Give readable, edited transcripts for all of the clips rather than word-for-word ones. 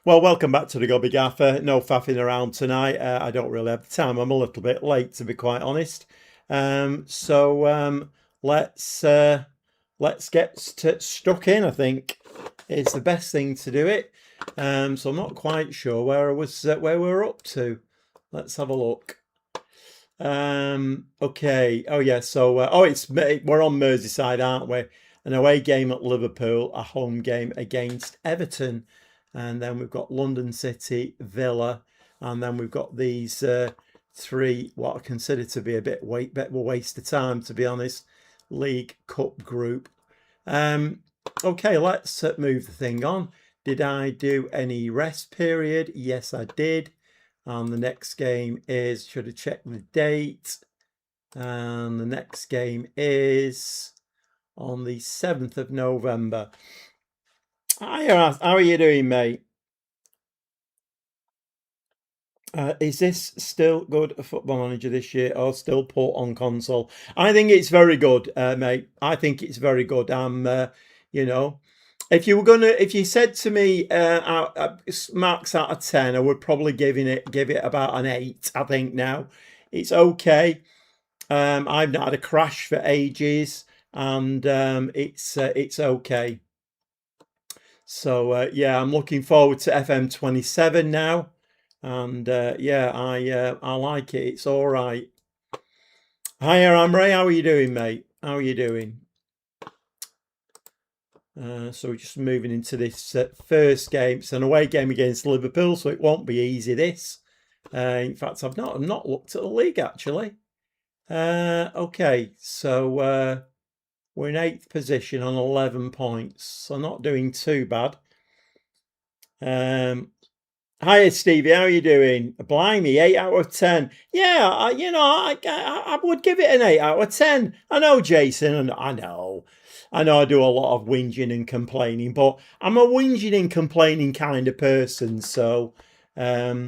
Well, welcome back to the Gobby Gaffer. No faffing around tonight. I don't really have the time. I'm a little bit late, to be quite honest. So let's get stuck in. I think it's the best thing to do it. So I'm not quite sure where where we're up to. Let's have a look. Okay. Oh yeah. So we're on Merseyside, aren't we? An away game at Liverpool, a home game against Everton. And then we've got London City, Villa, and then we've got these three, what I consider to be a bit of a waste of time, to be honest, League Cup group. Okay, let's move the thing on. Did I do any rest period? Yes, I did. And the next game is, should have checked the date. And the next game is on the 7th of November. Hi, how are you doing, mate? Is this still good a Football Manager this year or still port on console? I think it's very good, mate. I think it's very good. You know, if you said to me, marks out of 10, I would probably give it about an 8. I think now it's okay. I've not had a crash for ages, and it's okay. So yeah, I'm looking forward to FM27 now, and yeah, I like it. It's all right. Hiya, Amray. How are you doing, mate? How are you doing? So we're just moving into this first game. It's an away game against Liverpool, so it won't be easy. This, in fact, I've not looked at the league actually. Okay, so we're in 8th position on 11 points, so not doing too bad. Hiya, Stevie. How are you doing? Blimey, 8 out of 10. Yeah, I would give it an 8 out of 10. I know, Jason, and I know I do a lot of whinging and complaining, but I'm a whinging and complaining kind of person. So, yeah,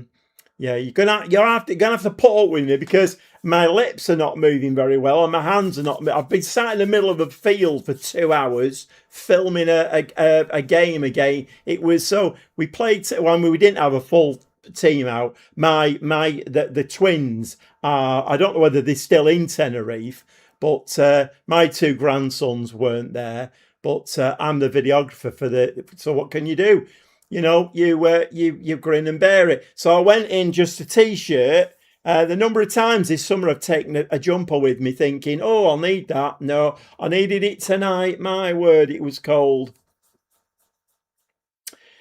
you're gonna have to put up with me because my lips are not moving very well and my hands are not. I've been sat in the middle of a field for 2 hours filming a game again. It was so we played when we didn't have a full team out. The twins are. I don't know whether they're still in Tenerife, but my two grandsons weren't there. But I'm the videographer for the. So what can you do? You grin and bear it. So I went in just a t-shirt. The number of times this summer I've taken a jumper with me thinking, oh, I'll need that. No, I needed it tonight. My word, it was cold.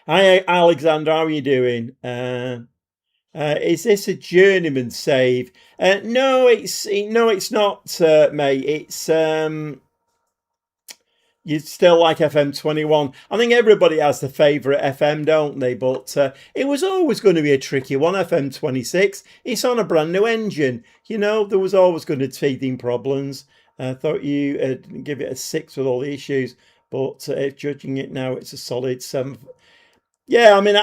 Hi, Alexander. How are you doing? Is this a journeyman save? No, it's not, mate. It's you still like FM21. I think everybody has the favourite FM, don't they? But it was always going to be a tricky one, FM26. It's on a brand new engine. There was always going to be teething problems. I thought you give it a 6 with all the issues. But judging it now, it's a solid 7. Yeah, I mean,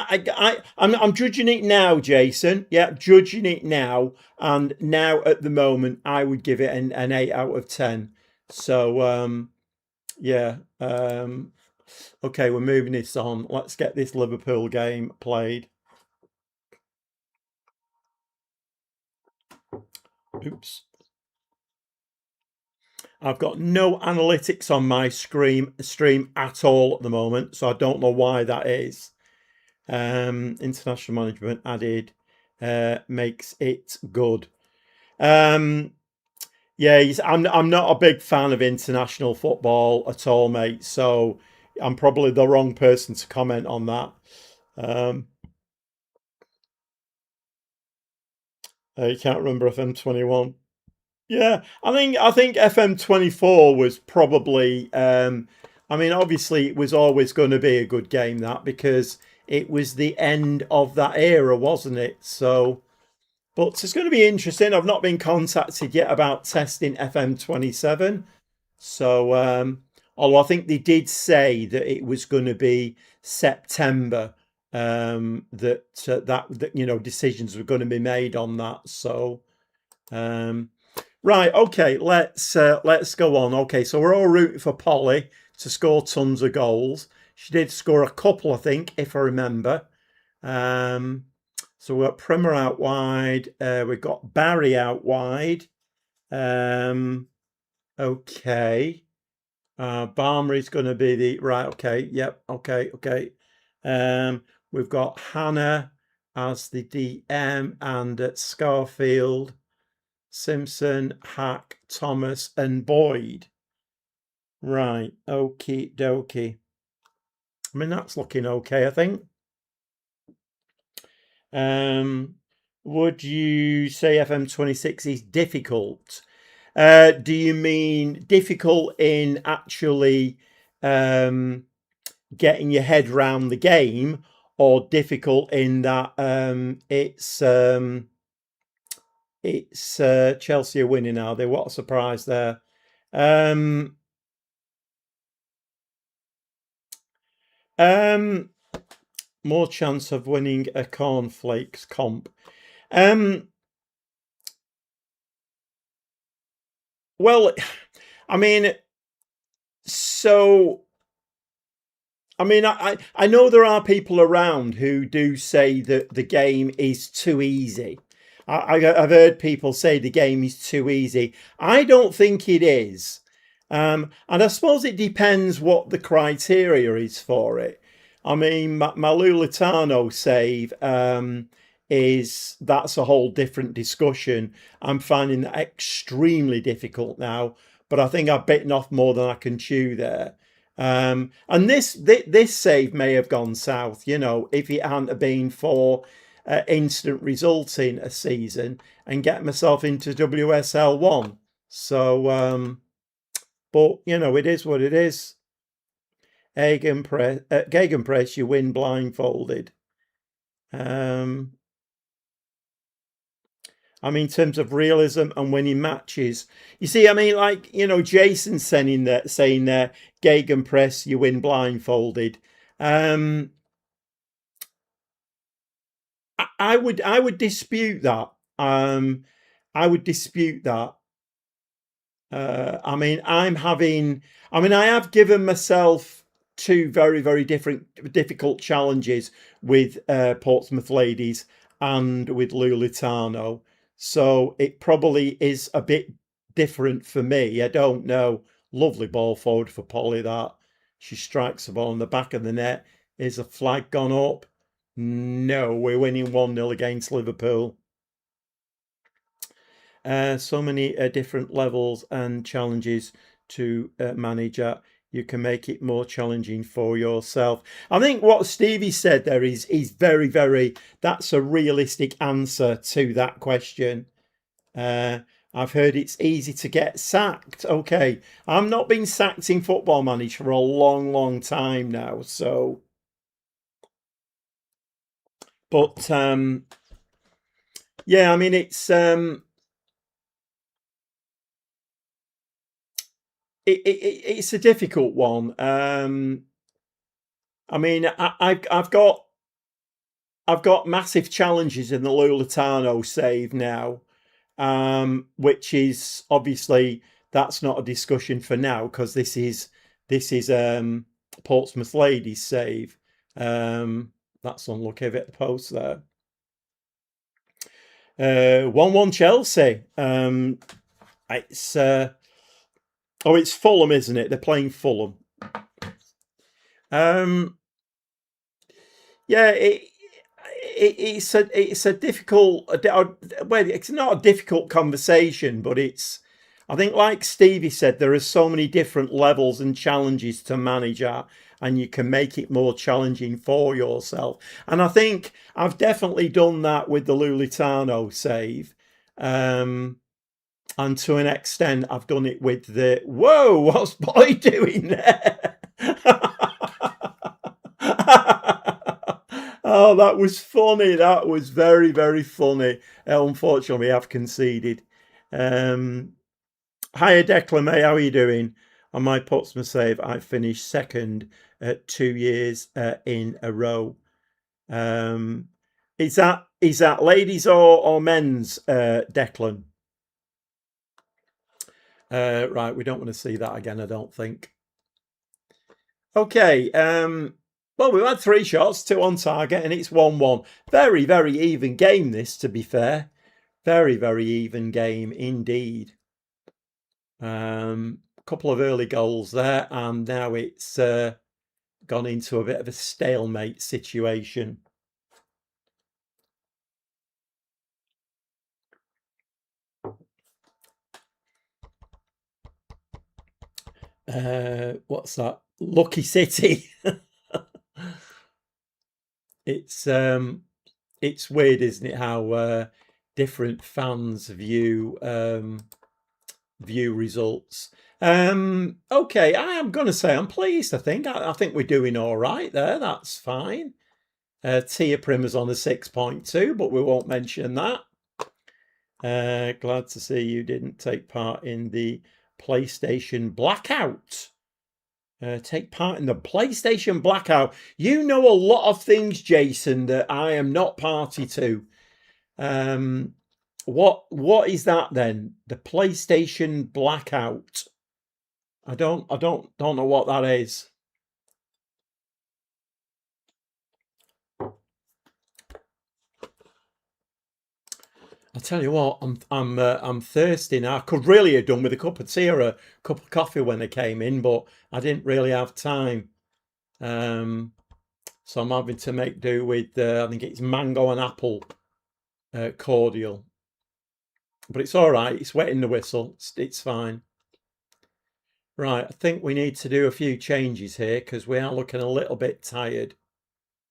I'm judging it now, Jason. Yeah, judging it now. And now, at the moment, I would give it an 8 out of 10. So, yeah. Okay, we're moving this on. Let's get this Liverpool game played. Oops. I've got no analytics on my stream at all at the moment, so I don't know why that is. International management added makes it good. Yeah, I'm not a big fan of international football at all, mate. So I'm probably the wrong person to comment on that. You can't remember FM21. Yeah, I think FM24 was probably. I mean, obviously, it was always going to be a good game that because it was the end of that era, wasn't it? So. But it's going to be interesting. I've not been contacted yet about testing FM27. So, although I think they did say that it was going to be September, that decisions were going to be made on that. So, right, okay, let's go on. Okay, so we're all rooting for Polly to score tons of goals. She did score a couple, I think, if I remember. So we've got Primer out wide. We've got Barry out wide. Okay. Balmer is going to be the right. Okay. Yep. Okay. We've got Hannah as the DM, and at Scarfield, Simpson, Hack, Thomas, and Boyd. Right. Okie dokie. I mean, that's looking okay, I think. Would you say FM26 is difficult? Do you mean difficult in actually getting your head round the game, or difficult in that it's Chelsea are winning, are they? What a surprise there. More chance of winning a cornflakes comp. Well, I mean, so I mean, I know there are people around who do say that the game is too easy. I've heard people say the game is too easy. I don't think it is. And I suppose it depends what the criteria is for it. I mean, my Lulitano save that's a whole different discussion. I'm finding that extremely difficult now, but I think I've bitten off more than I can chew there. And this save may have gone south, if it hadn't have been for instant result in a season and get myself into WSL1. So, but it is what it is. Gegenpress, you win blindfolded. I mean, in terms of realism and winning matches, you see, I mean, like, Jason saying there, Gegenpress, you win blindfolded. I would dispute that. I would dispute that. I mean, I have given myself two very, very difficult challenges with Portsmouth ladies and with Lulitano. So it probably is a bit different for me. I don't know. Lovely ball forward for Polly, that. She strikes the ball in the back of the net. Is a flag gone up? No, we're winning 1-0 against Liverpool. So many different levels and challenges to manage at. You can make it more challenging for yourself. I think what Stevie said there is very, very, that's a realistic answer to that question. I've heard it's easy to get sacked. Okay, I'm not been sacked in Football Manager for a long, long time now. So, but yeah, I mean, it's it's a difficult one. I mean, I've got massive challenges in the Lulitano save now, which is obviously that's not a discussion for now because this is Portsmouth ladies save. That's unlucky at the post there. 1-1 Chelsea. It's Fulham, isn't it? They're playing Fulham. Yeah, it's a difficult. Well, it's not a difficult conversation, but I think, like Stevie said, there are so many different levels and challenges to manage at, and you can make it more challenging for yourself. And I think I've definitely done that with the Lulitano save. And to an extent, I've done it with the, whoa, what's Boy doing there? Oh, that was funny. That was very, very funny. Unfortunately, I've conceded. Hiya, Declan, mate. How are you doing? On my Portsmouth save, I finished second 2 years in a row. Is that ladies or men's, Declan? Right, we don't want to see that again, I don't think. Okay. Well, we've had 3 shots, 2 on target, and it's 1-1. Very, very even game, this, to be fair. Very, very even game indeed. A couple of early goals there, and now it's gone into a bit of a stalemate situation. What's that? Lucky City. It's weird, isn't it, how different fans view results. Okay, I am going to say I'm pleased. I think we're doing all right there. That's fine. Tia Primer's on a 6.2, but we won't mention that. Glad to see you didn't take part in the PlayStation blackout. Take part in the PlayStation blackout. You know a lot of things, Jason, that I am not party to. What is that then? The PlayStation blackout. I don't know what that is. I'll tell you what, I'm thirsty now. I could really have done with a cup of tea or a cup of coffee when I came in, but I didn't really have time. So I'm having to make do with I think it's mango and apple cordial. But it's all right. It's wetting the whistle. It's fine. Right, I think we need to do a few changes here because we are looking a little bit tired.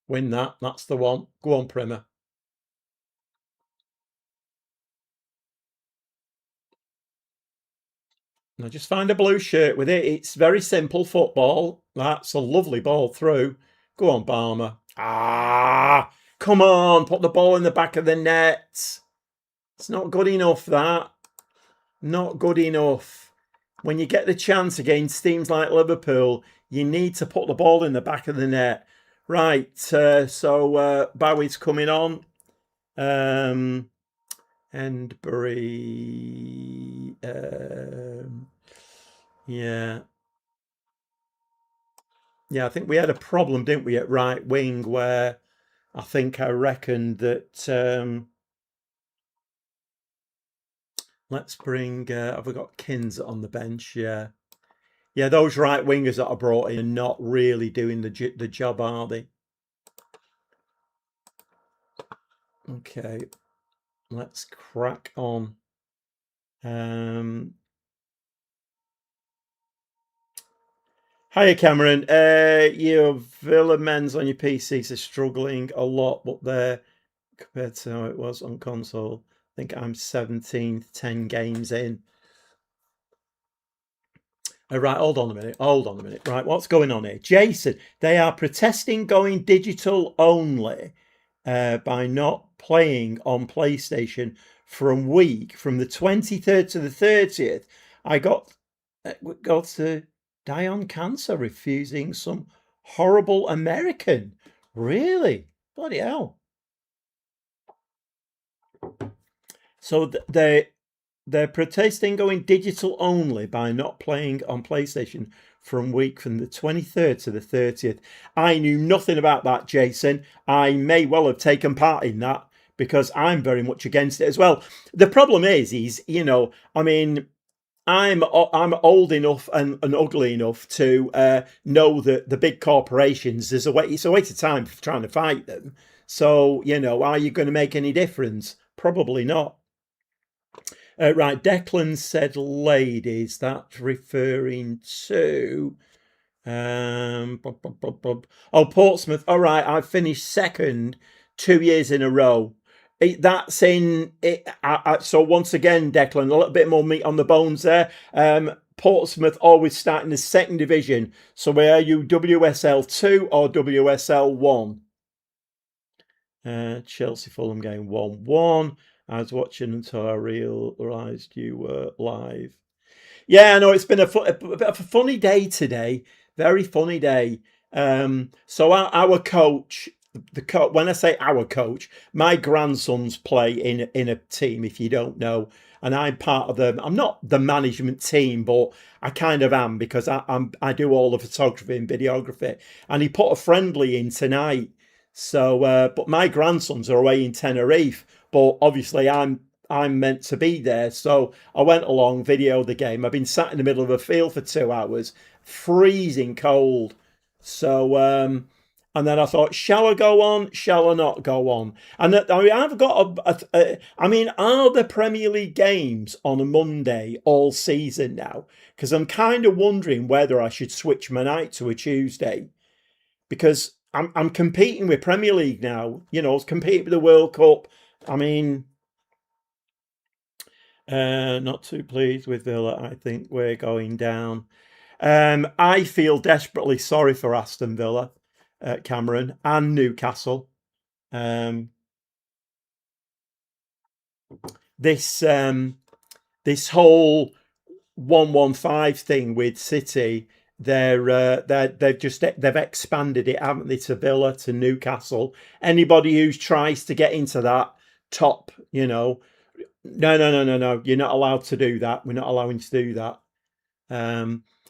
Win that. That's the one. Go on, Primer. Now just find a blue shirt with it. It's very simple football. That's a lovely ball through. Go on, Barmer. Ah, come on. Put the ball in the back of the net. It's not good enough, that. Not good enough. When you get the chance against teams like Liverpool, you need to put the ball in the back of the net. Right, so Bowie's coming on. Endbury. Yeah. Yeah, I think we had a problem, didn't we, at right wing, where I reckoned that let's bring have we got Kins on the bench? Yeah. Yeah, those right wingers that I brought in are not really doing the job, are they? Okay, let's crack on. Hiya, Cameron. Your Villa men's on your PCs are struggling a lot, but they're compared to how it was on console. I think I'm 17th, 10 games in. Right, hold on a minute. Right, what's going on here? Jason, they are protesting going digital only by not playing on PlayStation from the 23rd to the 30th. I got to die on cancer refusing some horrible American. Really? Bloody hell. So they're protesting going digital only by not playing on PlayStation from the 23rd to the 30th. I knew nothing about that, Jason. I may well have taken part in that because I'm very much against it as well. The problem is I mean, I'm old enough and ugly enough to know that the big corporations, it's a waste of time trying to fight them. So, are you going to make any difference? Probably not. Right, Declan said ladies. That's referring to Portsmouth. All right, I finished second 2 years in a row. That's in it. So once again, Declan, a little bit more meat on the bones there. Portsmouth always start in the second division. So where are you, WSL2 or WSL1? Chelsea Fulham game 1-1. I was watching until I realised you were live. Yeah, I know it's been a bit of a funny day today. Very funny day. So our coach, when I say our coach, my grandsons play in a team, if you don't know. and I'm part of the. I'm not the management team, but I kind of am because I do all the photography and videography. And he put a friendly in tonight. So, but my grandsons are away in Tenerife, but obviously I'm meant to be there. So I went along, videoed the game. I've been sat in the middle of a field for 2 hours, freezing cold. So, and then I thought, shall I go on? Shall I not go on? And I mean, I've got I mean, are the Premier League games on a Monday all season now? Because I'm kind of wondering whether I should switch my night to a Tuesday because I'm competing with Premier League now. You know, I was competing with the World Cup. I mean, not too pleased with Villa. I think we're going down. I feel desperately sorry for Aston Villa, Cameron, and Newcastle. This this whole 115 thing with City, they've expanded it, haven't they, to Villa, to Newcastle. Anybody who tries to get into that top, no, no. You're not allowed to do that. We're not allowing to do that.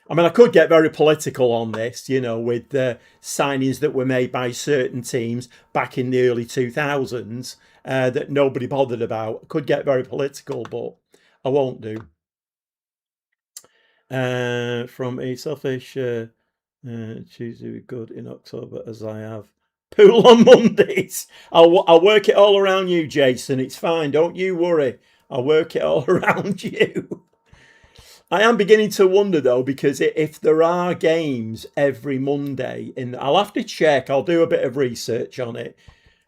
I mean, I could get very political on this, with the signings that were made by certain teams back in the early 2000s that nobody bothered about. I could get very political, but I won't do. From a selfish Tuesday be good in October as I have pool on Mondays. I'll work it all around you, Jason. It's fine. Don't you worry. I'll work it all around you. I am beginning to wonder though, because if there are games every Monday, I'll have to check. I'll do a bit of research on it.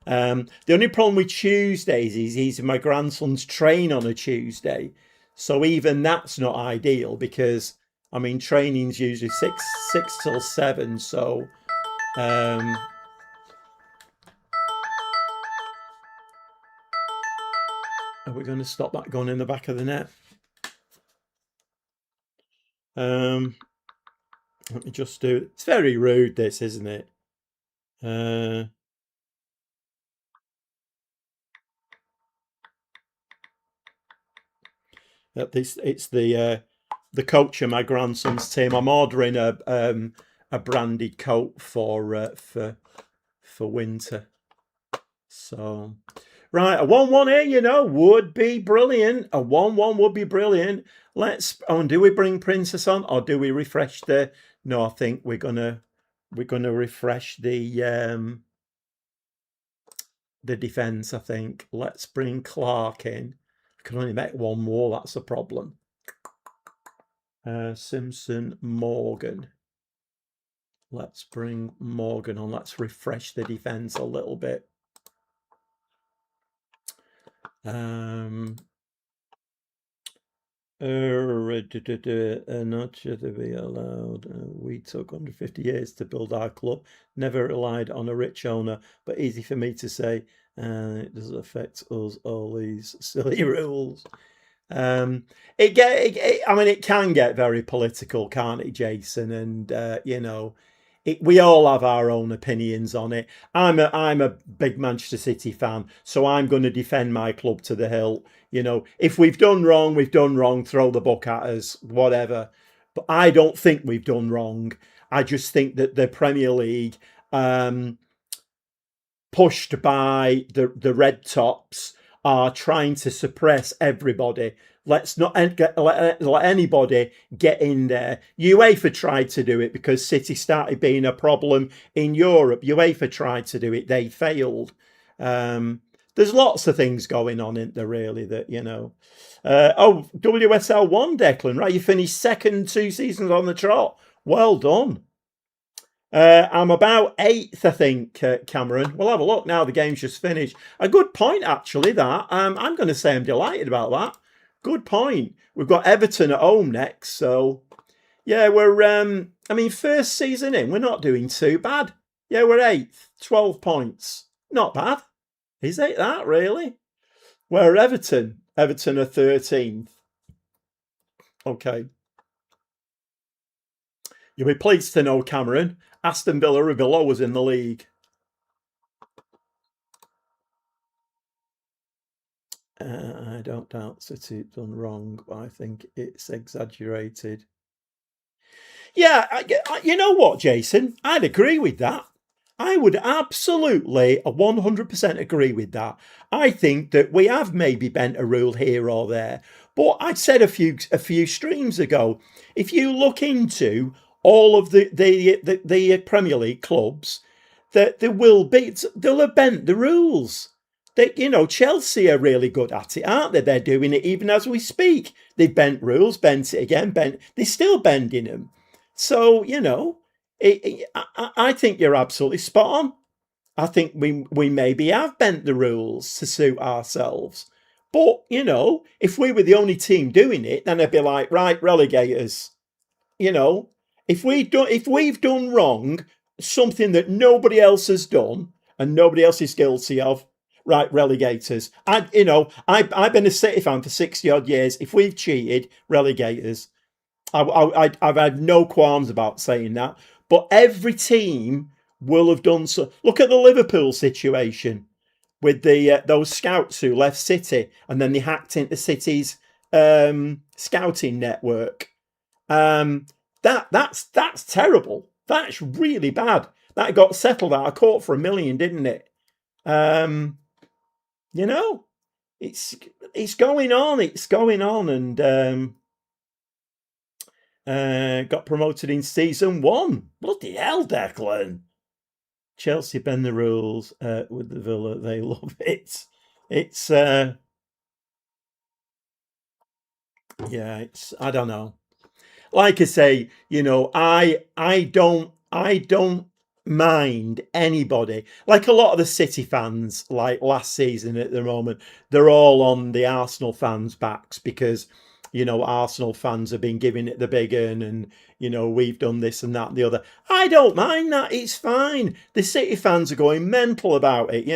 The only problem with Tuesdays is my grandson's train on a Tuesday, so even that's not ideal because I mean training's usually six till 7. So are we going to stop that going in the back of the net? Let me just do it. It's very rude, this, isn't it? It's the coach of my grandson's team. I'm ordering a branded coat for winter. So right, a 1-1 here, would be brilliant. A 1-1 would be brilliant. And do we bring Princess on or do we refresh the? No, I think we're gonna refresh the defense. I think let's bring Clark in. I can only make one more. That's a problem. Simpson, Morgan. Let's bring Morgan on. Let's refresh the defense a little bit. Not should be allowed. We took 150 years to build our club. Never relied on a rich owner, but easy for me to say. It doesn't affect us. All these silly rules. I mean, it can get very political, can't it, Jason? And we all have our own opinions on it. I'm a big Manchester City fan, so I'm going to defend my club to the hilt. If we've done wrong, we've done wrong. Throw the book at us, whatever. But I don't think we've done wrong. I just think that the Premier League, pushed by the red tops, are trying to suppress everybody. Let's not let anybody get in there. UEFA tried to do it because City started being a problem in Europe. UEFA tried to do it. They failed. There's lots of things going on in there, really, that, WSL1, Declan, right? You finished second 2 seasons on the trot. Well done. I'm about 8th, I think, Cameron. We'll have a look now. The game's just finished. A good point, actually, that. I'm going to say I'm delighted about that. Good point. We've got Everton at home next. So, yeah, we're, first season in, we're not doing too bad. Yeah, we're 8th, 12 points. Not bad. Is it that, really? We're Everton. Everton are 13th. Okay. You'll be pleased to know, Cameron, Aston Villa are below us in the league. I don't doubt City have done wrong, but I think it's exaggerated. Yeah, you know what, Jason? I'd agree with that. I would absolutely 100% agree with that. I think that we have maybe bent a rule here or there, but I said a few streams ago, if you look into all of the Premier League clubs, that they'll have bent the rules. Chelsea are really good at it, aren't they? They're doing it even as we speak. They've bent rules, bent it again, they're still bending them. So, I think you're absolutely spot on. I think we maybe have bent the rules to suit ourselves. But, if we were the only team doing it, then I'd be like, right, relegators. If we've done wrong, something that nobody else has done and nobody else is guilty of, right, relegators. I've been a City fan for 60 odd years. If we've cheated, relegators. I've had no qualms about saying that, but every team will have done so. Look at the Liverpool situation with those scouts who left City and then they hacked into City's scouting network. That's terrible. That's really bad. That got settled out of court for $1 million, didn't it? It's going on. It's going on, and got promoted in season 1. Bloody hell, Declan. Chelsea bend the rules with the Villa. They love it. It's I don't know. Like I say, I don't mind anybody. Like a lot of the City fans, like last season at the moment, they're all on the Arsenal fans' backs because Arsenal fans have been giving it the big un and, we've done this and that and the other. I don't mind that. It's fine. The City fans are going mental about it,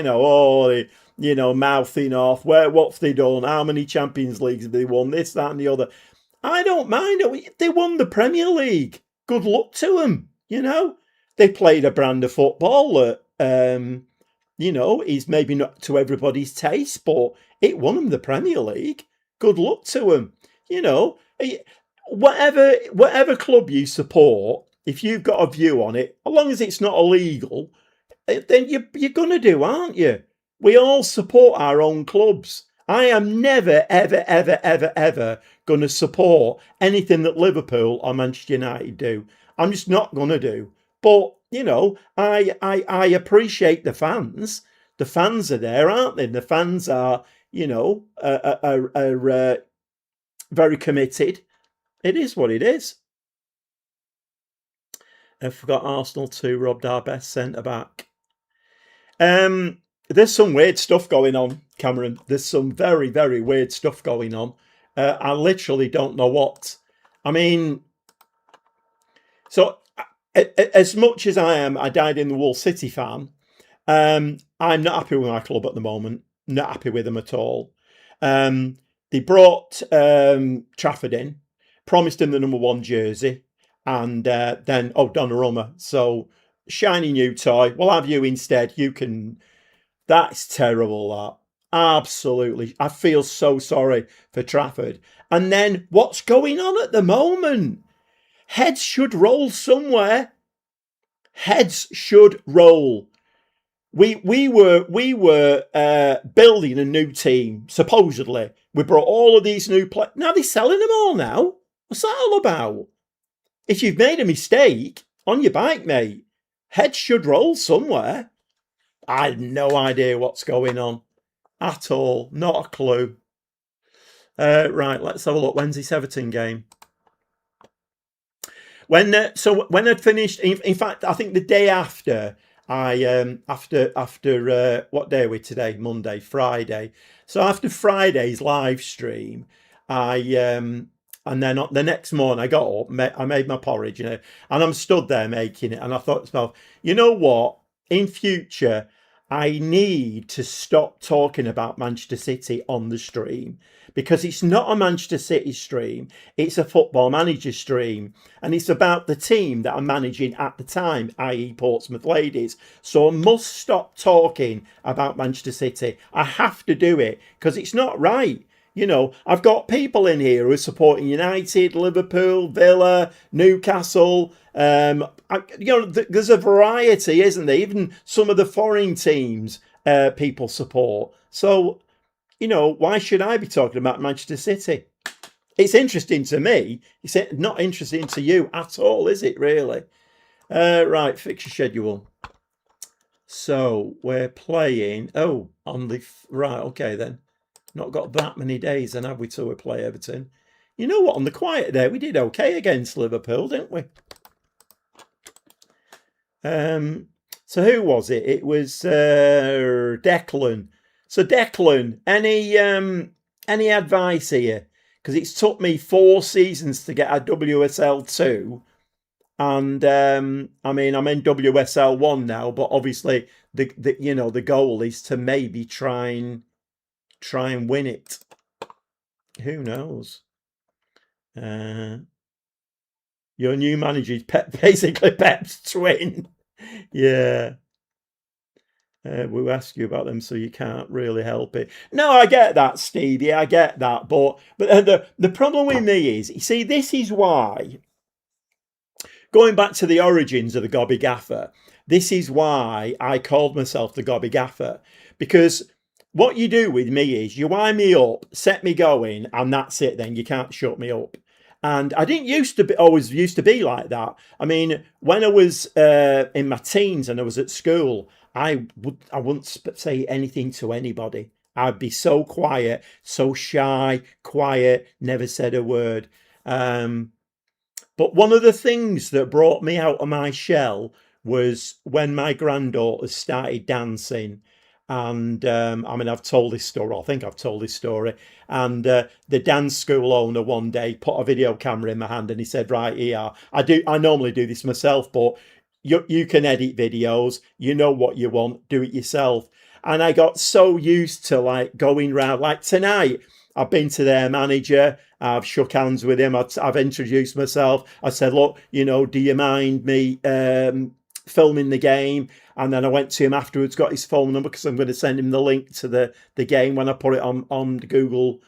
mouthing off. What've they done? How many Champions Leagues have they won? This, that and the other. I don't mind it. They won the Premier League. Good luck to them, They played a brand of football that, is maybe not to everybody's taste, but it won them the Premier League. Good luck to them. Whatever club you support, if you've got a view on it, as long as it's not illegal, then you're going to do, aren't you? We all support our own clubs. I am never, ever, ever, ever, ever going to support anything that Liverpool or Manchester United do. I'm just not going to do. But, I appreciate the fans. The fans are there, aren't they? The fans are, are very committed. It is what it is. I forgot Arsenal 2 robbed our best centre-back. There's some weird stuff going on, Cameron. There's some very, very weird stuff going on. I literally don't know what. I mean, so as much as I died in the wool City fan, I'm not happy with my club at the moment. Not happy with them at all. They brought Trafford in, promised him the number 1 jersey, and then Donnarumma. So shiny new toy. We'll have you instead. You can. That's terrible. That absolutely. I feel so sorry for Trafford. And then what's going on at the moment? Heads should roll somewhere. Heads should roll. We were building a new team, supposedly. We brought all of these new players. Now they're selling them all now. What's that all about? If you've made a mistake, on your bike, mate. Heads should roll somewhere. I have no idea what's going on at all. Not a clue. Right, let's have a look. When's this Everton game? When I'd finished, in fact, I think the day after, after what day are we today? Monday, Friday. So after Friday's live stream, and then the next morning I got up, I made my porridge, and I'm stood there making it, and I thought to myself, you know what? In future, I need to stop talking about Manchester City on the stream because it's not a Manchester City stream. It's a Football Manager stream, and it's about the team that I'm managing at the time, i.e. Portsmouth Ladies. So I must stop talking about Manchester City. I have to do it because it's not right. You know, I've got people in here who are supporting United, Liverpool, Villa, Newcastle. There's a variety, isn't there? Even some of the foreign teams people support. So, why should I be talking about Manchester City? It's interesting to me. It's not interesting to you at all, is it, really? Right, fixture schedule. So we're playing. Oh, on the right. Okay, then. Not got that many days, then have we, till we play Everton? You know what? On the quiet day, we did okay against Liverpool, didn't we? So who was it? It was Declan. So Declan, any advice here? Because it's took me 4 seasons to get a WSL2, and I'm in WSL1 now. But obviously, the goal is to maybe try and win it. Who knows? Your new manager is basically Pep's twin. Yeah. We'll ask you about them, so you can't really help it. No, I get that, Stevie. I get that, but the problem with me is, you see, this is why. Going back to the origins of the Gobby Gaffer, this is why I called myself the Gobby Gaffer, because what you do with me is you wind me up, set me going, and that's it. Then you can't shut me up. And I didn't always used to be like that. I mean, when I was in my teens and I was at school, I wouldn't say anything to anybody. I'd be so quiet, so shy, quiet, never said a word. But one of the things that brought me out of my shell was when my granddaughter started dancing. And I've told this story. I think I've told this story. And the dance school owner one day put a video camera in my hand, and he said, "Right here, I normally do this myself, but you can edit videos. You know what you want. Do it yourself." And I got so used to like going round. Like tonight, I've been to their manager. I've shook hands with him. I've introduced myself. I said, "Look, do you mind me filming the game?" And then I went to him afterwards, got his phone number, because I'm going to send him the link to the game when I put it on Google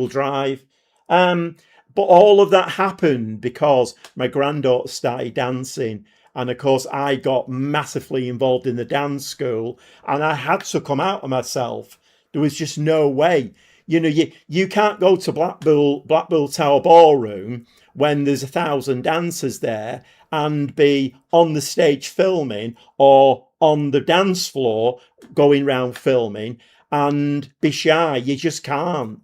Drive. But all of that happened because my granddaughter started dancing. And of course, I got massively involved in the dance school, and I had to come out of myself. There was just no way. You can't go to Blackpool Tower Ballroom when there's 1,000 dancers there and be on the stage filming, or on the dance floor going round filming, and be shy. You just can't.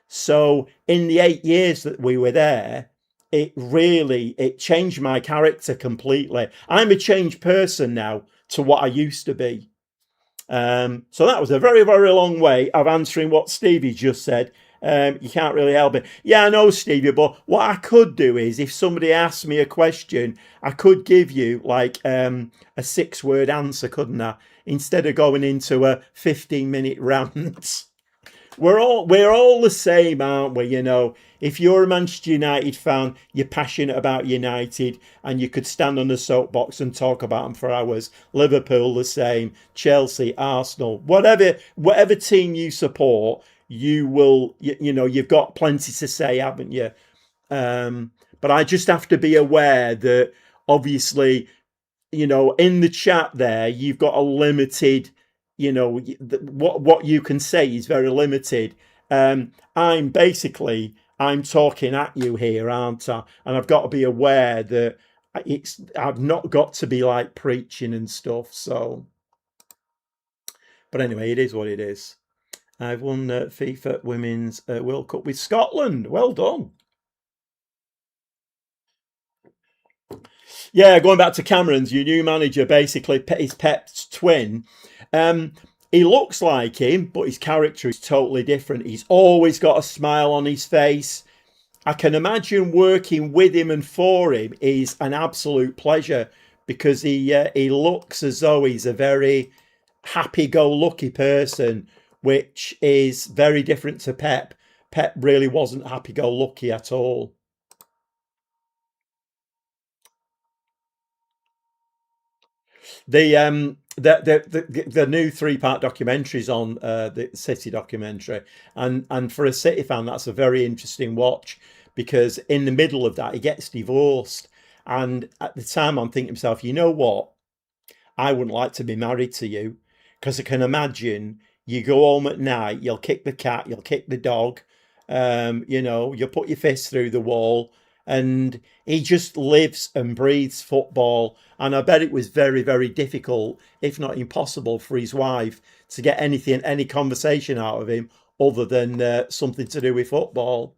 So in the 8 years that we were there, it changed my character completely. I'm a changed person now to what I used to be. So that was a very, very long way of answering what Stevie just said. You can't really help it. Yeah, I know, Stevie, but what I could do is, if somebody asks me a question, I could give you like a 6-word answer, couldn't I? Instead of going into a 15-minute rant. We're all the same, aren't we? If you're a Manchester United fan, you're passionate about United, and you could stand on the soapbox and talk about them for hours. Liverpool, the same. Chelsea, Arsenal, whatever team you support, you've got plenty to say, haven't you? But I just have to be aware that, obviously, in the chat there, you've got a limited, what you can say is very limited. I'm talking at you here, aren't I? And I've got to be aware that I've not got to be like preaching and stuff. So, but anyway, it is what it is. I've won FIFA Women's World Cup with Scotland. Well done. Yeah, going back to Cameron's, your new manager basically is Pep's twin. He looks like him, but his character is totally different. He's always got a smile on his face. I can imagine working with him and for him is an absolute pleasure, because he looks as though he's a very happy-go-lucky person, which is very different to Pep. Pep really wasn't happy-go-lucky at all. The new 3-part documentaries on the City documentary, and for a City fan, that's a very interesting watch because in the middle of that, he gets divorced, and at the time, I'm thinking to myself, you know what? I wouldn't like to be married to you because I can imagine you go home at night, you'll kick the cat, you'll kick the dog, you'll put your fist through the wall. And he just lives and breathes football. And I bet it was very, very difficult, if not impossible, for his wife to get anything, any conversation out of him other than something to do with football.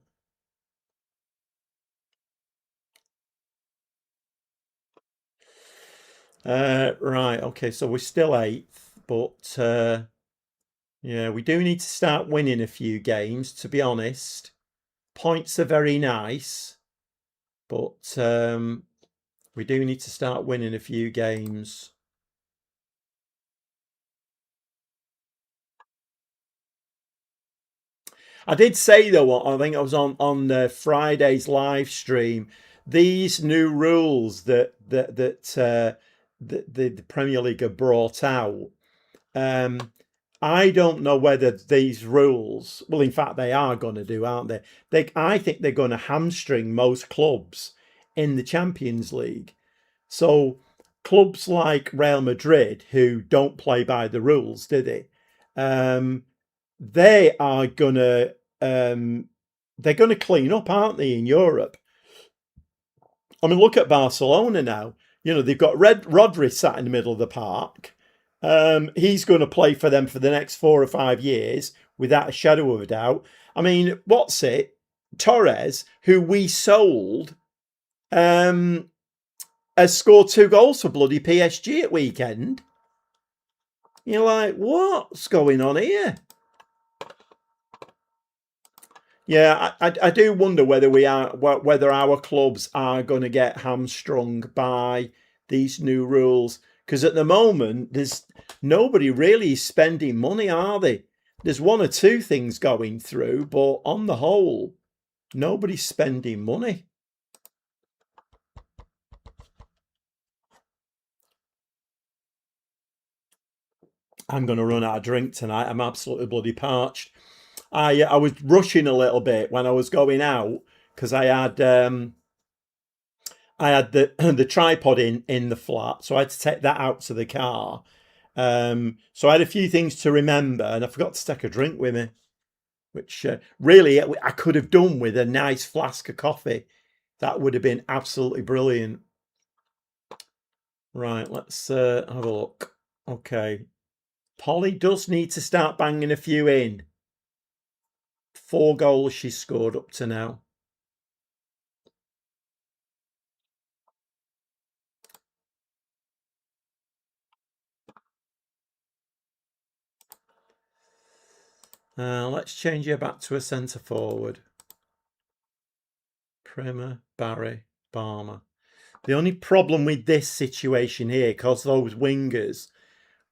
Right, okay, so we're still eighth, but yeah, we do need to start winning a few games, to be honest. Points are very nice, but we do need to start winning a few games. I did say though, I think I was on Friday's live stream. These new rules that the Premier League have brought out. Um, I don't know whether these rules, well, in fact, they are going to do, aren't they? I think they're going to hamstring most clubs in the Champions League. So clubs like Real Madrid, who don't play by the rules, do they? Um, they are gonna they're gonna clean up, aren't they, in Europe? I mean, look at Barcelona now. You know, they've got Rodri sat in the middle of the park. He's going to play for them for the next 4 or 5 years without a shadow of a doubt. I mean, what's it? Torres, who we sold, um, has scored 2 goals for bloody PSG at weekend. You're like, what's going on here? Yeah, I do wonder whether our clubs are going to get hamstrung by these new rules because at the moment there's nobody really spending money, are they? There's one or two things going through, but on the whole, nobody's spending money. I'm going to run out of drink tonight. I'm absolutely bloody parched. I was rushing a little bit when I was going out because I had the the tripod in the flat, so I had to take that out to the car. So I had a few things to remember, and I forgot to take a drink with me, which really I could have done with a nice flask of coffee. That would have been absolutely brilliant. Right, let's have a look. Okay, Polly does need to start banging a few in. 4 goals she's scored up to now. Let's change her back to a centre forward. Primer, Barry, Barmer. The only problem with this situation here, because those wingers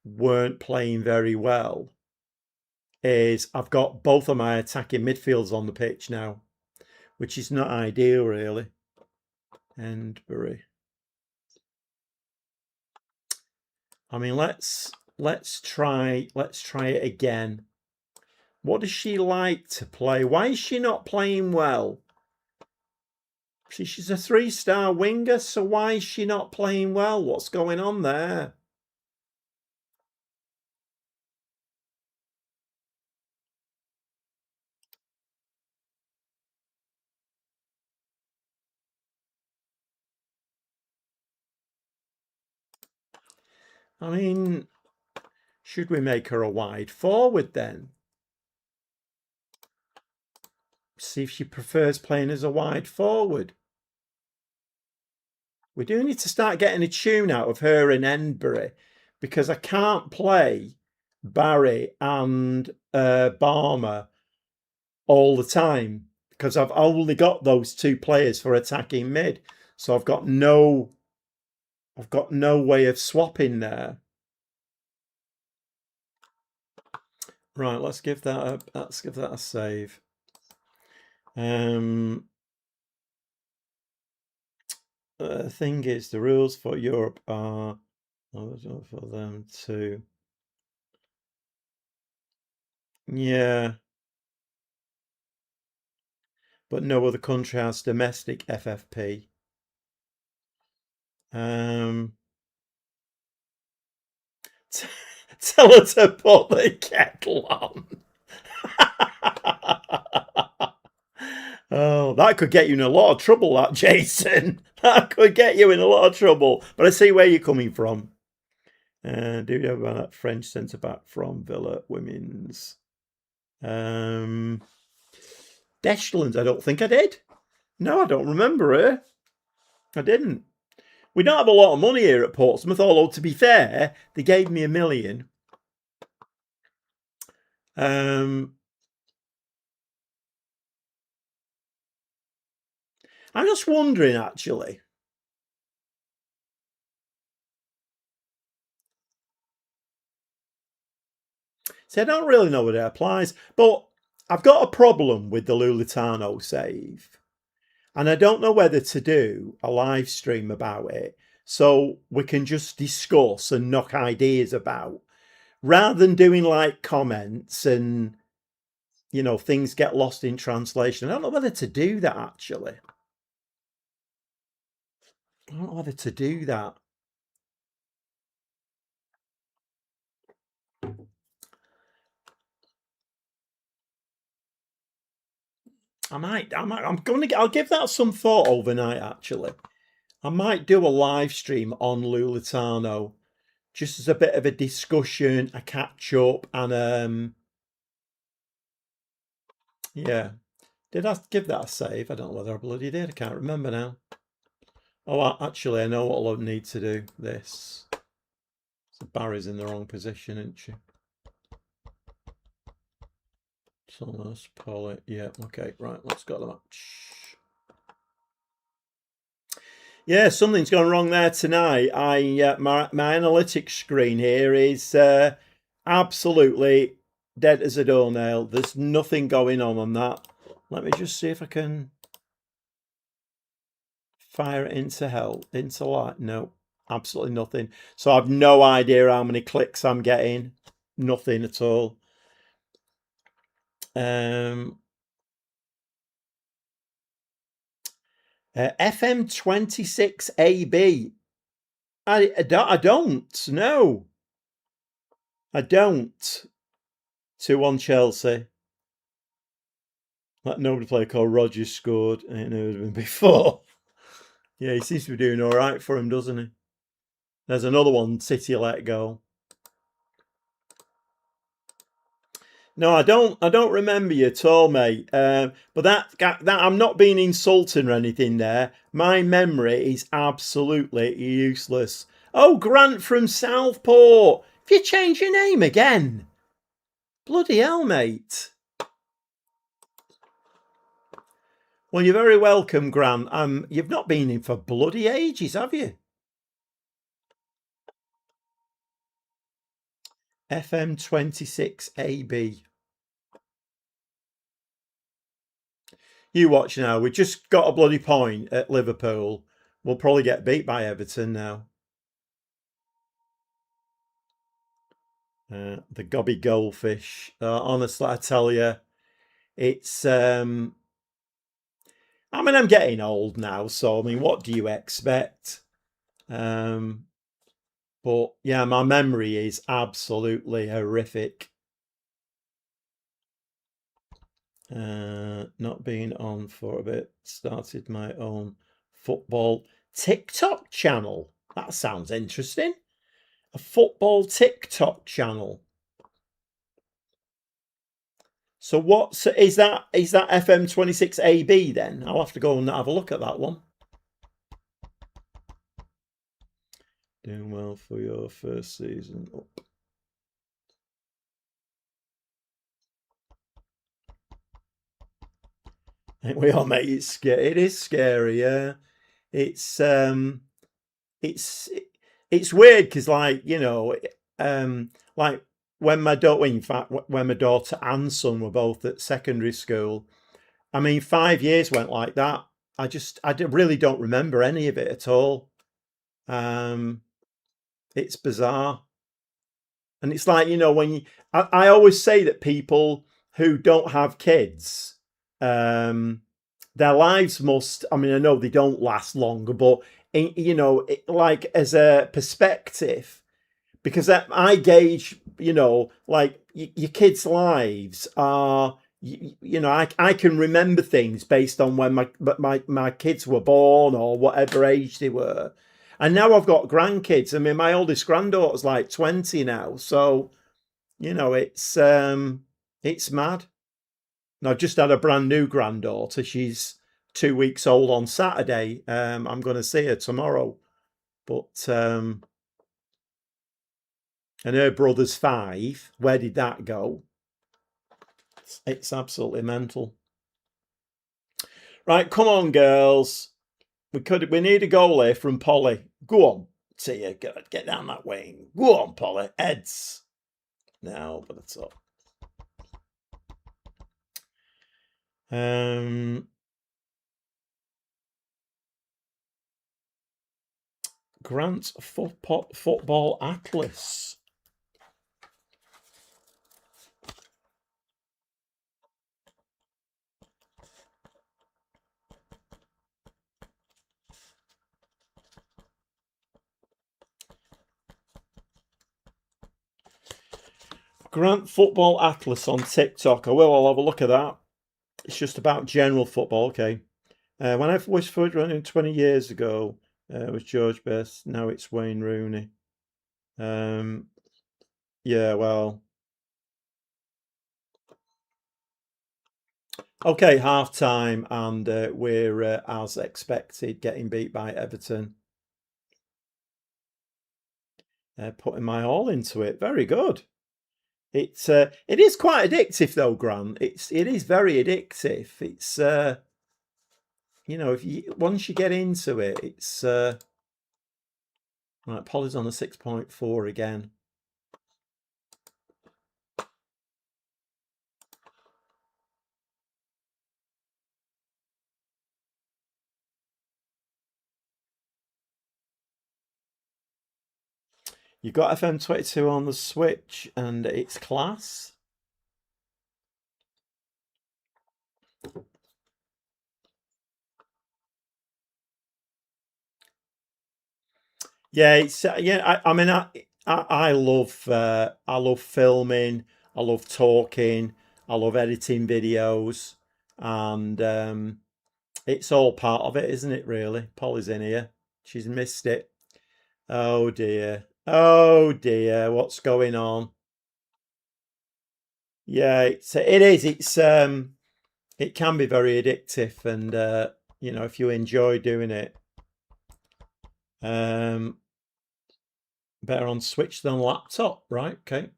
weren't playing very well, is I've got both of my attacking midfields on the pitch now, which is not ideal, really. Endbury. I mean, let's try it again. What does she like to play? Why is she not playing well? She's a 3-star winger, so why is she not playing well? What's going on there? I mean, should we make her a wide forward then? See if she prefers playing as a wide forward. We do need to start getting a tune out of her in Enbury because I can't play Barry and Barmer all the time because I've only got those two players for attacking mid. So I've got no way of swapping there. Right, let's give that a save. Thing is, the rules for Europe are For them to, yeah, but no other country has domestic FFP. Tell her to put the kettle on. Oh, that could get you in a lot of trouble, that, Jason. That could get you in a lot of trouble. But I see where you're coming from. Do you have that French centre back from Villa Women's? Deschland, I don't think I did. No, I don't remember her. I didn't. We don't have a lot of money here at Portsmouth, although to be fair, they gave me $1 million. I'm just wondering, actually. See, I don't really know whether it applies, but I've got a problem with the Lulitano save. And I don't know whether to do a live stream about it so we can just discuss and knock ideas about, rather than doing like comments and, you know, things get lost in translation. I don't know whether to do that, actually. I don't know whether to do that. I'll give that some thought overnight, actually. I might do a live stream on Lulitano just as a bit of a discussion, a catch up, and yeah. Did I give that a save? I don't know whether I bloody did. I can't remember now. Oh, actually, I know what I'll need to do. This. So Barry's in the wrong position, isn't she? So let's pull it. Yeah, okay, right, let's go to the match. Yeah, something's gone wrong there tonight. My analytics screen here is absolutely dead as a doornail. There's nothing going on that. Let me just see if I can fire it into light. No, absolutely nothing. So I've no idea how many clicks I'm getting. Nothing at all. FM26 AB. I don't. No. I don't. 2-1 Chelsea. That nobody player called Roger scored. I didn't know it had been before. Yeah, he seems to be doing all right for him, doesn't he? There's another one, City let go. No, I don't remember you at all, mate. But that I'm not being insulting or anything there. My memory is absolutely useless. Oh, Grant from Southport. Have you changed your name again? Bloody hell, mate. Well, you're very welcome, Grant. You've not been in for bloody ages, have you? FM26AB. You watch now. We just got a bloody point at Liverpool. We'll probably get beat by Everton now. The gobby goldfish. Honestly, I tell you, it's. I mean, I'm getting old now, so I mean, what do you expect? But yeah, my memory is absolutely horrific. Not being on for a bit. Started my own football TikTok channel. That sounds interesting. A football TikTok channel. So what is that? Is that FM26AB then? I'll have to go and have a look at that one. Doing well for your first season. I think we all, mate. It is scary. Yeah, it's weird because, like, you know, like when my daughter, in fact, when my daughter and son were both at secondary school, I mean, 5 years went like that. I really don't remember any of it at all. It's bizarre. And it's like, you know, when you, I always say that people who don't have kids, their lives must, I mean, I know they don't last longer, but, you know, like as a perspective, because I gauge, you know, like your kids' lives are, you know, I can remember things based on when my kids were born or whatever age they were. And now I've got grandkids. I mean, my oldest granddaughter's like 20 now. So, you know, it's mad. And I've just had a brand new granddaughter. She's 2 weeks old on Saturday. I'm going to see her tomorrow. But and her brother's 5. Where did that go? It's absolutely mental. Right, come on, girls. We need a goal here from Polly. Go on, Tia. Get down that wing. Go on, Polly. Heads. No, but that's all. Grant's Football Atlas. Grant Football Atlas on TikTok. I'll have a look at that. It's just about general football. Okay. When I was first running 20 years ago, it was George Best. Now it's Wayne Rooney. Yeah, well. Okay, half time, and we're as expected, getting beat by Everton. Putting my all into it. Very good. It is quite addictive though, Grant. It is very addictive. It's you know, once you get into it, it's right. Polly's on a 6.4 again. You've got FM22 on the Switch, and it's class. Yeah, it's yeah. I mean, I love filming. I love talking. I love editing videos, and it's all part of it, isn't it? Really, Polly's in here. She's missed it. Oh dear. Oh dear. What's going on? Yeah, it is. It can be very addictive, and you know, if you enjoy doing it, better on Switch than laptop, right? Okay.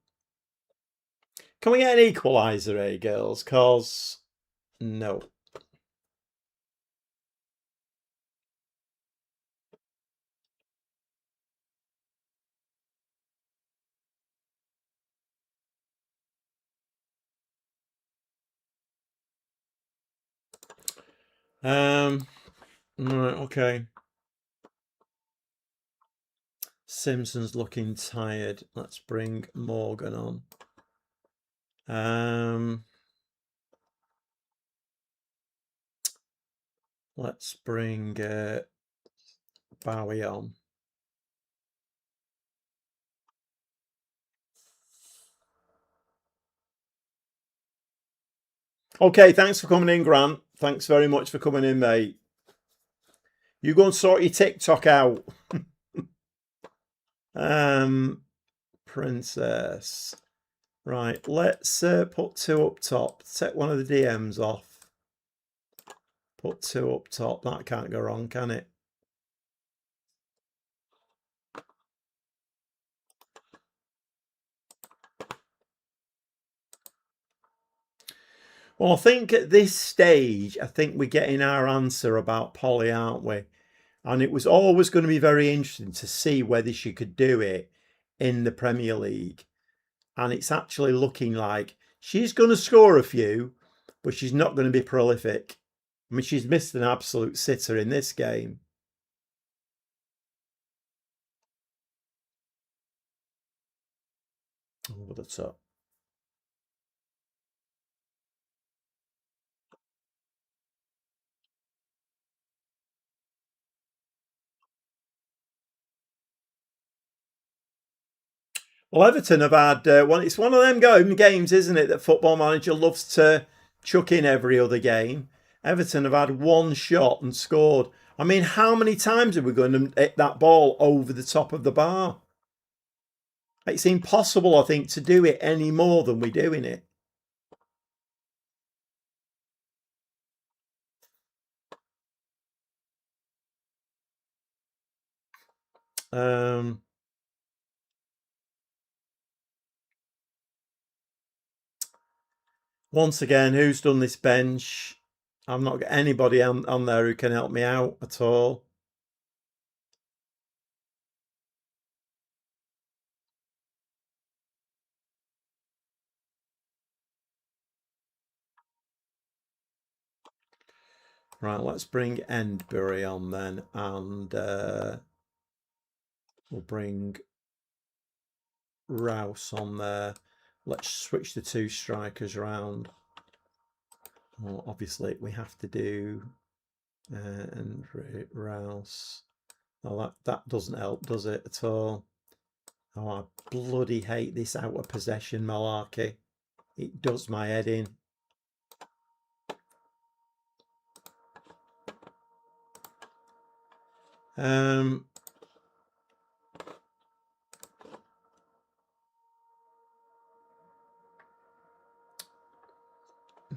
Can we get an equaliser here, girls? Cause no. Right, okay. Simpson's looking tired. Let's bring Morgan on. Let's bring Bowie on. Okay, thanks for coming in, Grant. Thanks very much for coming in, mate. You go and sort your TikTok out. Princess. Right, let's put 2 up top. Take one of the DMs off. Put 2 up top. That can't go wrong, can it? Well, I think at this stage, I think we're getting our answer about Polly, aren't we? And it was always going to be very interesting to see whether she could do it in the Premier League. And it's actually looking like she's going to score a few, but she's not going to be prolific. I mean, she's missed an absolute sitter in this game. over the top. Well, Everton have had one. It's one of them games, isn't it, that Football Manager loves to chuck in every other game. Everton have had one shot and scored. I mean, how many times are we going to hit that ball over the top of the bar? It's impossible, I think, to do it any more than we're doing it. Once again, who's done this bench? I've not got anybody on there who can help me out at all. Right, let's bring Endbury on then, and we'll bring Rouse on there. Let's switch the two strikers around. Well, obviously, we have to do and Rouse. Oh, that doesn't help, does it, at all? Oh, I bloody hate this out of possession malarkey. It does my head in.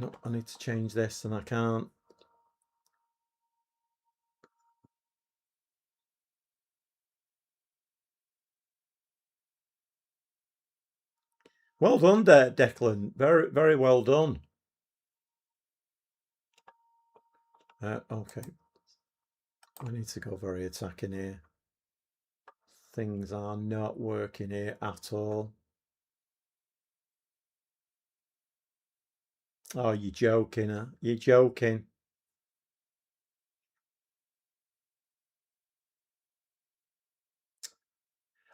No, I need to change this and I can't. Well done there, Declan. Very, very well done. Okay. I need to go very attacking here. Things are not working here at all. Oh, you're joking, huh? You're joking.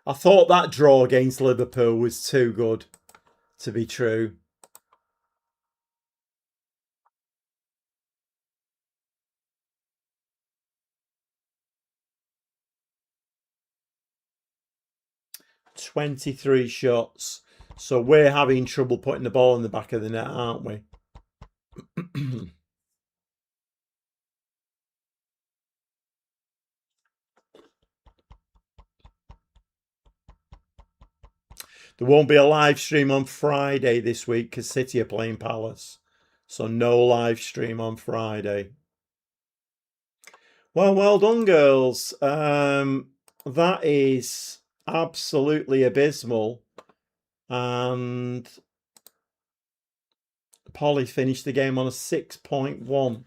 I thought that draw against Liverpool was too good to be true. "23 shots." So we're having trouble putting the ball in the back of the net, aren't we? There won't be a live stream on Friday this week because City are playing Palace. So no live stream on Friday. Well done, girls. That is absolutely abysmal. And Polly finished the game on a 6.1.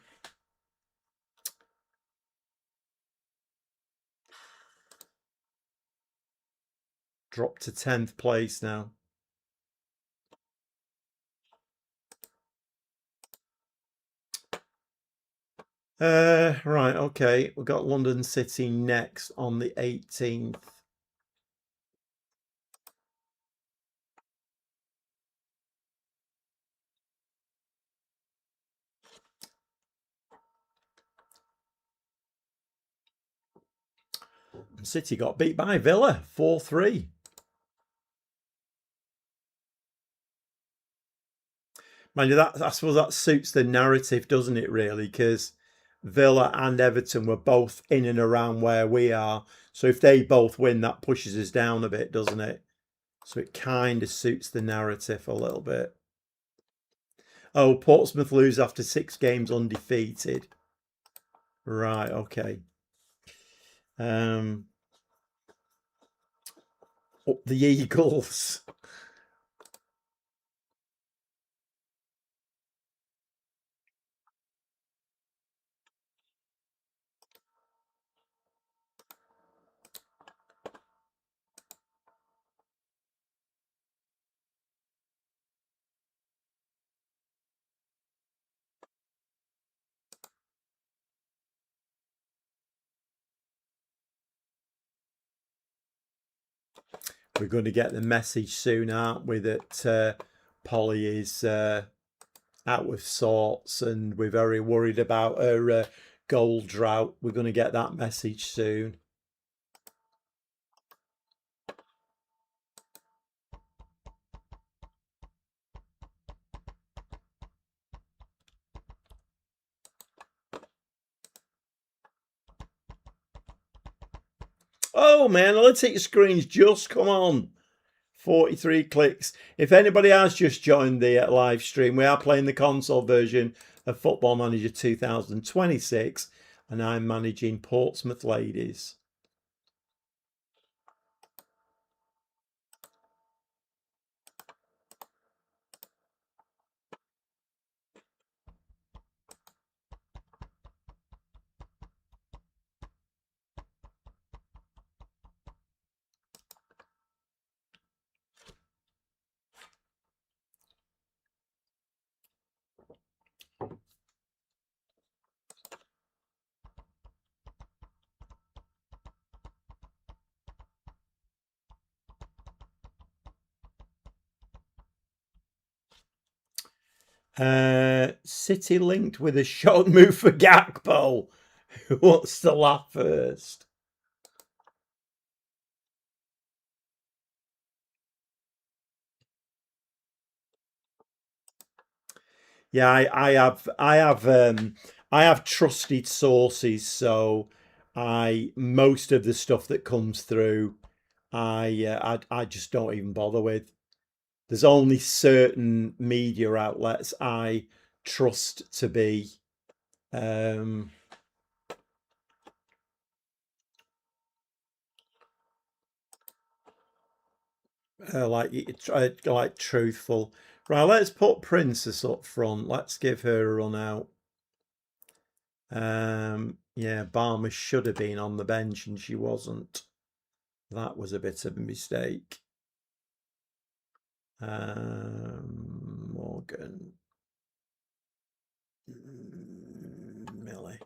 Dropped to 10th place now. Right, okay. We've got London City next on the 18th. City got beat by Villa 4-3. Mind you, I suppose that suits the narrative, doesn't it, really? Because Villa and Everton were both in and around where we are. So if they both win, that pushes us down a bit, doesn't it? So it kind of suits the narrative a little bit. Oh, Portsmouth lose after 6 games undefeated. Right, okay. Up the Eagles. We're going to get the message soon, aren't we, that Polly is out of sorts, and we're very worried about her goal drought. We're going to get that message soon. Oh man, analytics screen's just come on. 43 clicks. If anybody has just joined the live stream, we are playing the console version of Football Manager 2026, and I'm managing Portsmouth Ladies. City linked with a short move for Gakpo. Who wants to laugh first? Yeah, I have trusted sources, so most of the stuff that comes through, I just don't even bother with. There's only certain media outlets I trust to be like truthful. Right, let's put Princess up front. Let's give her a run out. Yeah, Barmer should have been on the bench and she wasn't. That was a bit of a mistake. Morgan. Millie.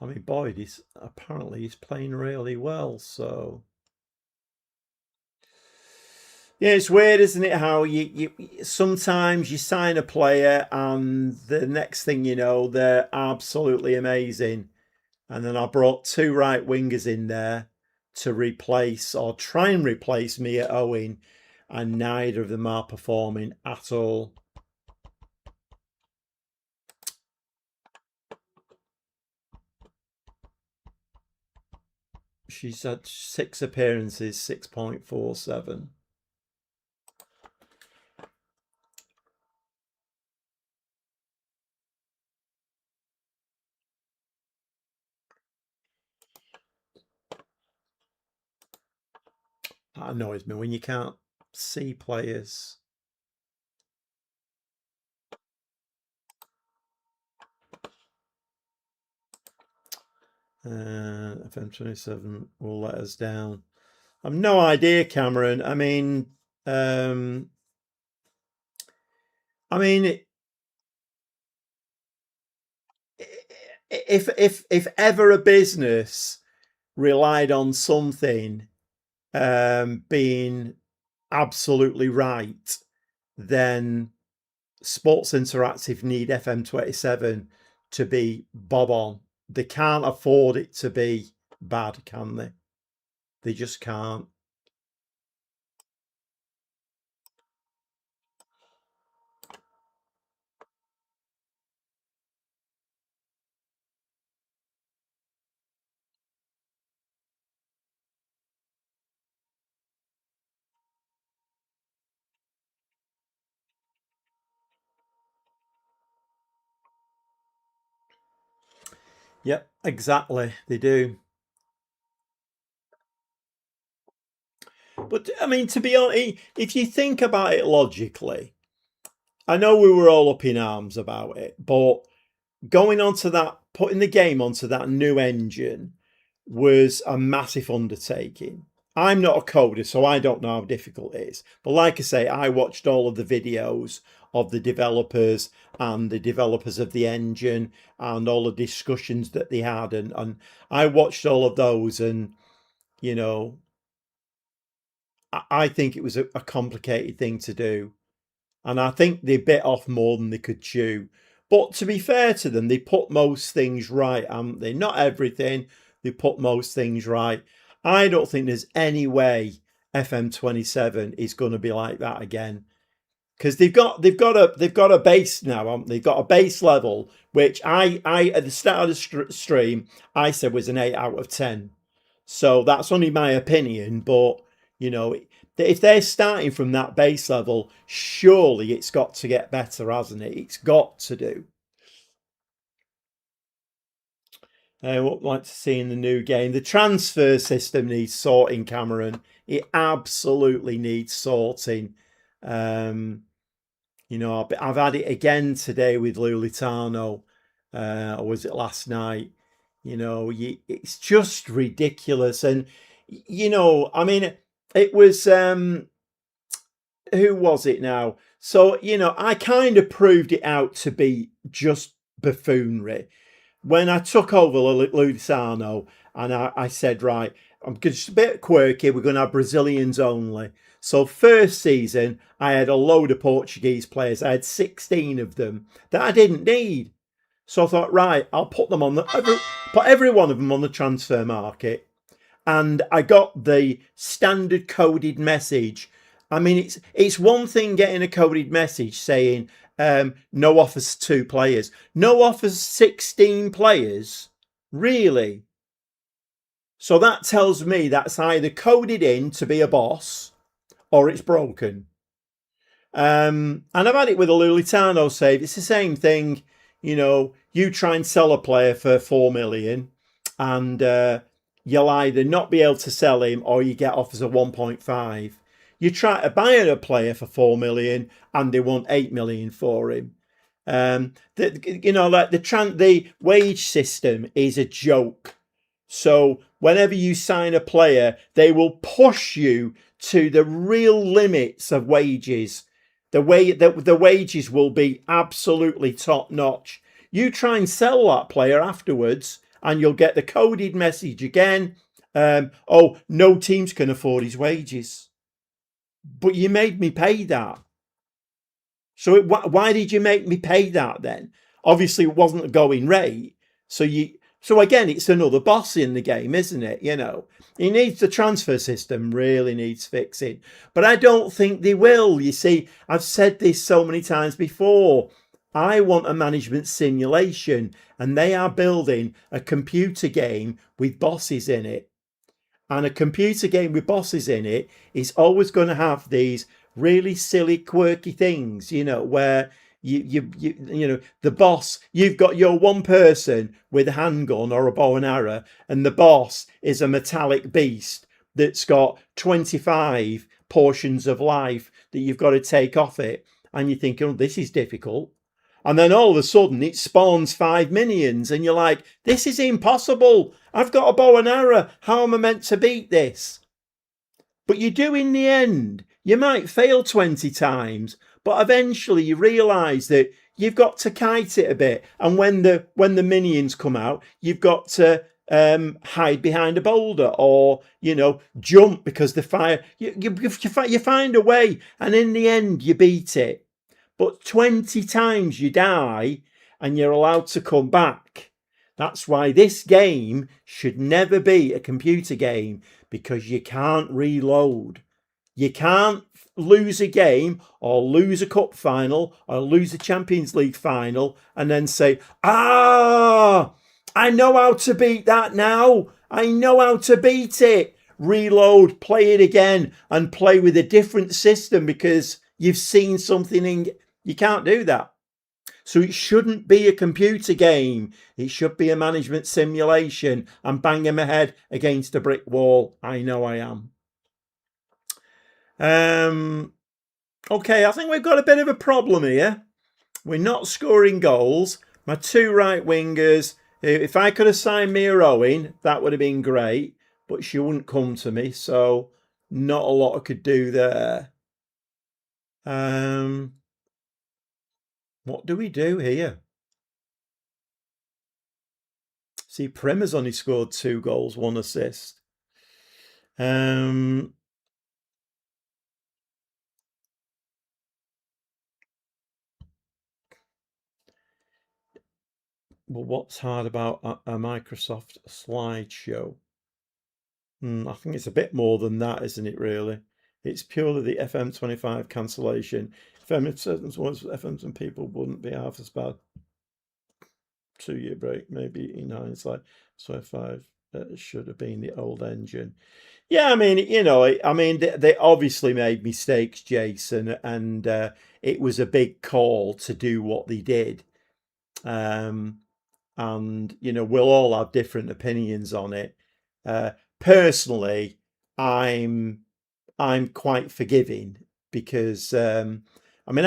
I mean, Boyd is apparently he's playing really well, so yeah, it's weird, isn't it? How you sometimes you sign a player and the next thing you know, they're absolutely amazing. And then I brought 2 right wingers in there to replace or try and replace Mia Owen, and neither of them are performing at all. She's had 6 appearances, 6.47. That annoys me when you can't see players. FM27 will let us down. I've no idea, Cameron. I mean, if ever a business relied on something being absolutely right, then Sports Interactive need FM27 to be bob on. They can't afford it to be bad, can they? They just can't. Yep, exactly. They do. But I mean, to be honest, if you think about it logically, I know we were all up in arms about it, but going onto that, putting the game onto that new engine was a massive undertaking. I'm not a coder, so I don't know how difficult it is. But like I say, I watched all of the videos of the developers and the developers of the engine and all the discussions that they had. And I watched all of those, and, you know, I think it was a complicated thing to do. And I think they bit off more than they could chew. But to be fair to them, they put most things right, haven't they? Not everything. They put most things right. I don't think there's any way FM27 is going to be like that again, because they've got a base now, haven't they? They've got a base level, which I at the start of the stream I said was an 8 out of 10. So that's only my opinion, but, you know, if they're starting from that base level, surely it's got to get better, hasn't it? It's got to do. What I'd like to see in the new game, the transfer system needs sorting, Cameron. It absolutely needs sorting. You know, I've had it again today with Lulitano, or was it last night? You know, it's just ridiculous. And, you know, I mean, it was, who was it now? So, you know, I kind of proved it out to be just buffoonery when I took over Lulitano, and I said, right, I'm just a bit quirky. We're going to have Brazilians only. So first season, I had a load of Portuguese players. I had 16 of them that I didn't need. So I thought, right, I'll put every one of them on the transfer market. And I got the standard coded message. I mean, it's one thing getting a coded message saying no offers 2 players. No offers 16 players? Really? So that tells me that's either coded in to be a boss or it's broken. And I've had it with a Lulitano save. It's the same thing. You know, you try and sell a player for 4 million and you'll either not be able to sell him or you get offers of 1.5. You try to buy a player for 4 million and they want 8 million for him. You know, like the wage system is a joke. So whenever you sign a player, they will push you to the real limits of wages. The wages will be absolutely top notch. You try and sell that player afterwards, and you'll get the coded message again. Oh, no teams can afford his wages. But you made me pay that. So why did you make me pay that then? Obviously, it wasn't a going rate. So again, it's another boss in the game, isn't it? You know, the transfer system really needs fixing, but I don't think they will. You see, I've said this so many times before. I want a management simulation, and they are building a computer game with bosses in it. And a computer game with bosses in it is always going to have these really silly, quirky things, you know, where you know, the boss, you've got your one person with a handgun or a bow and arrow, and the boss is a metallic beast that's got 25 portions of life that you've got to take off it. And you think, oh, this is difficult. And then all of a sudden it spawns 5 minions and you're like, this is impossible. I've got a bow and arrow. How am I meant to beat this? But you do in the end. You might fail 20 times, but eventually you realise that you've got to kite it a bit. And when the minions come out, you've got to hide behind a boulder, or, you know, jump because the fire. You find a way, and in the end you beat it. But 20 times you die and you're allowed to come back. That's why this game should never be a computer game, because you can't reload. You can't lose a game or lose a cup final or lose a Champions League final and then say, I know how to beat that now. I know how to beat it. Reload, play it again, and play with a different system because you've seen something in. You can't do that. So it shouldn't be a computer game. It should be a management simulation. I'm banging my head against a brick wall. I know I am. Okay, I think we've got a bit of a problem here. We're not scoring goals. My 2 right wingers, if I could have signed Mia Owen, that would have been great. But she wouldn't come to me, so not a lot I could do there. What do we do here? See, Prim has only scored 2 goals, 1 assist. Well, what's hard about a Microsoft slideshow? I think it's a bit more than that, isn't it, really? It's purely the FM25 cancellation. FM some people wouldn't be half as bad. 2-year break, maybe in hindsight. 25 should have been the old engine. Yeah, I mean, they obviously made mistakes, Jason, and it was a big call to do what they did. And we'll all have different opinions on it. Personally, I'm quite forgiving because I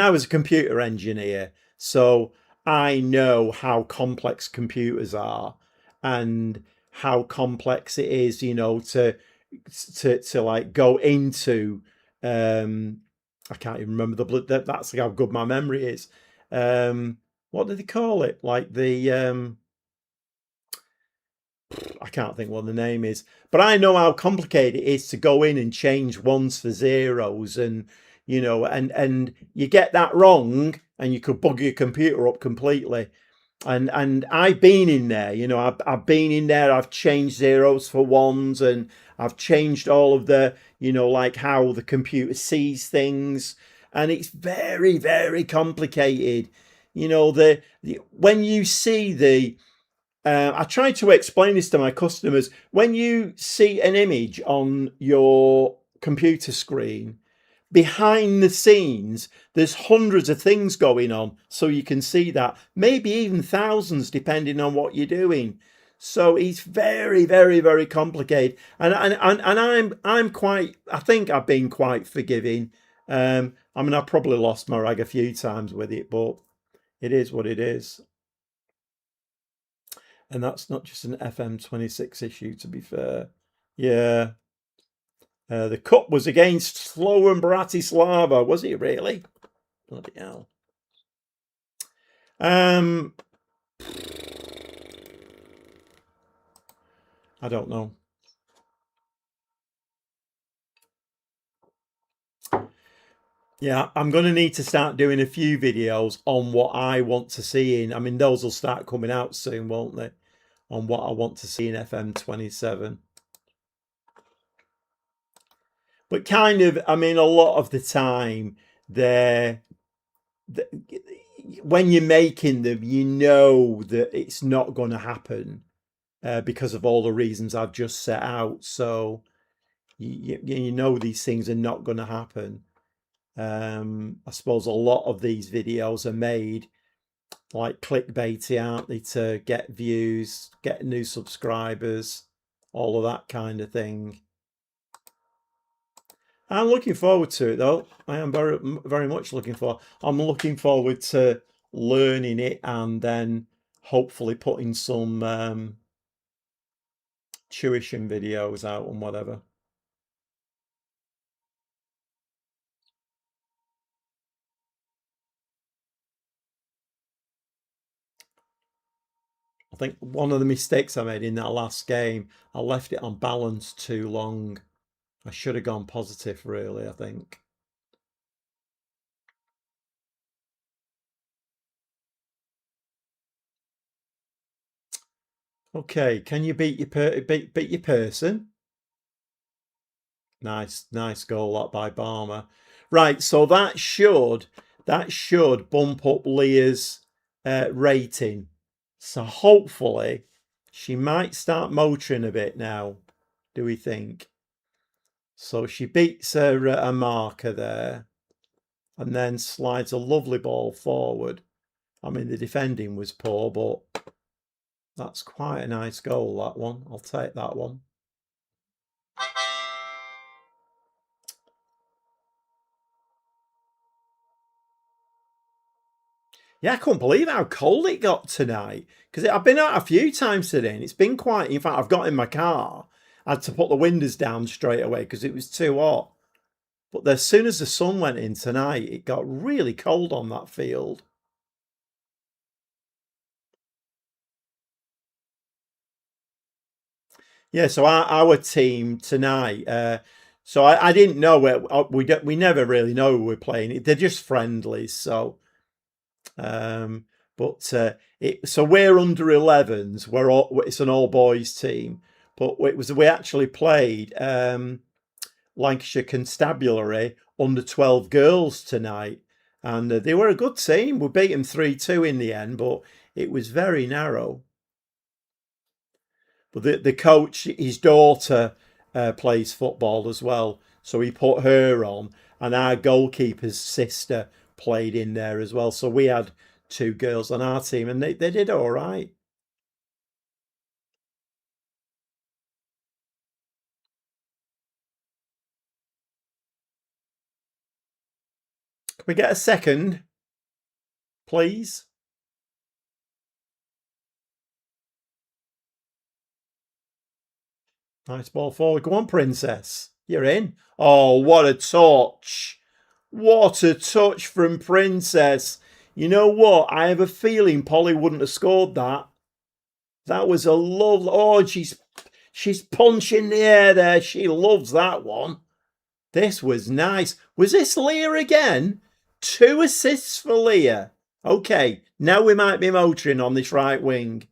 was a computer engineer, so I know how complex computers are and how complex it is, to like go into. I can't even remember that's how good my memory is. What do they call it? Like the I can't think what the name is, but I know how complicated it is to go in and change ones for zeros, and and you get that wrong, and you could bug your computer up completely. And I've been in there, I've been in there. I've changed zeros for ones, and I've changed all of the, like how the computer sees things, and it's very, very complicated. When you see the I try to explain this to my customers. When you see an image on your computer screen, behind the scenes, there's hundreds of things going on. So you can see that, maybe even thousands, depending on what you're doing. So it's very, very, very complicated. And I'm quite, I think I've been quite forgiving. I've probably lost my rag a few times with it, but it is what it is. And that's not just an FM26 issue, to be fair. Yeah. The cup was against Slovan Bratislava, was it really? Bloody hell. I don't know. Yeah, I'm going to need to start doing a few videos on what I want to see in. Those will start coming out soon, won't they? On what I want to see in FM27. But kind of, a lot of the time, when you're making them, you know that it's not going to happen because of all the reasons I've just set out. So you know these things are not going to happen. I suppose a lot of these videos are made like clickbaity, aren't they, to get views, get new subscribers, all of that kind of thing. I'm looking forward to it, though. I am very, very much looking forward. I'm looking forward to learning it and then hopefully putting some tuition videos out and whatever. I think one of the mistakes I made in that last game, I left it on balance too long. I should have gone positive, really, I think. Okay, can you beat your person? Nice goal that by Barmer. Right, so that should bump up Leah's rating. So hopefully she might start motoring a bit now. Do we think? So she beats a marker there, and then slides a lovely ball forward. The defending was poor, but that's quite a nice goal, that one. I'll take that one. Yeah, I couldn't believe how cold it got tonight. Because I've been out a few times today and it's been quite. In fact, I've got in my car. I had to put the windows down straight away because it was too hot. But as soon as the sun went in tonight, it got really cold on that field. Yeah, so our team tonight. So I didn't know where we never really know who we're playing. They're just friendlies. So, um, but so we're under 11s. It's an all boys team, but we actually played Lancashire Constabulary under 12 girls tonight, and they were a good team. We beat them 3-2 in the end, but it was very narrow. But the coach, his daughter plays football as well, so he put her on, and our goalkeeper's sister played in there as well. So we had two girls on our team, and they did all right. Can we get a second, please? Nice ball forward. Go on, Princess. You're in. Oh, what a touch. What a touch from Princess. You know what? I have a feeling Polly wouldn't have scored that. That was a love. Oh, she's punching the air there. She loves that one. This was nice. Was this Leah again? 2 assists for Leah. Okay, now we might be motoring on this right wing.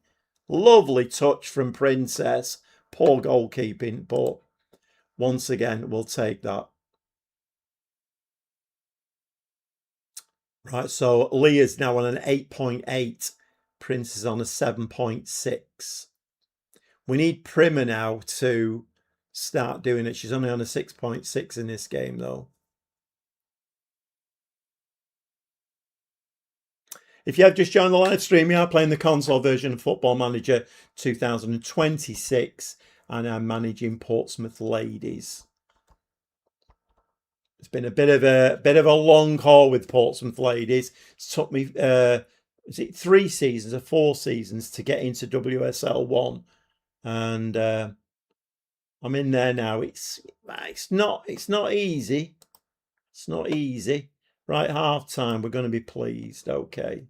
Lovely touch from Princess. Poor goalkeeping, but once again, we'll take that. Right, so Leah's now on an 8.8. Prince is on a 7.6. We need Primer now to start doing it. She's only on a 6.6 in this game, though. If you have just joined the live stream, we are playing the console version of Football Manager 2026, and I'm managing Portsmouth Ladies. It's been a bit of a long haul with Portsmouth Ladies. It's took me is it 3 seasons or 4 seasons to get into WSL1, and I'm in there now. It's not easy. It's not easy. Right, half time. We're going to be pleased. Okay.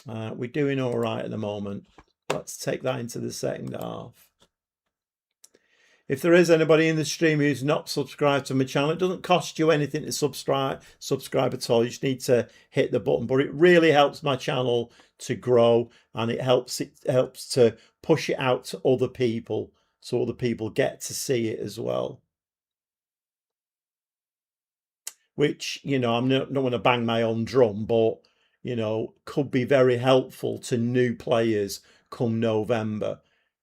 We're doing all right at the moment. Let's take that into the second half. If there is anybody in the stream who's not subscribed to my channel, it doesn't cost you anything to subscribe at all. You just need to hit the button, but it really helps my channel to grow, and it helps to push it out to other people, so other people get to see it as well. Which, I'm not going to bang my own drum, but could be very helpful to new players come November,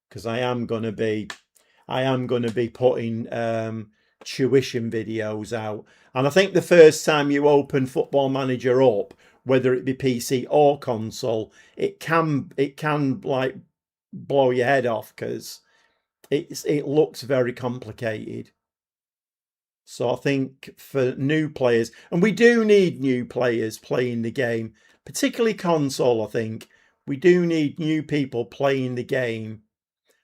because I am going to be putting tuition videos out. And I think the first time you open Football Manager up, whether it be PC or console, it can like blow your head off, because it looks very complicated. So I think for new players, and we do need new players playing the game, particularly console, I think we do need new people playing the game.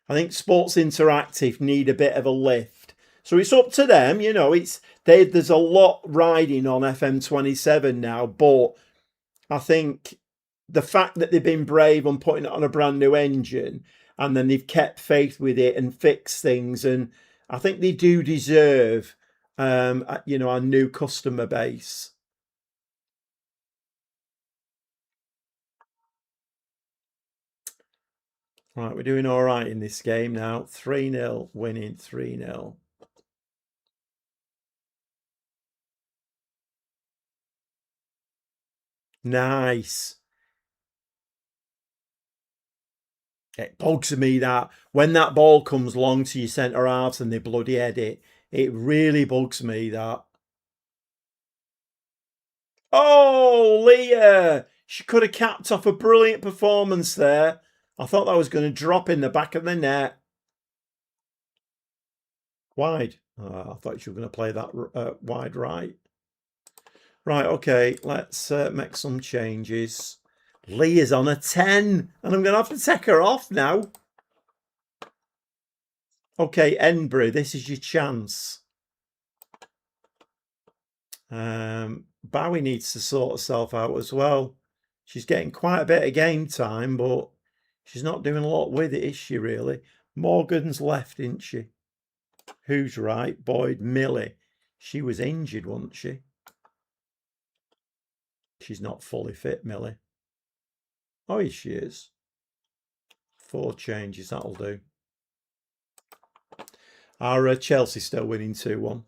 I think Sports Interactive need a bit of a lift. So it's up to them, there's a lot riding on FM27 now, but I think the fact that they've been brave on putting it on a brand new engine, and then they've kept faith with it and fixed things, and I think they do deserve our new customer base. Right, we're doing all right in this game now. 3-0, winning 3-0. Nice. It bugs me that when that ball comes long to your centre halves and they bloody head it, it really bugs me that. Oh, Leah! She could have capped off a brilliant performance there. I thought that was going to drop in the back of the net. Wide. I thought you were going to play that wide right. Right, okay, let's make some changes. Leah's on a 10, and I'm going to have to take her off now. Okay, Enbury, this is your chance. Bowie needs to sort herself out as well. She's getting quite a bit of game time, but she's not doing a lot with it, is she, really? Morgan's left, isn't she? Who's right? Boyd, Millie. She was injured, wasn't she? She's not fully fit, Millie. Oh, yes, she is. 4 changes, that'll do. Our Chelsea still winning 2-1.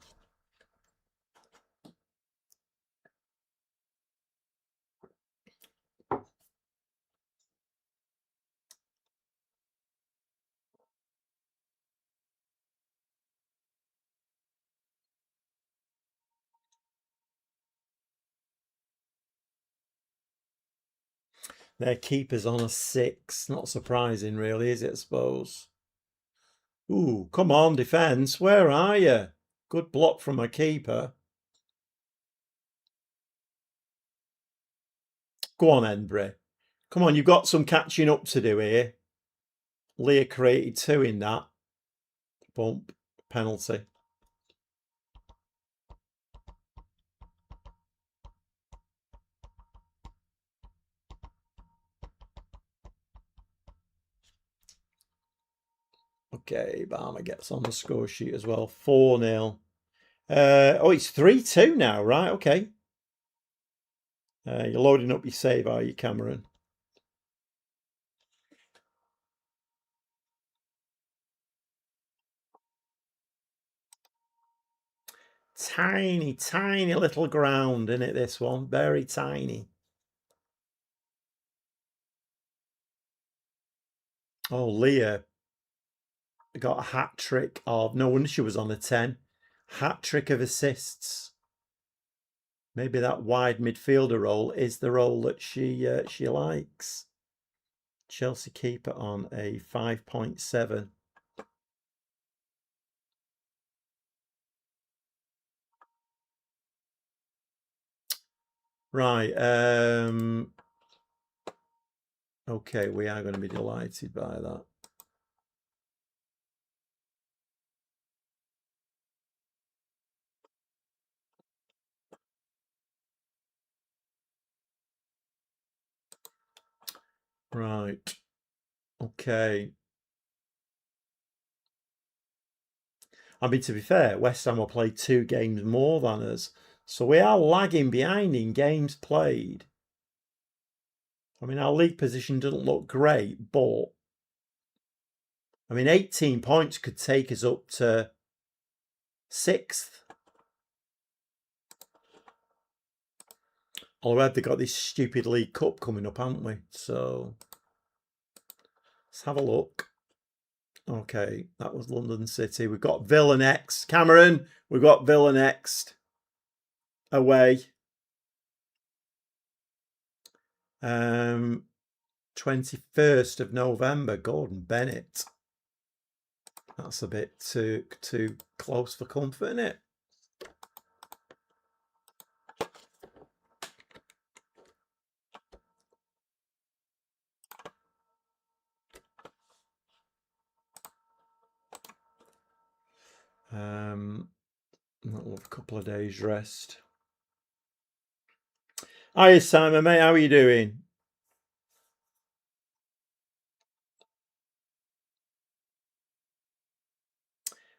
Their keeper's on a 6. Not surprising, really, is it, I suppose? Ooh, come on, defence. Where are you? Good block from a keeper. Go on, Embry. Come on, you've got some catching up to do here. Leah created 2 in that. Bump. Penalty. Okay, Barmer gets on the score sheet as well. 4-0. Oh, it's 3-2 now, right? Okay. You're loading up your save, are you, Cameron? Tiny, tiny little ground, isn't it, this one? Very tiny. Oh, Leah got a hat trick of, no wonder she was on a 10. Hat trick of assists. Maybe that wide midfielder role is the role that she likes. Chelsea keeper on a 5.7. Right. Okay, we are going to be delighted by that. Right. Okay. I mean, to be fair, West Ham will play 2 games more than us. So we are lagging behind in games played. I mean, our league position doesn't look great, but I mean, 18 points could take us up to 6th. Although they've got this stupid League Cup coming up, haven't we? So let's have a look. Okay, that was London City. We've got Villa next. Cameron, we've got Villa next. Away. 21st of November, Gordon Bennett. That's a bit too close for comfort, isn't it? That'll have a couple of days rest. Hiya, Simon, mate. How are you doing?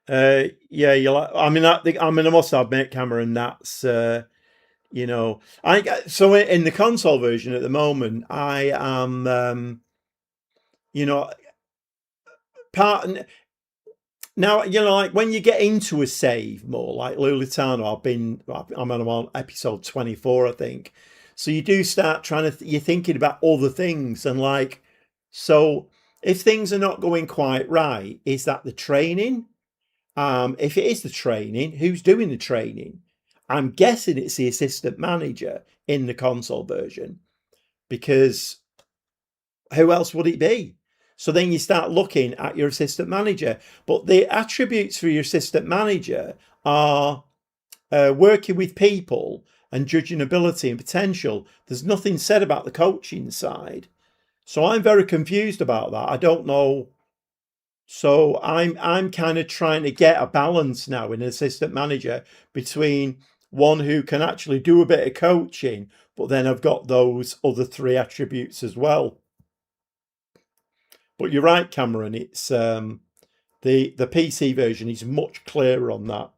Yeah, you like. I mean, I must admit, Cameron, that's you know, so in the console version at the moment, I am, you know, part now, you know, like when you get into a save more, like Lulitano, I'm on episode 24, I think. So you do start trying to, you're thinking about other things and like, so if things are not going quite right, is that the training? If it is the training, who's doing the training? I'm guessing it's the assistant manager in the console version, because who else would it be? So then you start looking at your assistant manager. But the attributes for your assistant manager are working with people and judging ability and potential. There's nothing said about the coaching side. So I'm very confused about that. I don't know. So I'm kind of trying to get a balance now in an assistant manager between one who can actually do a bit of coaching, but then I've got those other 3 attributes as well. But you're right, Cameron. It's The PC version is much clearer on that.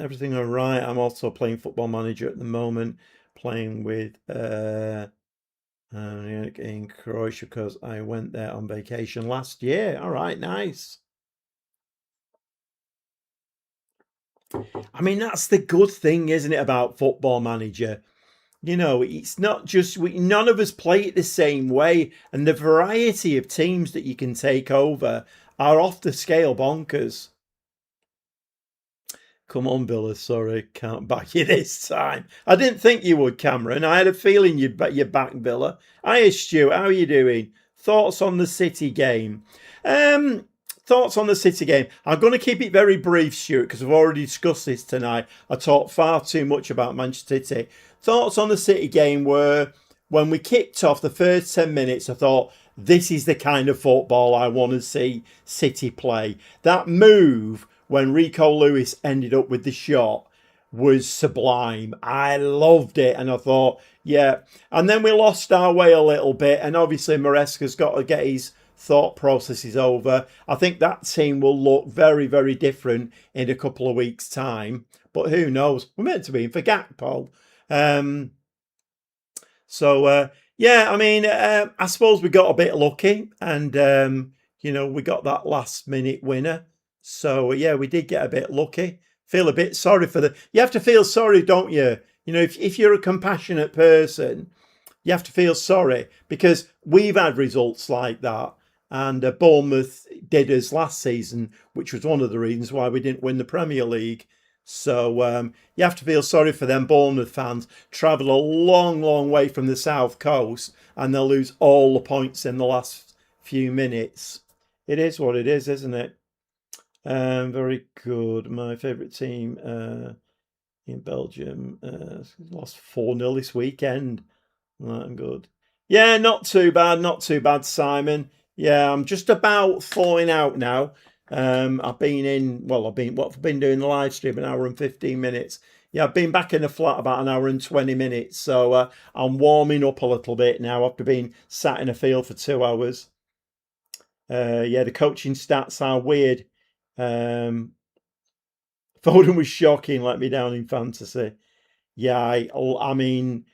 Everything all right. I'm also playing Football Manager at the moment, playing with in Croatia because I went there on vacation last year. All right, nice. I mean, that's the good thing, isn't it, about Football Manager? You know, it's not just none of us play it the same way, and the variety of teams that you can take over are off the scale bonkers. Come on, Villa. Sorry, can't back you this time. I didn't think you would, Cameron. I had a feeling you'd back Villa. Hiya, Stu. How are you doing? Thoughts on the City game? Thoughts on the City game. I'm going to keep it very brief, Stuart, because we've already discussed this tonight. I talked far too much about Manchester City. Thoughts on the City game were when we kicked off the first 10 minutes, I thought, this is the kind of football I want to see City play. That move when Rico Lewis ended up with the shot was sublime. I loved it, and I thought, yeah. And then we lost our way a little bit, and obviously Maresca's got to get his thought processes over. I think that team will look very, very different in a couple of weeks' time. But who knows? We're meant to be in for Gakpo. Yeah, I mean, I suppose we got a bit lucky, and we got that last minute winner. So yeah, we did get a bit lucky. Feel a bit sorry for the. You have to feel sorry, don't you? You know, if you're a compassionate person, you have to feel sorry because we've had results like that, and Bournemouth did us last season, which was one of the reasons why we didn't win the Premier League. So you have to feel sorry for them Bournemouth fans. Travel a long, long way from the south coast, and they'll lose all the points in the last few minutes. It is what it is, isn't it? Very good. My favourite team in Belgium lost 4-0 this weekend. Right, good. Yeah, not too bad, Simon. Yeah, I'm just about falling out now. I've been doing the live stream an hour and 15 minutes. Yeah, I've been back in the flat about an hour and 20 minutes. So I'm warming up a little bit now after being sat in a field for 2 hours. Yeah, the coaching stats are weird. Foden was shocking, let me down in fantasy. Yeah, I mean,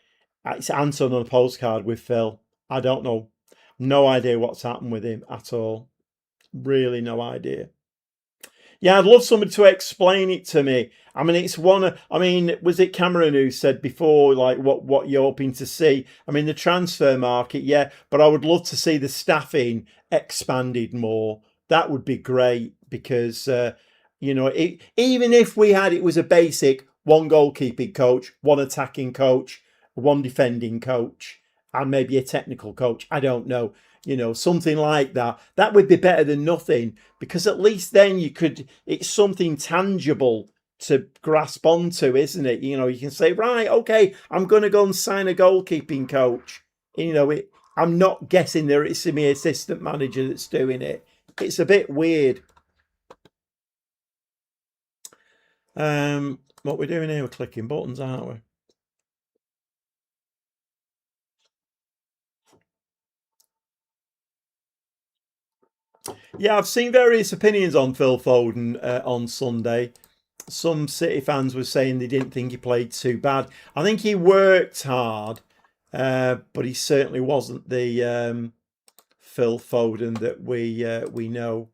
it's answered on a postcard with Phil. I don't know. No idea what's happened with him at all. Really no idea. Yeah, I'd love somebody to explain it to me. I mean, was it Cameron who said before, like, what you're hoping to see? I mean, the transfer market, yeah, but I would love to see the staffing expanded more. That would be great because, even if it was a basic one goalkeeping coach, one attacking coach, one defending coach, and maybe a technical coach. I don't know. Something like that. That would be better than nothing because at least then it's something tangible to grasp onto, isn't it? You can say, right, okay, I'm going to go and sign a goalkeeping coach. I'm not guessing there it's my assistant manager that's doing it. It's a bit weird. What we're doing here, we're clicking buttons, aren't we? Yeah, I've seen various opinions on Phil Foden on Sunday. Some City fans were saying they didn't think he played too bad. I think he worked hard, but he certainly wasn't the Phil Foden that we know.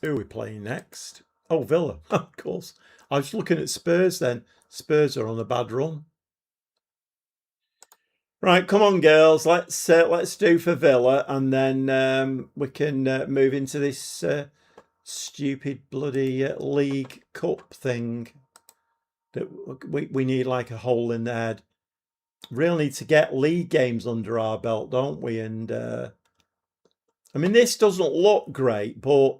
Who are we playing next? Oh, Villa, of course. I was looking at Spurs then. Spurs are on a bad run. Right, come on, girls. Let's do for Villa, and then we can move into this stupid bloody League Cup thing that we need like a hole in the head. Really need to get league games under our belt, don't we? And I mean, this doesn't look great, but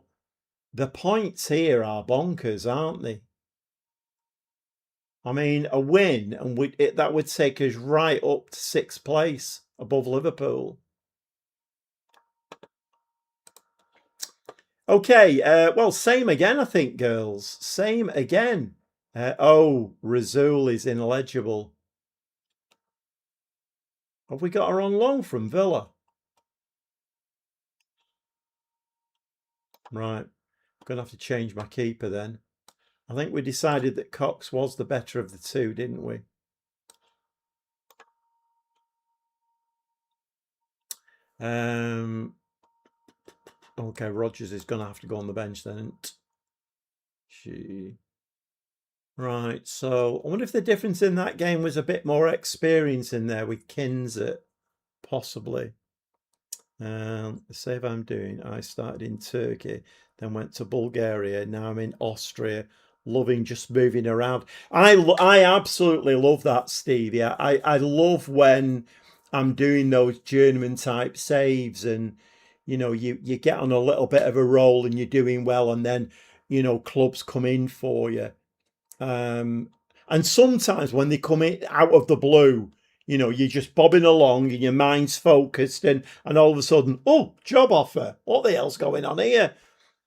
the points here are bonkers, aren't they? I mean, a win, and that would take us right up to 6th place above Liverpool. Okay, well, same again, I think, girls. Same again. Oh, Razul is ineligible. Have we got her on loan from Villa? Right. I'm going to have to change my keeper then. I think we decided that Cox was the better of the two, didn't we? Okay, Rodgers is going to have to go on the bench then. Right, so I wonder if the difference in that game was a bit more experience in there with Kinzer, possibly. The save I'm doing, I started in Turkey, then went to Bulgaria, now I'm in Austria, loving just moving around. I absolutely love that, Stevie. I love when I'm doing those journeyman type saves and you get on a little bit of a roll and you're doing well, and then clubs come in for you. And sometimes when they come in out of the blue, you're just bobbing along and your mind's focused, and all of a sudden, oh, job offer. What the hell's going on here?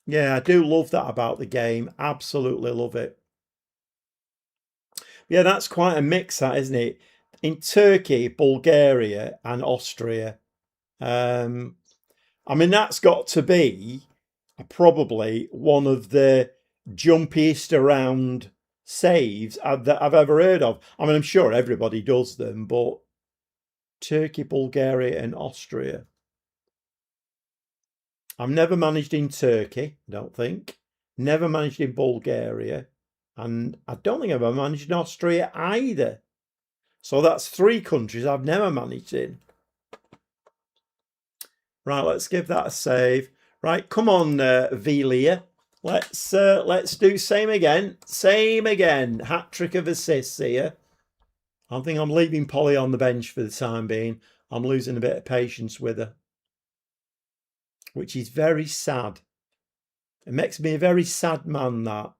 Yeah, I do love that about the game. Absolutely love it. Yeah, that's quite a mix, that, isn't it? In Turkey, Bulgaria, and Austria. Um, I mean, that's got to be probably one of the jumpiest around saves that I've ever heard of. I mean, I'm sure everybody does them, but Turkey, Bulgaria, and Austria. I've never managed in Turkey, I don't think. Never managed in Bulgaria. And I don't think I've ever managed in Austria either. So that's 3 countries I've never managed in. Right, let's give that a save. Right, come on, Velia. Let's do same again. Same again. Hat trick of assists here. I think I'm leaving Polly on the bench for the time being. I'm losing a bit of patience with her, which is very sad. It makes me a very sad man, that,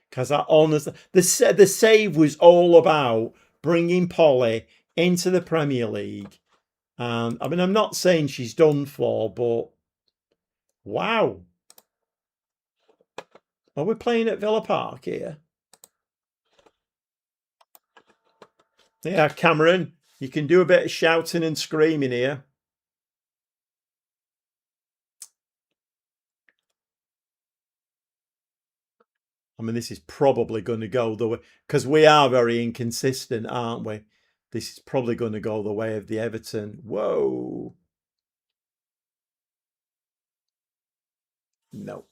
because I honestly, the save was all about bringing Polly into the Premier League. And I mean, I'm not saying she's done for, but wow. Are we playing at Villa Park here? Yeah, Cameron, you can do a bit of shouting and screaming here. I mean, this is probably going to go the way, because we are very inconsistent, aren't we? This is probably going to go the way of the Everton. Whoa. No.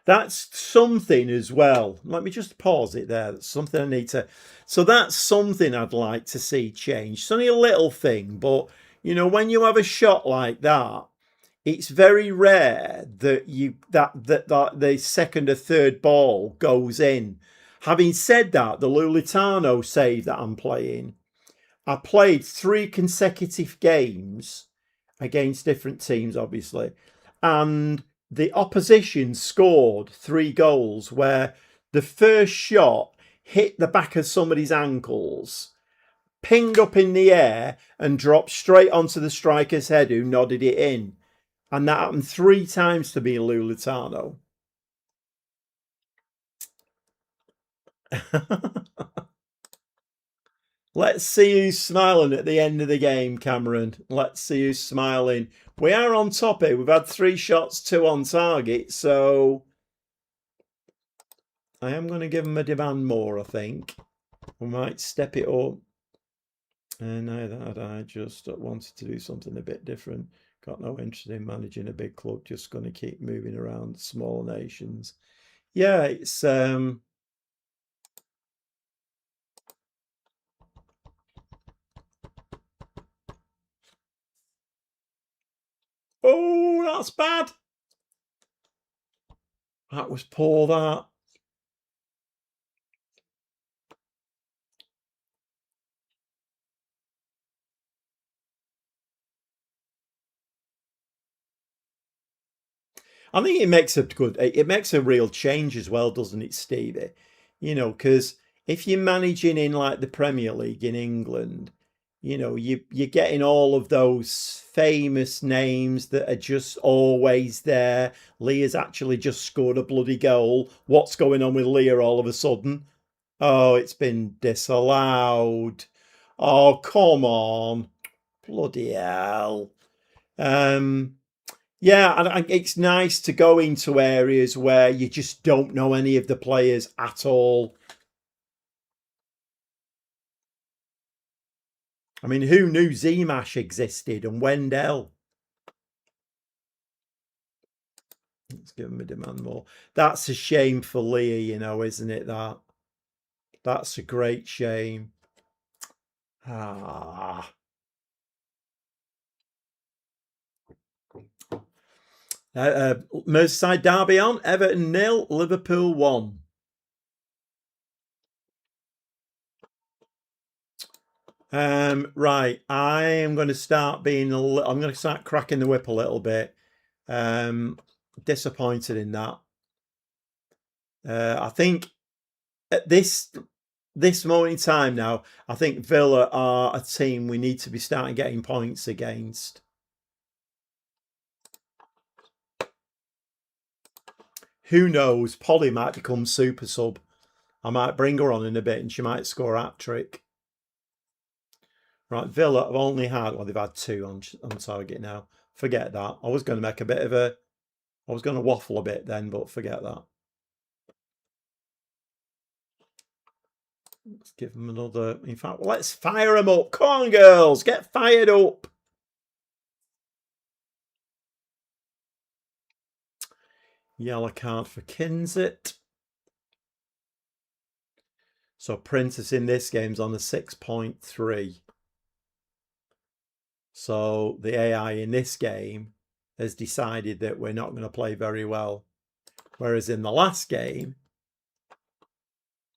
That's something as well. Let me just pause it there. That's something I need to. So that's something I'd like to see change. It's only a little thing, but when you have a shot like that, it's very rare that that the second or third ball goes in. Having said that, the Lulitano save that I'm playing, I played 3 consecutive games against different teams, obviously, and the opposition scored 3 goals where the first shot hit the back of somebody's ankles, pinged up in the air, and dropped straight onto the striker's head, who nodded it in. And that happened 3 times to me, Lulitano. Let's see who's smiling at the end of the game, Cameron. Let's see who's smiling. We are on top here. We've had 3 shots, 2 on target. So I am going to give them a demand more, I think. We might step it up. And now that I just wanted to do something a bit different. Got no interest in managing a big club. Just going to keep moving around small nations. Yeah, it's oh, that's bad. That was poor, that. I think it makes a real change as well, doesn't it, Stevie? Because if you're managing in like the Premier League in England, you're getting all of those famous names that are just always there. Leah's actually just scored a bloody goal. What's going on with Leah all of a sudden? Oh, it's been disallowed. Oh, come on. Bloody hell. Um, yeah, and it's nice to go into areas where you just don't know any of the players at all. I mean, who knew Zimash existed and Wendell? Let's give him a demand more. That's a shame for Leah, isn't it? That's a great shame. Ah. Merseyside derby on. Everton 0, Liverpool 1. Right, I am going to start I'm going to start cracking the whip a little bit. Disappointed in that. I think at this moment in time now, I think Villa are a team we need to be starting getting points against. Who knows? Polly might become super sub. I might bring her on in a bit and she might score a hat trick. Right, Villa have only had, they've had 2 on target now. Forget that. I was going to make I was going to waffle a bit then, but forget that. Let's give them another. In fact, let's fire them up. Come on, girls, get fired up. Yellow card for Kinsit. So Princess in this game's on a 6.3. So the AI in this game has decided that we're not going to play very well. Whereas in the last game,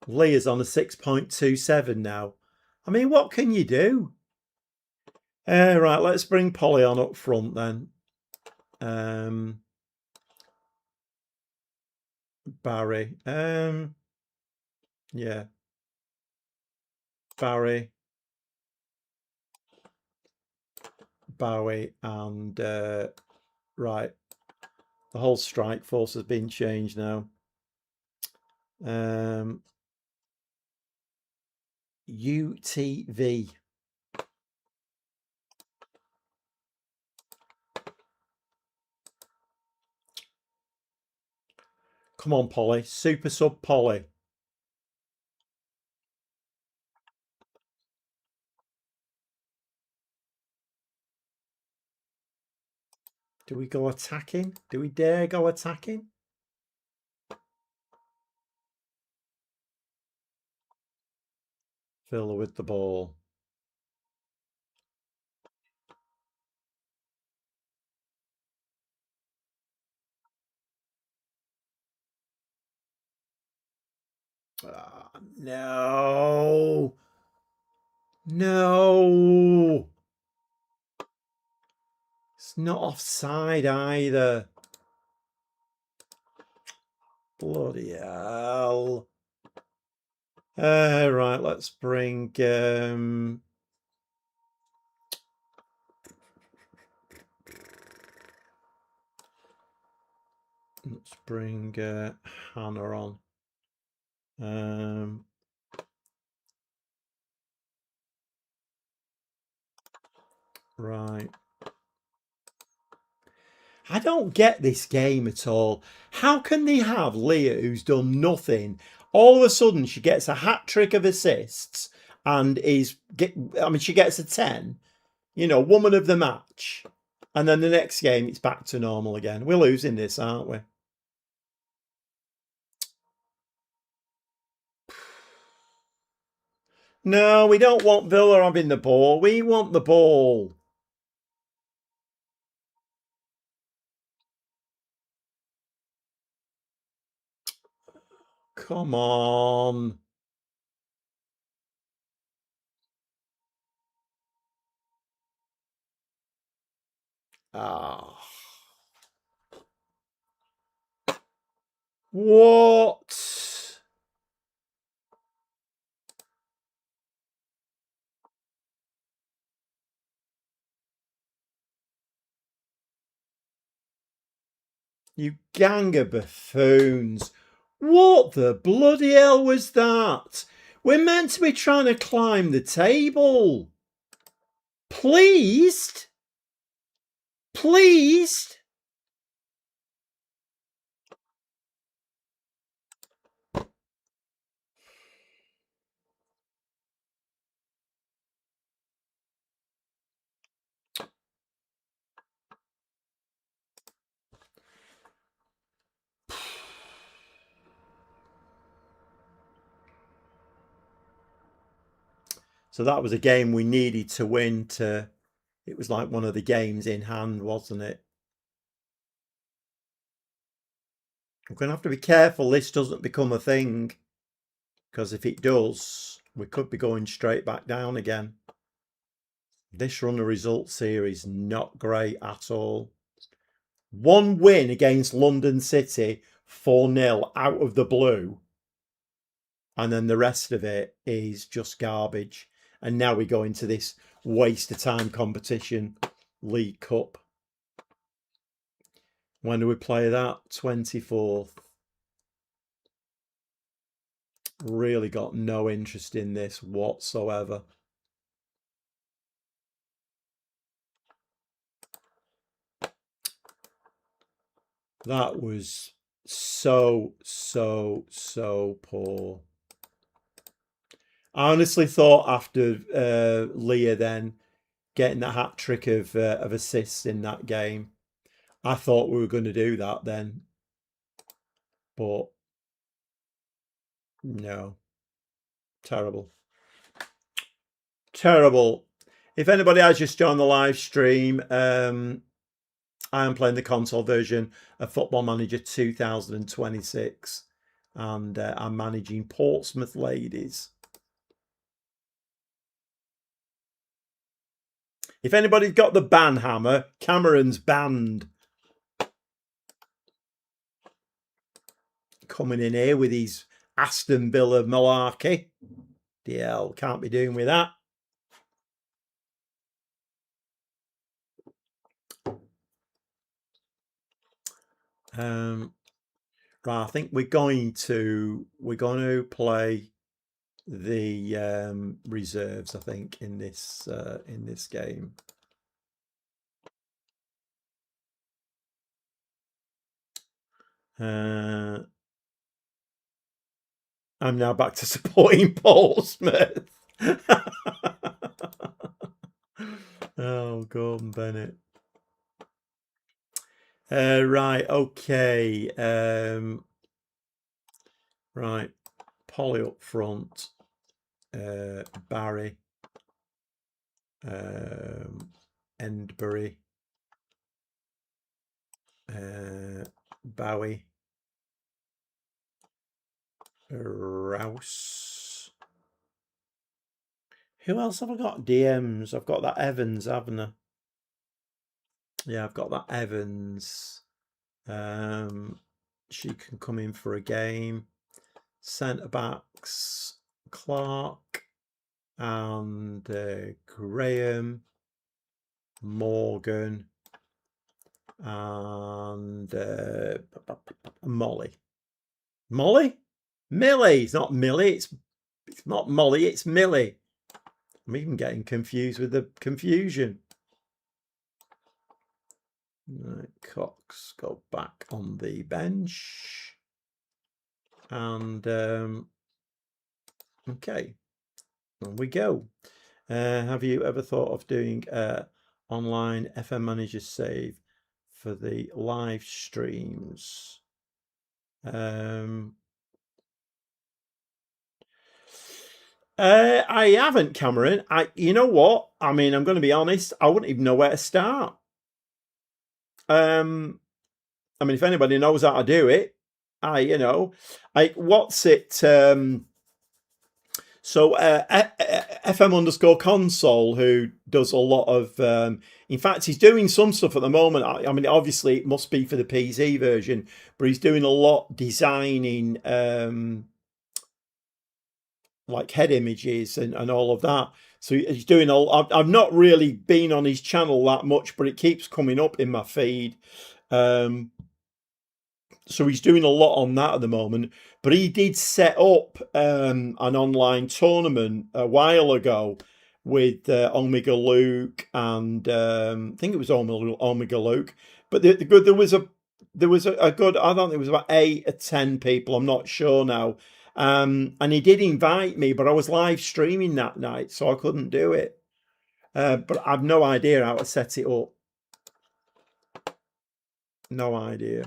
Leah's on a 6.27 now. I mean, what can you do? Right, let's bring Polly on up front then. Barry. Yeah. Barry. Bowie and right. The whole strike force has been changed now. UTV. Come on, Polly. Super sub Polly. Do we go attacking? Do we dare go attacking? Villa with the ball. No. No. It's not offside either. Bloody hell. Right, let's bring Hannah on. Right. I don't get this game at all. How can they have Leah, who's done nothing, all of a sudden she gets a hat trick of assists and she gets a 10, woman of the match. And then the next game, it's back to normal again. We're losing this, aren't we? No, we don't want Villa having the ball. We want the ball. Come on. Ah. What? You gang of buffoons. What the bloody hell was that? We're meant to be trying to climb the table. Pleased? Pleased? So that was a game we needed to win to... It was like one of the games in hand, wasn't it? We're going to have to be careful this doesn't become a thing. Because if it does, we could be going straight back down again. This run of results here is not great at all. One win against London City, 4-0 out of the blue. And then the rest of it is just garbage. And now we go into this waste of time competition, League Cup. When do we play that? 24th. Really got no interest in this whatsoever. That was so poor. I honestly thought after Leah then getting the hat trick of assists in that game, I thought we were going to do that then. But no. Terrible. Terrible. If anybody has just joined the live stream, I am playing the console version of Football Manager 2026 and I'm managing Portsmouth ladies. If anybody's got the ban hammer, Cameron's banned. Coming in here with his Aston Villa malarkey. DL, can't be doing with that. Right, I think we're going to play the reserves, I think, in this game. I'm now back to supporting Portsmouth. Oh, Gordon Bennett. Right, okay. Right, Polly up front. Barry. Endbury. Bowie. Rouse. Who else have I got? DMs. I've got that Evans, haven't I? Yeah, I've got that Evans. She can come in for a game. Centre backs, Clark and Graham, Morgan, and Molly. Molly? Millie. It's not Millie. It's not Molly. It's Millie. I'm even getting confused with the confusion. Right, Cox go back on the bench. And okay, on we go. Have you ever thought of doing online FM Manager save for the live streams? I haven't, Cameron. You know what? I mean, I'm going to be honest. I wouldn't even know where to start. I mean, if anybody knows how to do it, what's it? So FM_console, who does a lot of, in fact, he's doing some stuff at the moment. I mean, obviously it must be for the PC version, but he's doing a lot designing, like head images and all of that. So he's doing I've not really been on his channel that much, but it keeps coming up in my feed. So he's doing a lot on that at the moment. But he did set up an online tournament a while ago with Omega Luke and I think it was Omega Luke. But there was a good, I don't think it was about 8 or 10 people. I'm not sure now. And he did invite me, but I was live streaming that night, so I couldn't do it. But I've no idea how to set it up. No idea.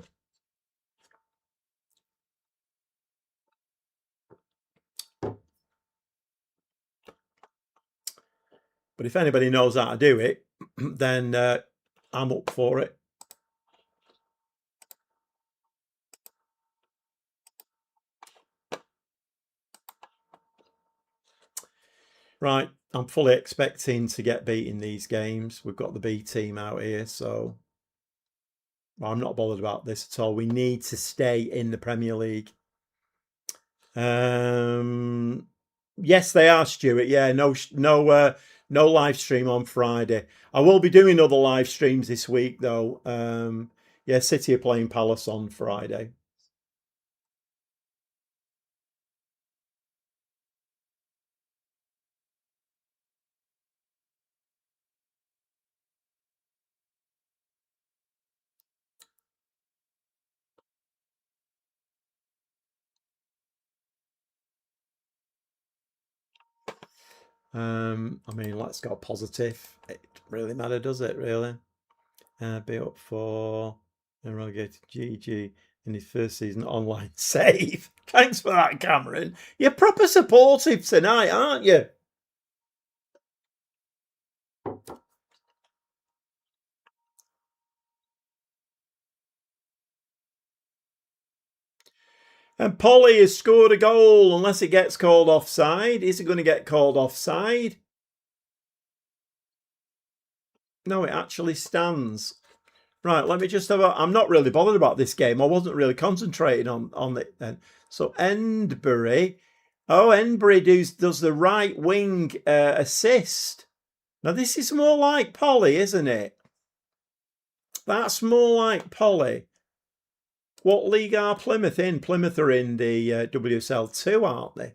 But if anybody knows how to do it, then I'm up for it. Right, I'm fully expecting to get beat in these games. We've got the B team out here, so I'm not bothered about this at all. We need to stay in the Premier League. Yes, they are, Stuart. Yeah, no live stream on Friday. I will be doing other live streams this week, though. Yeah, City are playing Palace on Friday. I mean, let's go positive. It really matter, does it? Really? Be up for and relegated GG in his first season online save. Thanks for that, Cameron. You're proper supportive tonight, aren't you? And Polly has scored a goal unless it gets called offside. Is it going to get called offside? No, it actually stands. Right, let me just have a... I'm not really bothered about this game. I wasn't really concentrating on it then. So Endbury. Oh, Endbury does the right wing assist. Now, this is more like Polly, isn't it? That's more like Polly. What league are Plymouth in? Plymouth are in the WSL2, aren't they?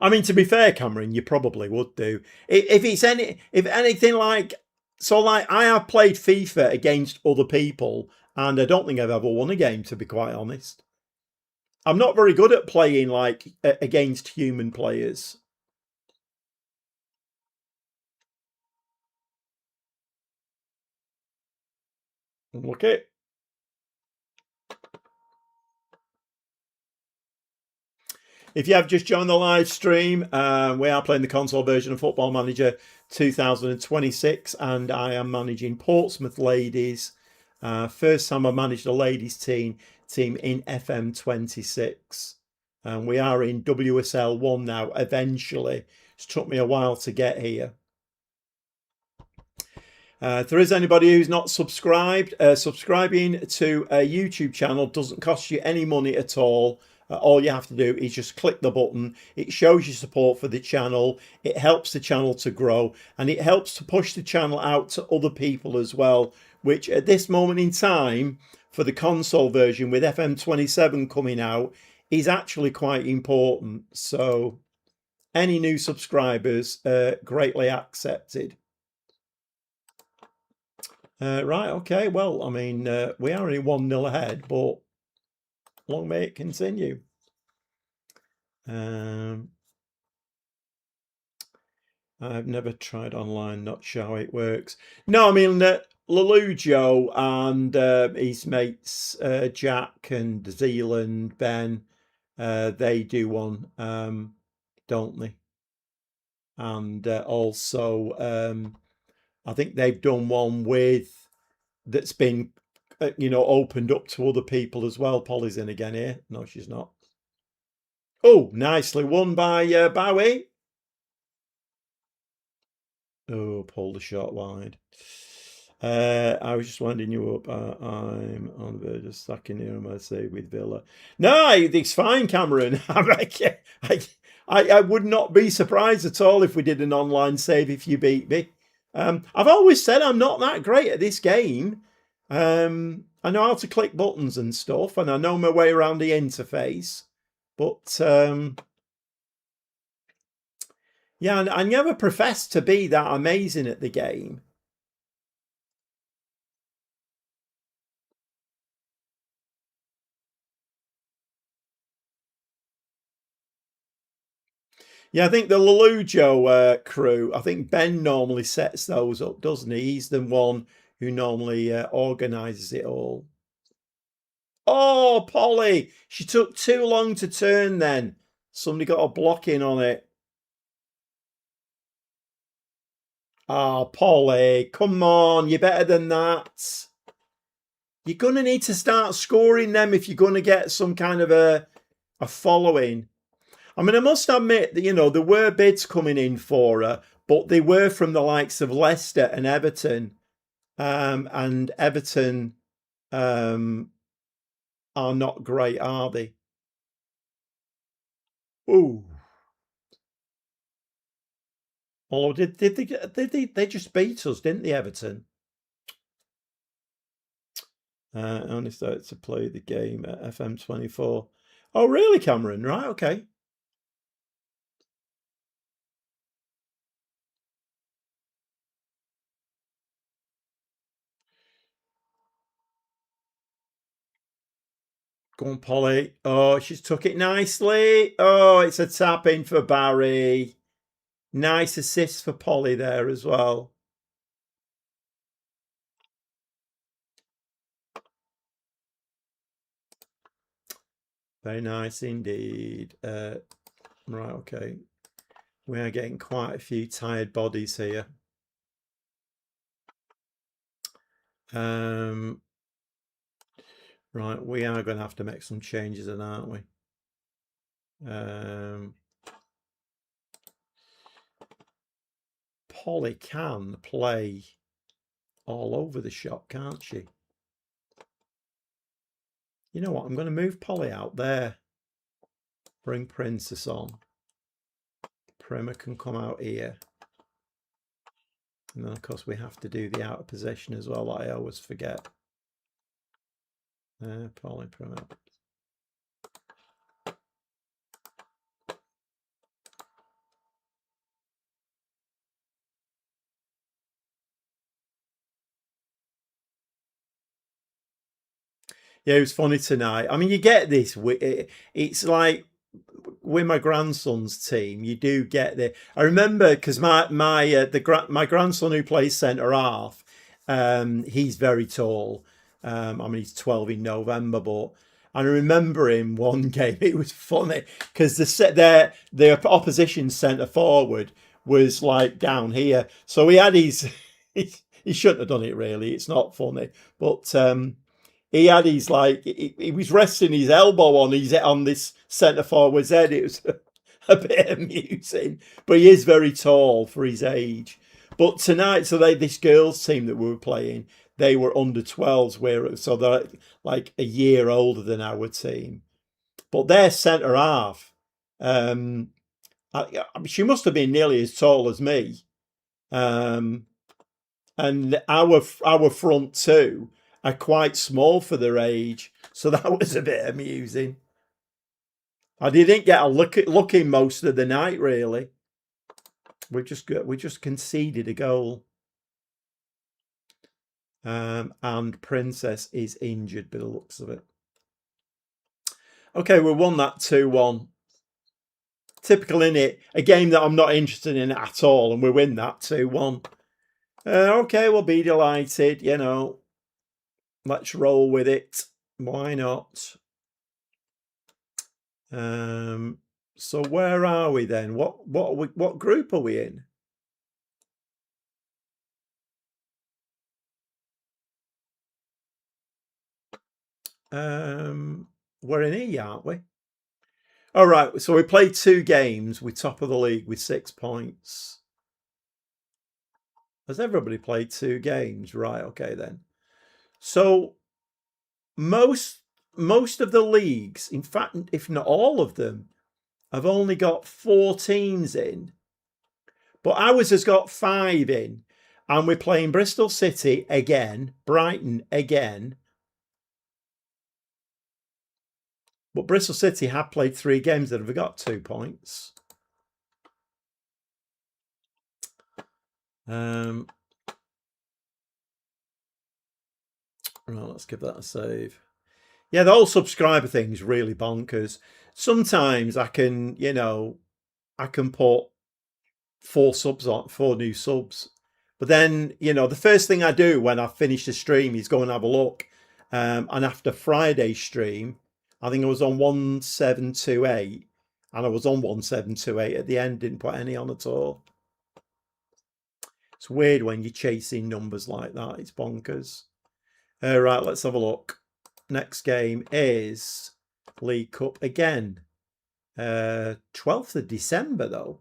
I mean, to be fair, Cameron, you probably would do. If anything like, so like I have played FIFA against other people, and I don't think I've ever won a game, to be quite honest. I'm not very good at playing like against human players. Look it. If you have just joined the live stream, we are playing the console version of Football Manager 2026, and I am managing Portsmouth Ladies. First time I managed a ladies team in FM26. And we are in WSL1 now, eventually. It's took me a while to get here. If there is anybody who's not subscribed, subscribing to a YouTube channel doesn't cost you any money at all. All you have to do is just click the button. It shows your support for the channel. It helps the channel to grow, and it helps to push the channel out to other people as well, which at this moment in time, for the console version with FM27 coming out, is actually quite important. So any new subscribers greatly accepted. Right, okay, well, I mean, we are only 1-0 ahead, but long may it continue. I've never tried online, not sure how it works. No, I mean, Lelujo and his mates, Jack and Zealand, Ben, they do one, don't they? And also, I think they've done one with that's been, opened up to other people as well. Polly's in again here. No, she's not. Oh, nicely won by Bowie. Oh, pulled the shot wide. I was just winding you up. I'm on the verge of stacking here on my save with Villa. No, it's fine, Cameron. I would not be surprised at all if we did an online save if you beat me. I've always said I'm not that great at this game. I know how to click buttons and stuff, and I know my way around the interface. But yeah, I never professed to be that amazing at the game. Yeah, I think the Lelujo crew, I think Ben normally sets those up, doesn't he? He's the one who normally organises it all. Oh, Polly! She took too long to turn then. Somebody got a block in on it. Oh, Polly, come on, you're better than that. You're going to need to start scoring them if you're going to get some kind of a following. I mean, I must admit that, there were bids coming in for her, but they were from the likes of Leicester and Everton. And Everton are not great, are they? Ooh. Oh, did they just beat us, didn't they, Everton? I only started to play the game at FM24. Oh, really, Cameron? Right, okay. Go on, Polly. Oh, she's took it nicely. Oh, it's a tap in for Barry. Nice assist for Polly there as well. Very nice indeed. Right, okay. We are getting quite a few tired bodies here. Right, we are going to have to make some changes, aren't we? Polly can play all over the shop, can't she? You know what? I'm going to move Polly out there. Bring Princess on. Primer can come out here. And then, of course, we have to do the out of possession as well. I always forget. Polly, Primer. Yeah, it was funny tonight. I mean, you get this. It's like with my grandson's team, you do get the. I remember because my grandson who plays centre half, he's very tall. I mean, he's 12 in November, but I remember him one game. It was funny because the opposition centre forward was like down here, so he had his. He shouldn't have done it really. It's not funny, but he had his he was resting his elbow on this centre forward's head. It was a bit amusing, but he is very tall for his age. But tonight, so this girls' team that we were playing, they were under 12s, so they're like a year older than our team. But their centre half, she must have been nearly as tall as me, and our front two are quite small for their age, so that was a bit amusing. I didn't get a look in most of the night, really. We just conceded a goal. And Princess is injured by the looks of it. Okay, we won that 2-1. Typical, innit? A game that I'm not interested in at all, and we win that 2-1. Okay, we'll be delighted, Let's roll with it. Why not? So where are we then? What group are we in? We're in E, aren't we? All right. So we played 2 games. We're top of the league with 6 points. Has everybody played 2 games? Right. Okay then. So most of the leagues, in fact, if not all of them, have only got 4 teams in. But ours has got 5 in. And we're playing Bristol City again, Brighton again. But Bristol City have played 3 games that have got 2 points. Right, let's give that a save. Yeah, the whole subscriber thing's really bonkers. Sometimes I can, I can put 4 subs on, 4 new subs. But then, the first thing I do when I finish the stream is go and have a look. And after Friday's stream, I think I was on 1728, and I was on 1728 at the end, didn't put any on at all. It's weird when you're chasing numbers like that. It's bonkers. Right, let's have a look. Next game is League Cup again. 12th of December, though.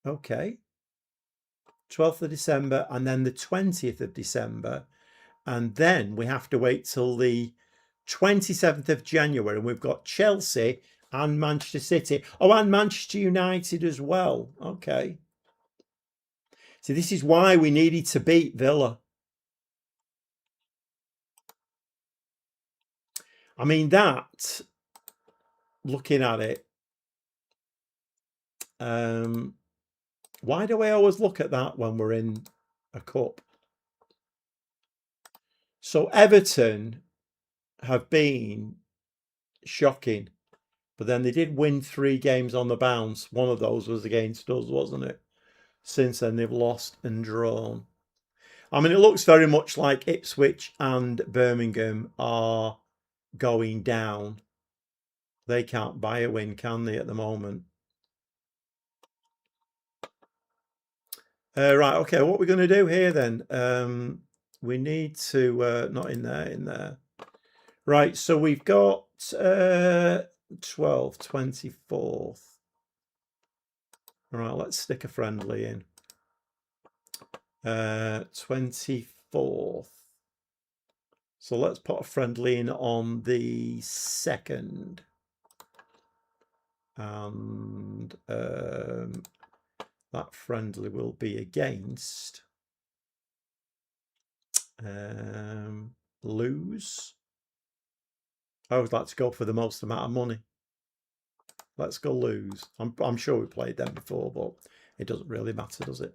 Okay. 12th of December, and then the 20th of December. And then we have to wait till the 27th of January. And we've got Chelsea and Manchester City. Oh, and Manchester United as well. Okay. So this is why we needed to beat Villa. I mean, that, looking at it, why do I always look at that when we're in a cup? So Everton have been shocking, but then they did win 3 games on the bounce. One of those was against us, wasn't it? Since then, they've lost and drawn. I mean, it looks very much like Ipswich and Birmingham are going down. They can't buy a win, can they, at the moment? Right, okay, what we're going to do here then? We need to, not in there. Right, so we've got 12th, 24th. All right, let's stick a friendly in. 24th. So let's put a friendly in on the 2nd. And that friendly will be against lose. I always like to go for the most amount of money. Let's go lose. I'm sure we played them before, but it doesn't really matter, does it?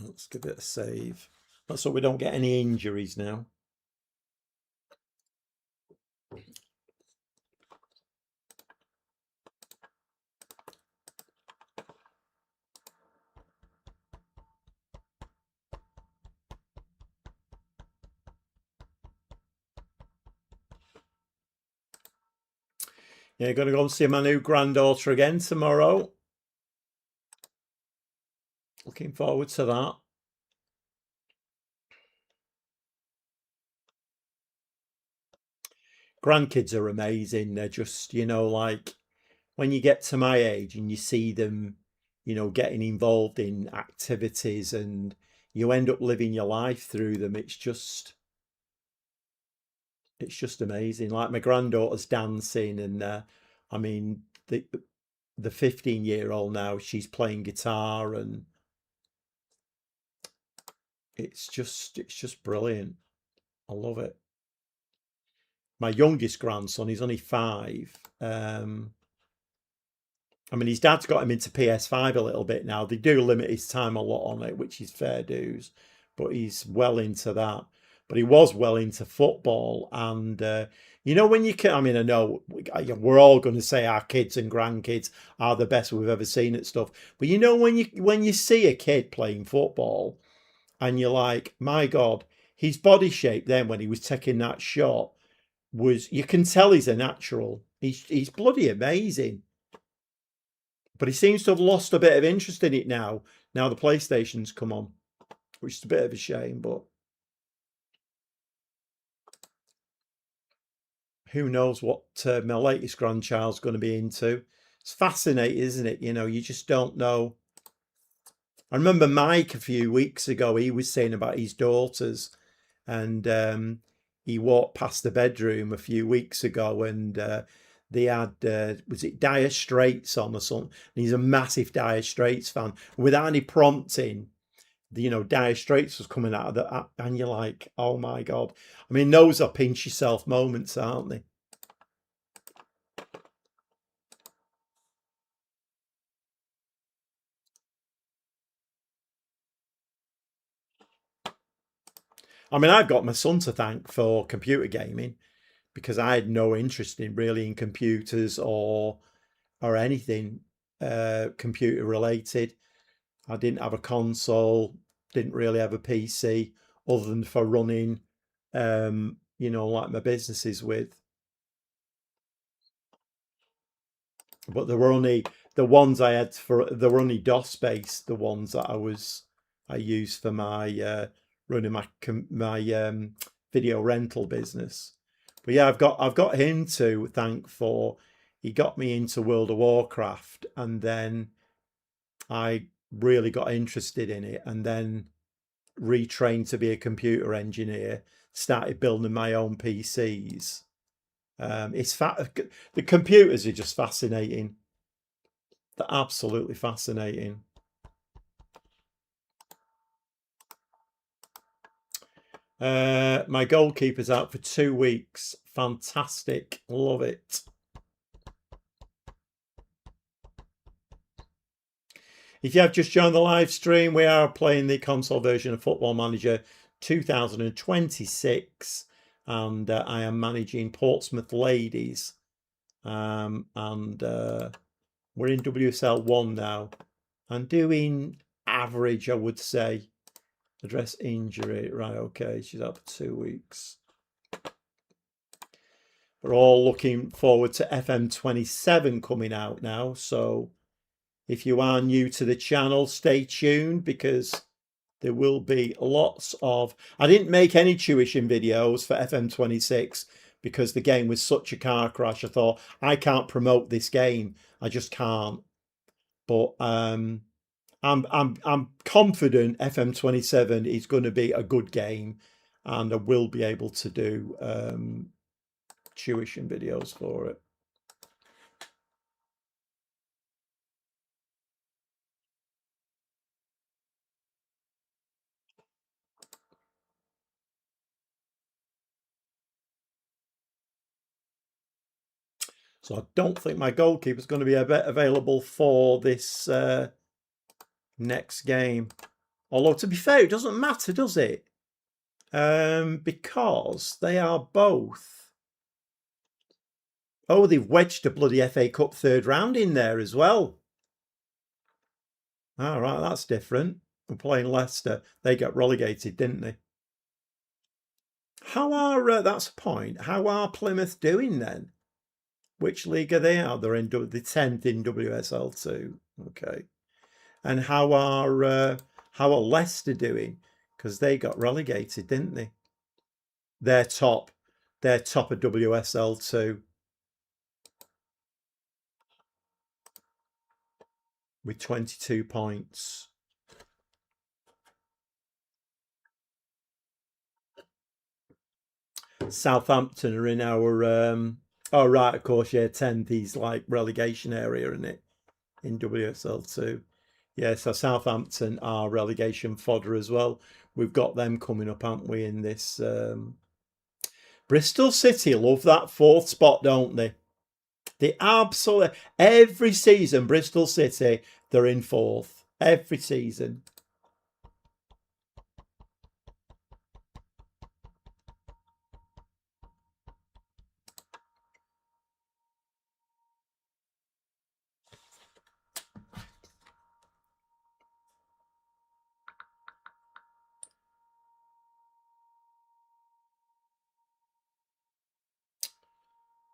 Let's give it a save. That's so we don't get any injuries now. Yeah, going to go and see my new granddaughter again tomorrow. Looking forward to that. Grandkids are amazing. They're just, like when you get to my age and you see them, getting involved in activities and you end up living your life through them. It's just amazing. Like my granddaughter's dancing, and I mean the 15-year-old now, she's playing guitar, and it's just brilliant. I love it. My youngest grandson, he's only 5. I mean, his dad's got him into PS5 a little bit now. They do limit his time a lot on it, which is fair dues, but he's well into that. But he was well into football. And, when you can, I mean, I know we're all going to say our kids and grandkids are the best we've ever seen at stuff. But when you see a kid playing football and you're like, my God, his body shape then when he was taking that shot you can tell he's a natural. He's bloody amazing. But he seems to have lost a bit of interest in it now. Now the PlayStation's come on, which is a bit of a shame, but who knows what my latest grandchild's going to be into. It's fascinating, isn't it? You just don't know. I remember Mike a few weeks ago, he was saying about his daughters, and he walked past the bedroom a few weeks ago, and they had was it Dire Straits on or something? And he's a massive Dire Straits fan. Without any prompting, Dire Straits was coming out of the, and you're like, oh my god. I mean, those are pinch yourself moments, aren't they? I mean, I've got my son to thank for computer gaming because I had no interest in really in computers or anything computer related. I didn't have a console, didn't really have a PC other than for running, like my businesses with. But there were only the ones I had for there were only DOS based. The ones that I used for my running my video rental business. But yeah, I've got him to thank for. He got me into World of Warcraft, and then I really got interested in it, and then retrained to be a computer engineer. Started building my own PCs. The computers are just fascinating. They're absolutely fascinating. My goalkeeper's out for 2 weeks. Fantastic. Love it. If you have just joined the live stream, we are playing the console version of Football Manager 2026, and I am managing Portsmouth Ladies, and we're in WSL1 now, and doing average, I would say. Address injury, right? Okay, she's out for 2 weeks. We're all looking forward to FM27 coming out now, so if you are new to the channel, stay tuned because there will be lots of. I didn't make any tuition videos for FM26 because the game was such a car crash. I thought I can't promote this game. I just can't. But I'm confident FM27 is going to be a good game, and I will be able to do tuition videos for it. So I don't think my goalkeeper is going to be available for this next game. Although, to be fair, it doesn't matter, does it? Because they are both. Oh, they've wedged a bloody FA Cup third round in there as well. All right, that's different. We're playing Leicester. They got relegated, didn't they? How are that's a point. How are Plymouth doing then? Which league are they out? They're in the 10th in WSL2. Okay. And how are Leicester doing? Because they got relegated, didn't they? They're top. They're top of WSL2 with 22 points. Southampton are in our oh right, of course, yeah, 10th. He's like relegation area, isn't it? In WSL2. Yeah, so Southampton are relegation fodder as well. We've got them coming up, haven't we, in this Bristol City love that fourth spot, don't they? They absolutely every season Bristol City, they're in fourth. Every season.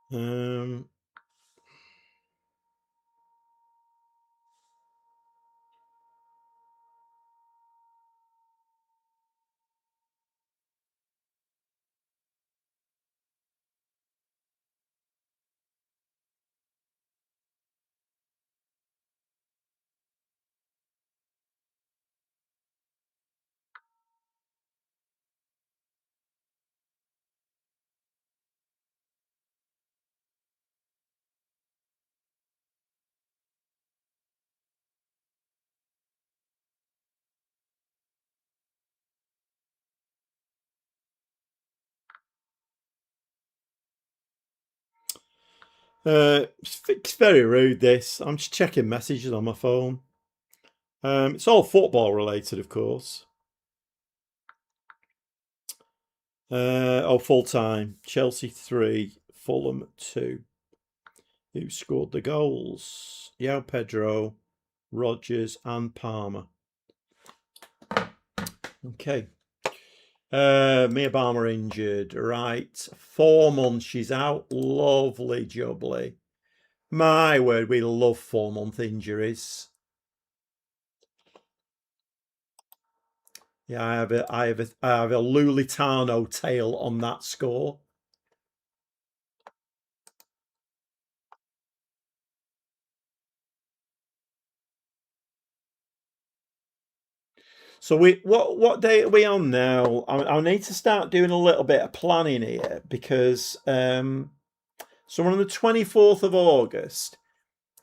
Um It's very rude, this. I'm just checking messages on my phone. It's all football related, of course. Full time. Chelsea 3, Fulham 2. Who scored the goals? Yao Pedro, Rodgers, and Palmer. Okay. Mia Palmer injured. Right. 4 months she's out. Lovely jubbly. My word, we love 4-month injuries. Yeah, I have a Lulitano tale on that score. So what day are we on now? I need to start doing a little bit of planning here because so we're on the 24th of August.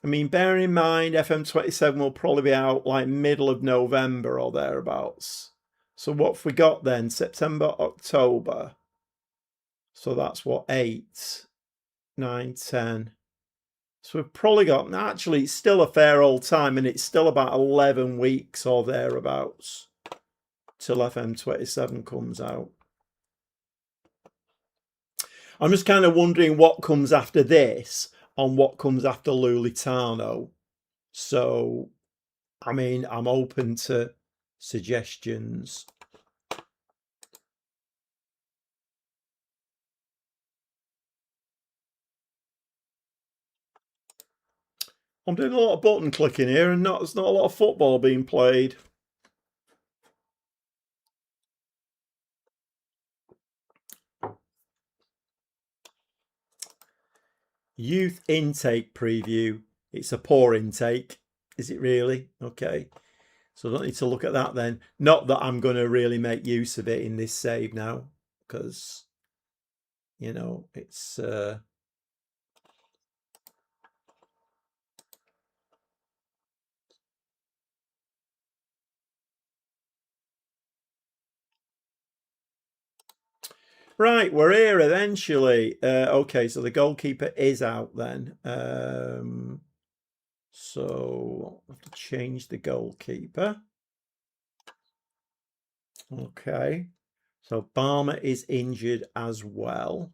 I mean, bear in mind FM27 will probably be out like middle of November or thereabouts. So what have we got then? September, October. So that's what, 8, 9, 10. So we've probably got, actually, it's still a fair old time, and it's still about 11 weeks or thereabouts till FM27 comes out. I'm just kind of wondering what comes after this and what comes after Lulitano. So, I mean, I'm open to suggestions. I'm doing a lot of button clicking here, and there's not a lot of football being played. Youth intake preview. It's a poor intake. Is it really? Okay. So I don't need to look at that then. Not that I'm going to really make use of it in this save now, because, you know, it's... Right, we're here eventually. Okay, so the goalkeeper is out then. So I'll have to change the goalkeeper. Okay, so Palmer is injured as well.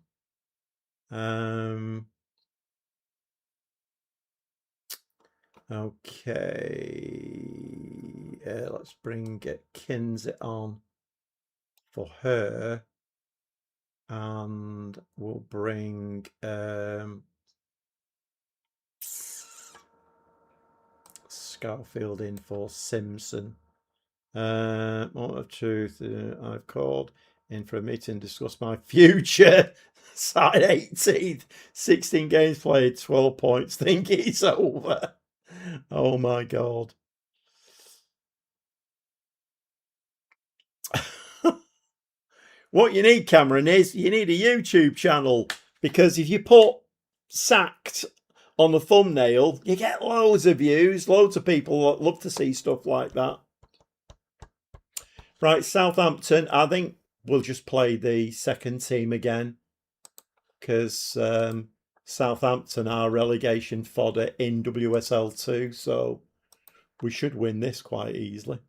Okay, let's get Kinsey on for her, and we'll bring Scarfield in for Simpson. Moment of truth. I've called in for a meeting to discuss my future. Side 18th, 16 games played, 12 points. Think it's over. Oh my God. What you need, Cameron, is you need a YouTube channel, because if you put sacked on the thumbnail, you get loads of views. Loads of people love to see stuff like that. Right, Southampton, I think we'll just play the second team again, because Southampton are relegation fodder in WSL2, so we should win this quite easily.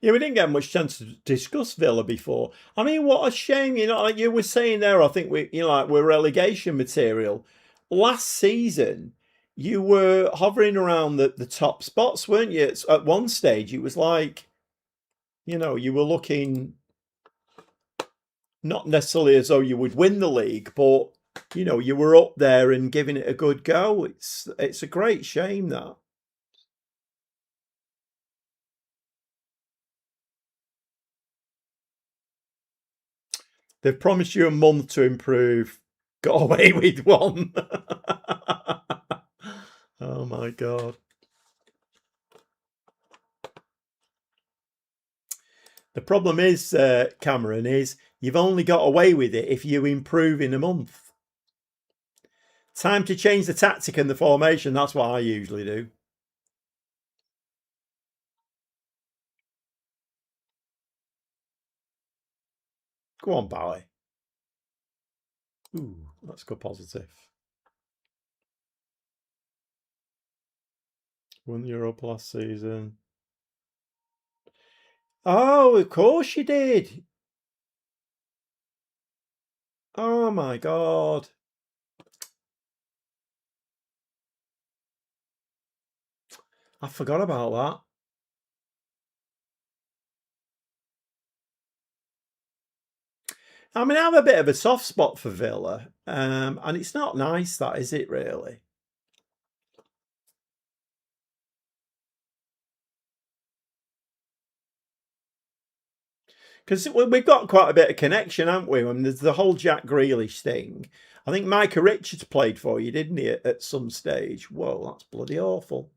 Yeah, we didn't get much chance to discuss Villa before. I mean, what a shame, you know, like you were saying there, I think we're relegation material. Last season, you were hovering around the top spots, weren't you? At one stage, it was like, you know, you were looking not necessarily as though you would win the league, but, you know, you were up there and giving it a good go. It's a great shame that. They've promised you a month to improve. Got away with one. Oh my God. The problem is, Cameron, is you've only got away with it if you improve in a month. Time to change the tactic and the formation. That's what I usually do. Go on, Bowie. Ooh, let's go positive. Won the Europa last season. Oh, of course you did. Oh my God. I forgot about that. I mean, I have a bit of a soft spot for Villa, and it's not nice, that is it, really? Because we've got quite a bit of connection, haven't we? I mean, there's the whole Jack Grealish thing. I think Micah Richards played for you, didn't he, at some stage? Whoa, that's bloody awful.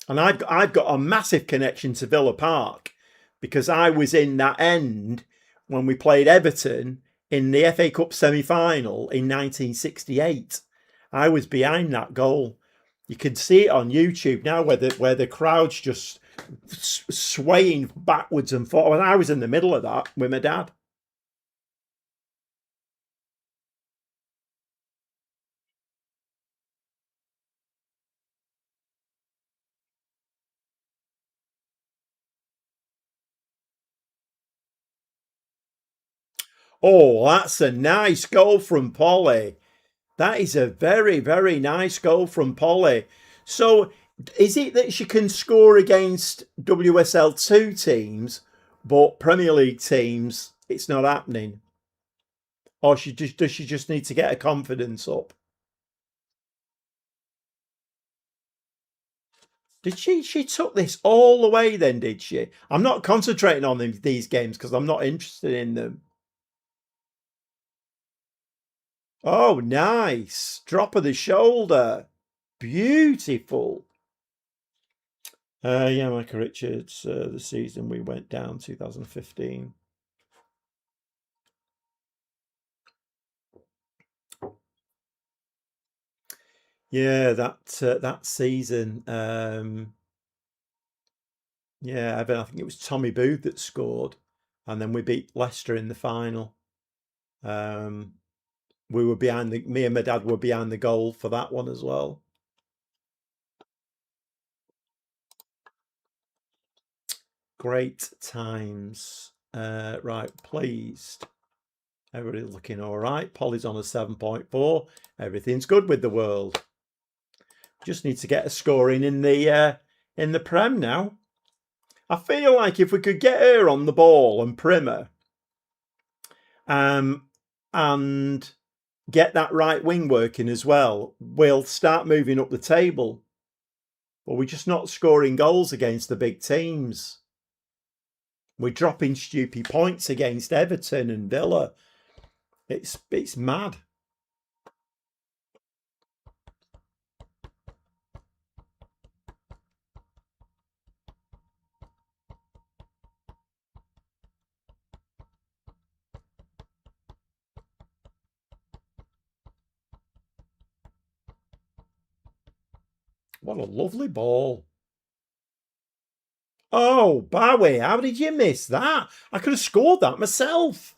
And I've got a massive connection to Villa Park because I was in that end when we played Everton in the FA Cup semi-final in 1968. I was behind that goal. You can see it on YouTube now where the crowd's just swaying backwards and forwards. I was in the middle of that with my dad. Oh, that's a nice goal from Polly. That is a very, very nice goal from Polly. So, is it that she can score against WSL2 teams, but Premier League teams, it's not happening? Or does she just need to get her confidence up? Did she took this all the way then, did she? I'm not concentrating on these games because I'm not interested in them. Oh, nice. Drop of the shoulder. Beautiful. Yeah, Micah Richards, the season we went down, 2015. Yeah, that season. Yeah, I think it was Tommy Booth that scored, and then we beat Leicester in the final. Um, we were behind me and my dad were behind the goal for that one as well. Great times. Right, pleased. Everybody's looking all right. Polly's on a 7.4. Everything's good with the world. Just need to get a scoring in the Prem now. I feel like if we could get her on the ball and Primer, and get that right wing working as well, we'll start moving up the table. But we're just not scoring goals against the big teams. We're dropping stupid points against Everton and Villa. It's mad. What a lovely ball. Oh, Bowie, how did you miss that? I could have scored that myself.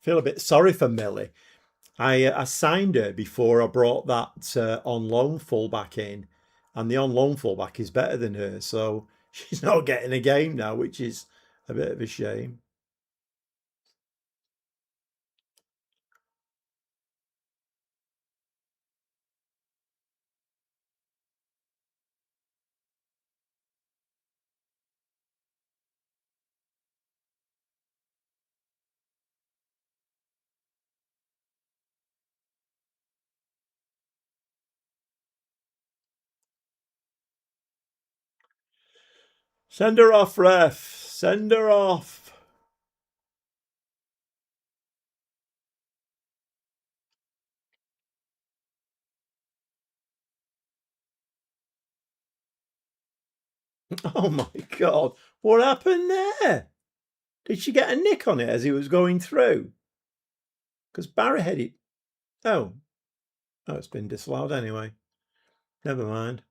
Feel a bit sorry for Millie. I signed her before I brought that on loan fullback in, and the on loan fullback is better than her, so she's not getting a game now, which is a bit of a shame. Send her off, ref. Send her off. Oh my God. What happened there? Did she get a nick on it as he was going through? Because Barry had it. Oh, it's been disallowed anyway. Never mind.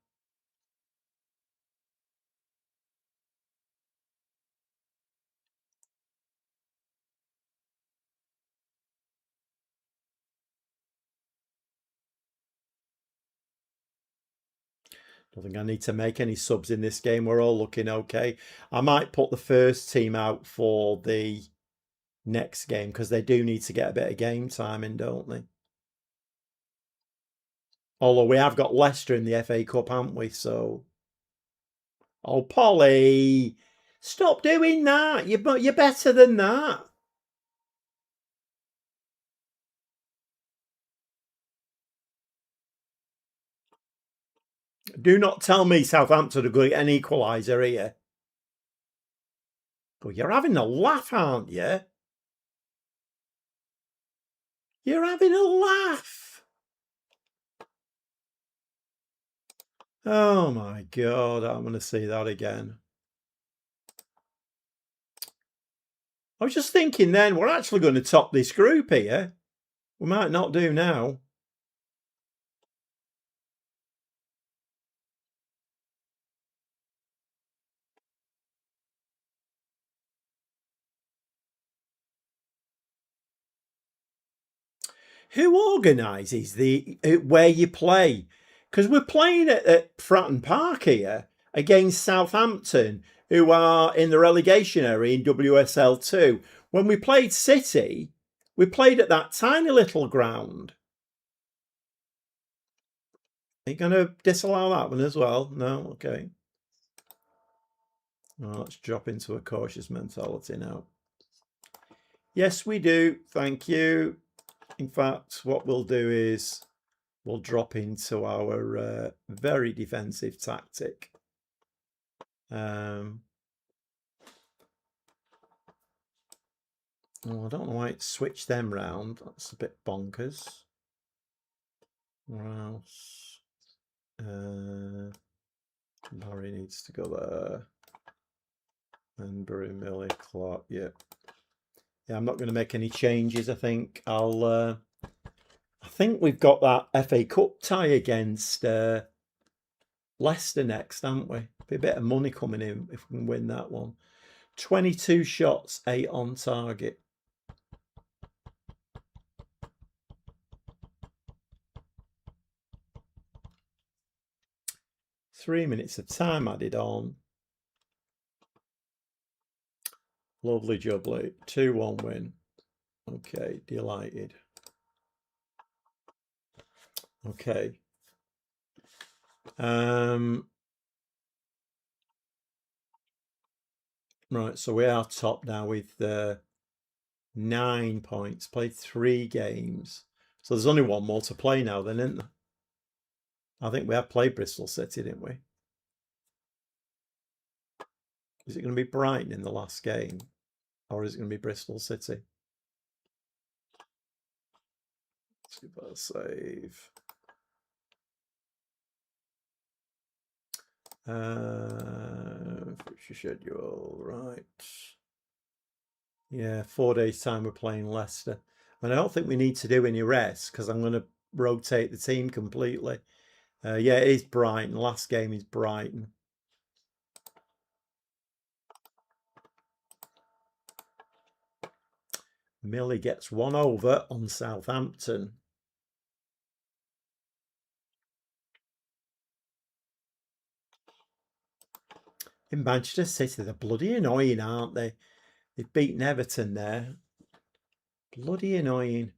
Don't think I need to make any subs in this game. We're all looking okay. I might put the first team out for the next game because they do need to get a bit of game time in, don't they? Although we have got Leicester in the FA Cup, haven't we? So, oh, Polly, stop doing that. You're better than that. Do not tell me Southampton are going to get an equaliser here. Oh, you're having a laugh, aren't you? You're having a laugh. Oh my God, I'm going to see that again. I was just thinking then, we're actually going to top this group here. We might not do now. Who organises the where you play? Because we're playing at Fratton Park here against Southampton, who are in the relegation area in WSL2. When we played City, we played at that tiny little ground. Are you going to disallow that one as well? No? Okay. Well, let's drop into a cautious mentality now. Yes, we do. Thank you. In fact, what we'll do is we'll drop into our very defensive tactic. Oh, I don't know why it switched them round. That's a bit bonkers. Where else? Barry needs to go there. Enbury, Millie, Clark. Yeah. Yeah, I'm not going to make any changes. I think I think we've got that FA Cup tie against Leicester next, haven't we? Be a bit of money coming in if we can win that one. 22 shots, 8 on target. Three minutes of time added on. Lovely jubbly. 2-1 win. Okay, delighted. Okay. Right, so we are top now with 9 points. Played 3 games. So there's only one more to play now then, isn't there? I think we have played Bristol City, didn't we? Is it going to be Brighton in the last game? Or is it going to be Bristol City? Super save. Future schedule, right. Yeah, 4 days time we're playing Leicester. And I don't think we need to do any rest because I'm going to rotate the team completely. Yeah, it is Brighton. Last game is Brighton. Millie gets 1 over on Southampton. In Manchester City, they're bloody annoying, aren't they? They've beaten Everton there. Bloody annoying.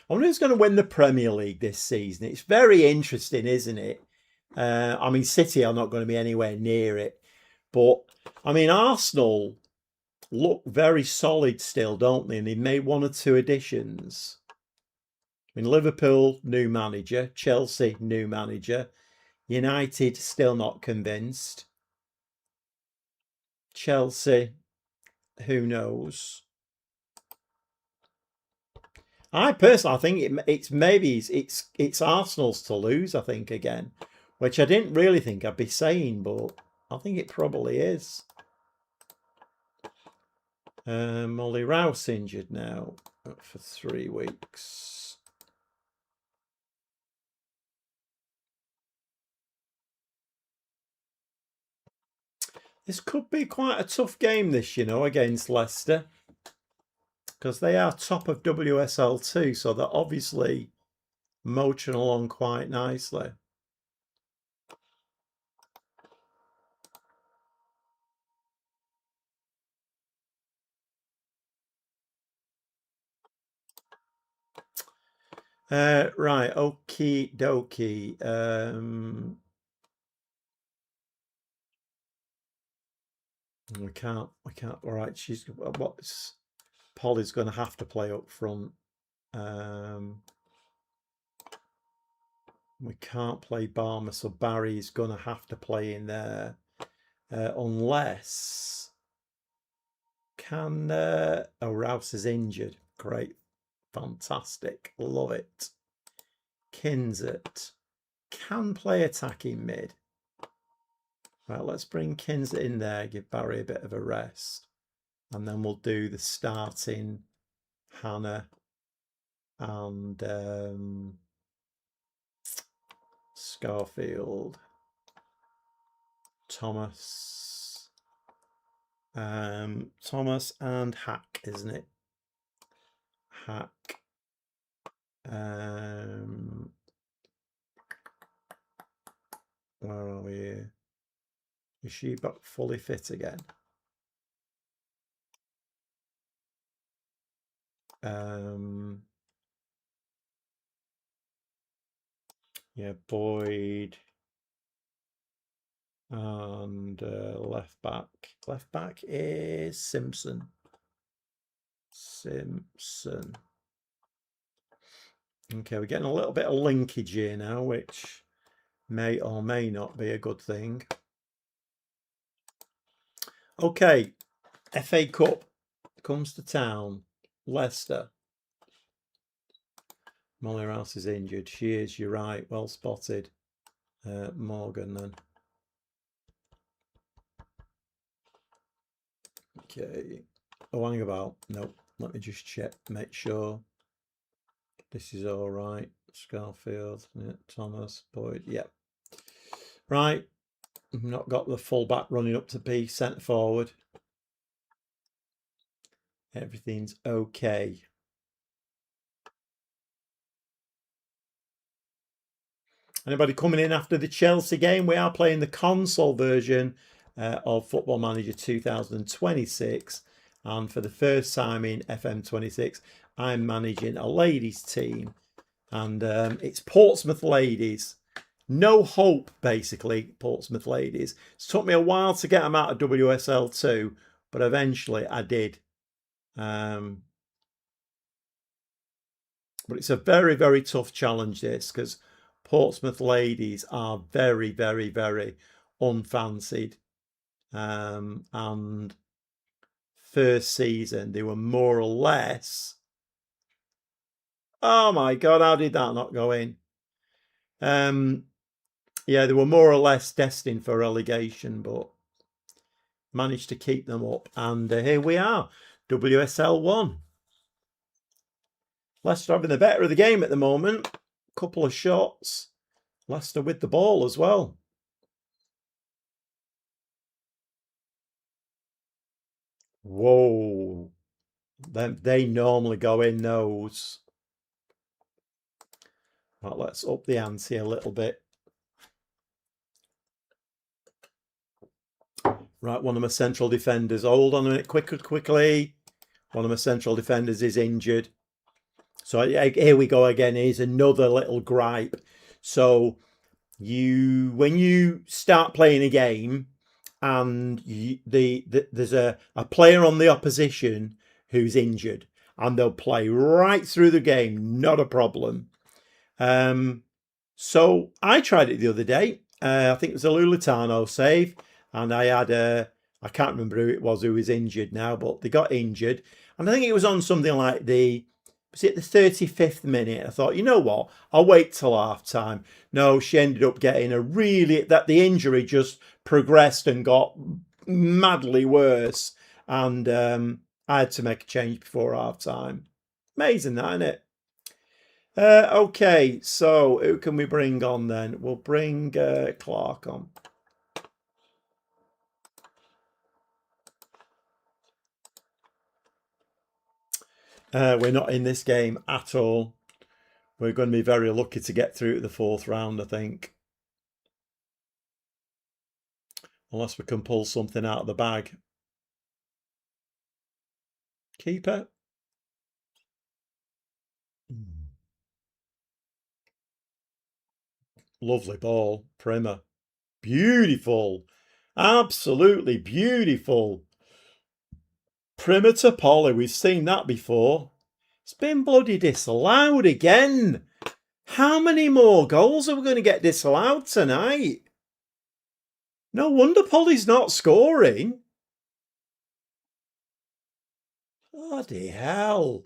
I wonder who's going to win the Premier League this season. It's very interesting, isn't it? I mean, City are not going to be anywhere near it. But, I mean, Arsenal look very solid still, don't they? And they made 1 or 2 additions. I mean, Liverpool, new manager. Chelsea, new manager. United, still not convinced. Chelsea, who knows? I personally, I think it's maybe it's Arsenal's to lose. I think again, which I didn't really think I'd be saying, but I think it probably is. Molly Rouse injured now for 3 weeks. This could be quite a tough game, this, against Leicester. Because they are top of WSL2, so they're obviously motoring along quite nicely. Right, okie dokie. We can't. All right, Polly's going to have to play up front. We can't play Barmer, so Barry's going to have to play in there, unless Rouse is injured. Great, fantastic, love it. Kinzert can play attacking mid. Right, let's bring Kinzert in there, give Barry a bit of a rest, and then we'll do the starting Hannah and Scarfield, Thomas and Hack, isn't it? Hack. Where are we here? Is she back fully fit again? Yeah, Boyd and left back. Left back is Simpson. Okay, we're getting a little bit of linkage here now, which may or may not be a good thing. Okay, FA Cup comes to town. Leicester. Molly Rouse is injured. She is, you're right. Well spotted. Morgan then. Okay. Oh, hang about. Nope. Let me just check. Make sure this is all right. Scarfield. Yeah, Thomas. Boyd. Yep. Right. I've not got the full back running up to be centre forward. Everything's okay. Anybody coming in after the Chelsea game? We are playing the console version of Football Manager 2026. And for the first time in FM26, I'm managing a ladies team. And it's Portsmouth Ladies. No hope, basically, Portsmouth Ladies. It took me a while to get them out of WSL2, but eventually I did. But it's a very, very tough challenge, this, because Portsmouth Ladies are very, very, very unfancied. And first season, they were more or less... Oh my God, how did that not go in? Yeah, they were more or less destined for relegation, but managed to keep them up. And here we are, WSL1. Leicester having the better of the game at the moment. Couple of shots. Leicester with the ball as well. Whoa. They normally go in those. Right, let's up the ante a little bit. Right, one of my central defenders. Hold on a minute, quickly. One of my central defenders is injured. So here we go again. Here's another little gripe. So when you start playing a game and there's a player on the opposition who's injured, and they'll play right through the game, not a problem. So I tried it the other day. I think it was a Lulitano save, and I had I can't remember who it was who was injured now, but they got injured, and I think it was on something like was it the 35th minute? I thought, you know what, I'll wait till half time. No, she ended up getting the injury just progressed and got madly worse, and I had to make a change before half time. Amazing, that, isn't it? Okay, so who can we bring on then? We'll bring Clark on. We're not in this game at all. We're going to be very lucky to get through to the fourth round, I think. Unless we can pull something out of the bag. Keeper. Lovely ball. Primer. Beautiful. Absolutely beautiful. Primer to Polly. We've seen that before. It's been bloody disallowed again. How many more goals are we going to get disallowed tonight? No wonder Polly's not scoring. Bloody hell.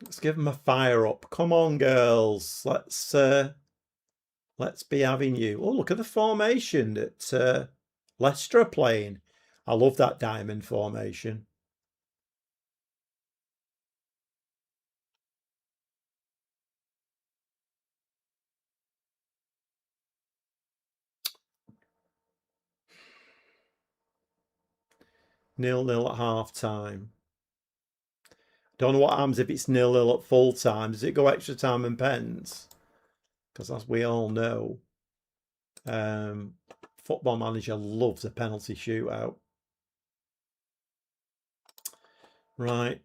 Let's give them a fire up. Come on, girls. Let's be having you. Oh, look at the formation that Leicester are playing. I love that diamond formation. Nil-nil at half time. Don't know what happens if it's 0-0 at full time. Does it go extra time and pens? Because as we all know, Football Manager loves a penalty shootout. Right,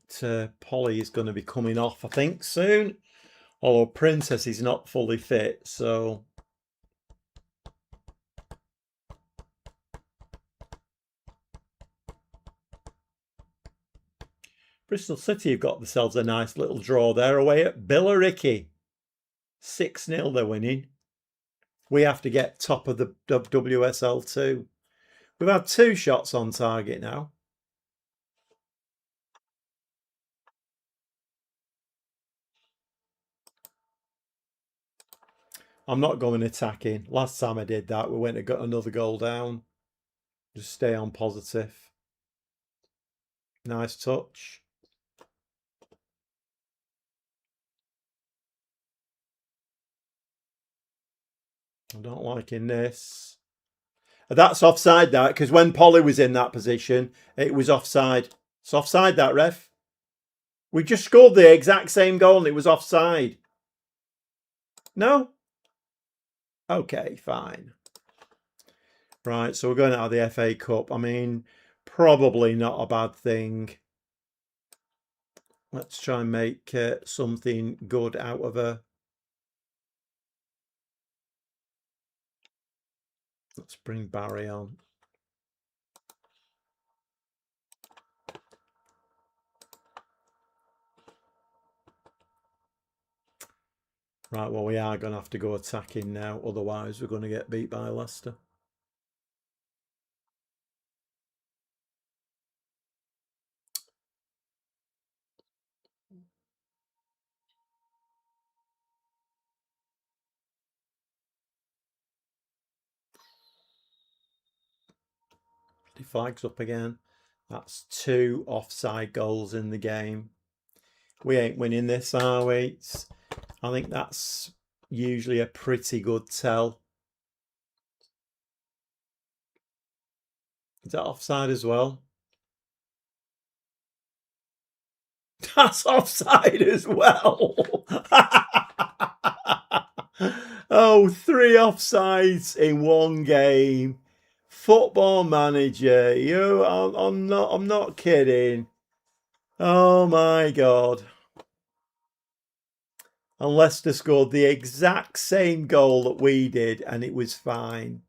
Polly is going to be coming off, I think, soon. Although Princess is not fully fit, so... Bristol City have got themselves a nice little draw there away at Billericay. 6-0 they're winning. We have to get top of the WSL2. We've had 2 shots on target now. I'm not going attacking. Last time I did that, we went and got another goal down. Just stay on positive. Nice touch. I don't liking this. That's offside, that, because when Polly was in that position, it was offside. It's offside, that, ref. We just scored the exact same goal and it was offside. No? Okay, fine. Right, so we're going out of the FA Cup. I mean, probably not a bad thing. Let's try and make something good out of her. Let's bring Barry on. Right, well, we are going to have to go attacking now. Otherwise, we're going to get beat by Leicester. The flag's up again. That's 2 offside goals in the game. We ain't winning this, are we? I think that's usually a pretty good tell. Is that offside as well? That's offside as well. Oh, 3 offsides in one game. Football Manager, I'm not kidding. Oh my God. And Leicester scored the exact same goal that we did, and it was fine.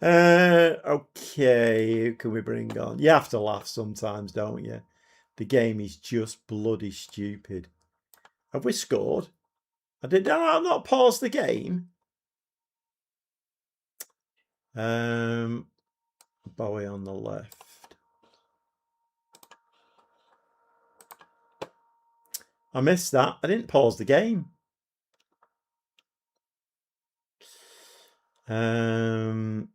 Okay, who can we bring on? You have to laugh sometimes, don't you? The game is just bloody stupid. Have we scored? Did I not pause the game? Bowie on the left. I missed that. I didn't pause the game. Hi,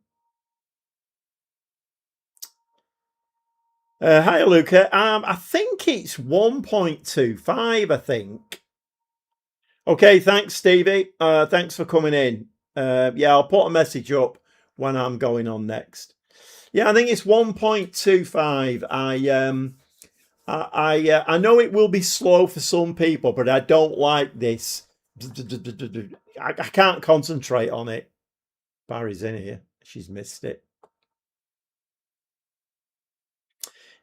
Luca. I think it's 1.25, I think. Okay, thanks, Stevie. Thanks for coming in. Yeah, I'll put a message up when I'm going on next. Yeah, I think it's 1.25. I know it will be slow for some people, but I don't like this. I can't concentrate on it. Barry's in here. She's missed it.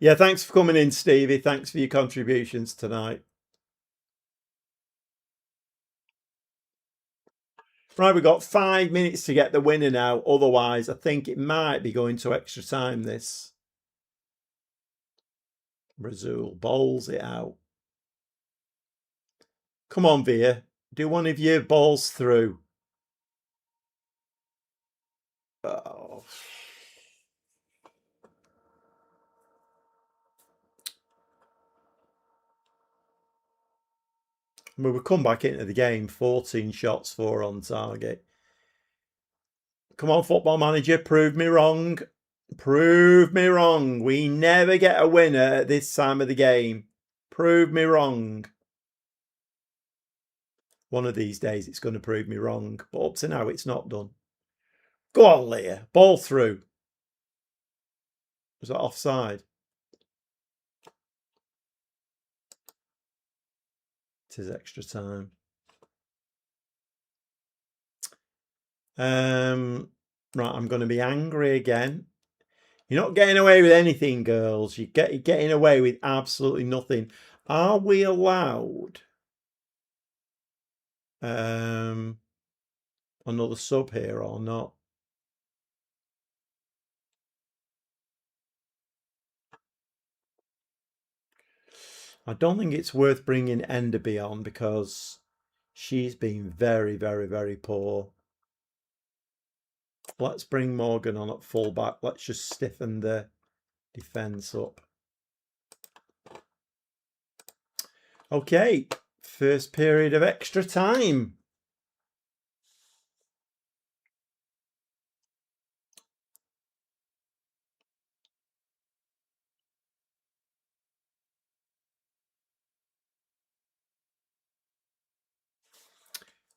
Yeah, thanks for coming in, Stevie. Thanks for your contributions tonight. Right, we've got 5 minutes to get the winner now. Otherwise, I think it might be going to extra time, this. Razul bowls it out. Come on, Via. Do one of your balls through. Oh. We'll come back into the game. 14 shots, 4 on target. Come on, Football Manager. Prove me wrong. Prove me wrong. We never get a winner at this time of the game. Prove me wrong. One of these days it's going to prove me wrong. But up to now, it's not done. Go on, Leah. Ball through. Was that offside? It is extra time. Right, I'm going to be angry again. You're not getting away with anything, girls. You're getting away with absolutely nothing. Are we allowed another sub here or not? I don't think it's worth bringing Enderby on because she's been very, very, very poor. Let's bring Morgan on at fullback. Let's just stiffen the defence up. Okay, first period of extra time.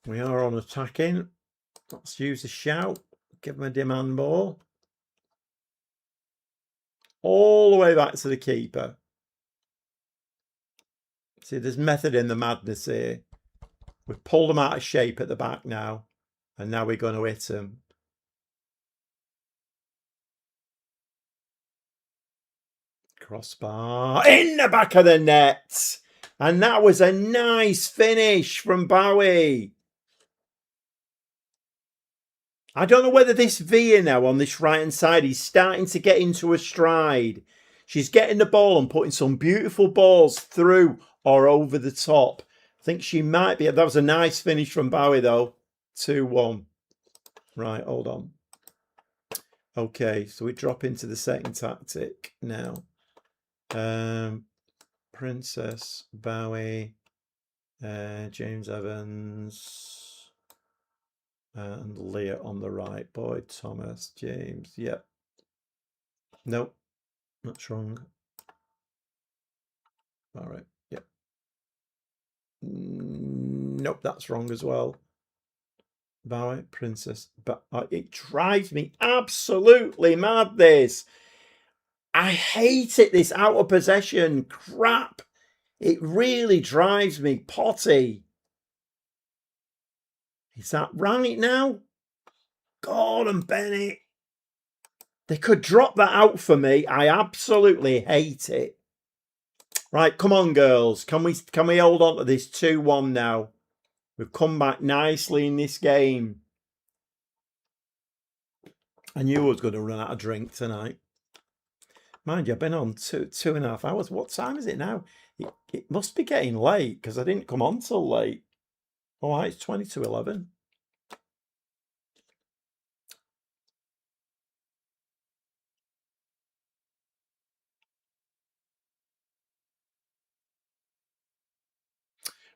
We are on attacking. Let's use a shout. Give them a demand ball. All the way back to the keeper. See, there's method in the madness here. We've pulled them out of shape at the back now. And now we're going to hit them. Crossbar in the back of the net. And that was a nice finish from Bowie. I don't know whether this Via now on this right-hand side is starting to get into a stride. She's getting the ball and putting some beautiful balls through or over the top. I think she might be. That was a nice finish from Bowie, though. 2-1. Right, hold on. Okay, so we drop into the second tactic now. Princess, Bowie, James Evans, and Leah on the right. Boyd, Thomas, James. Yep. Nope, that's wrong. All right. Yep. Nope, that's wrong as well. Bowie, Princess. But it drives me absolutely mad, this. I hate it, this out of possession crap. It really drives me potty. Is that right now? Gordon Bennett. They could drop that out for me. I absolutely hate it. Right, come on, girls. Can we hold on to this 2-1 now? We've come back nicely in this game. I knew I was going to run out of drink tonight. Mind you, I've been on 2.5 hours. What time is it now? It must be getting late because I didn't come on till late. All right, it's 20 to 11.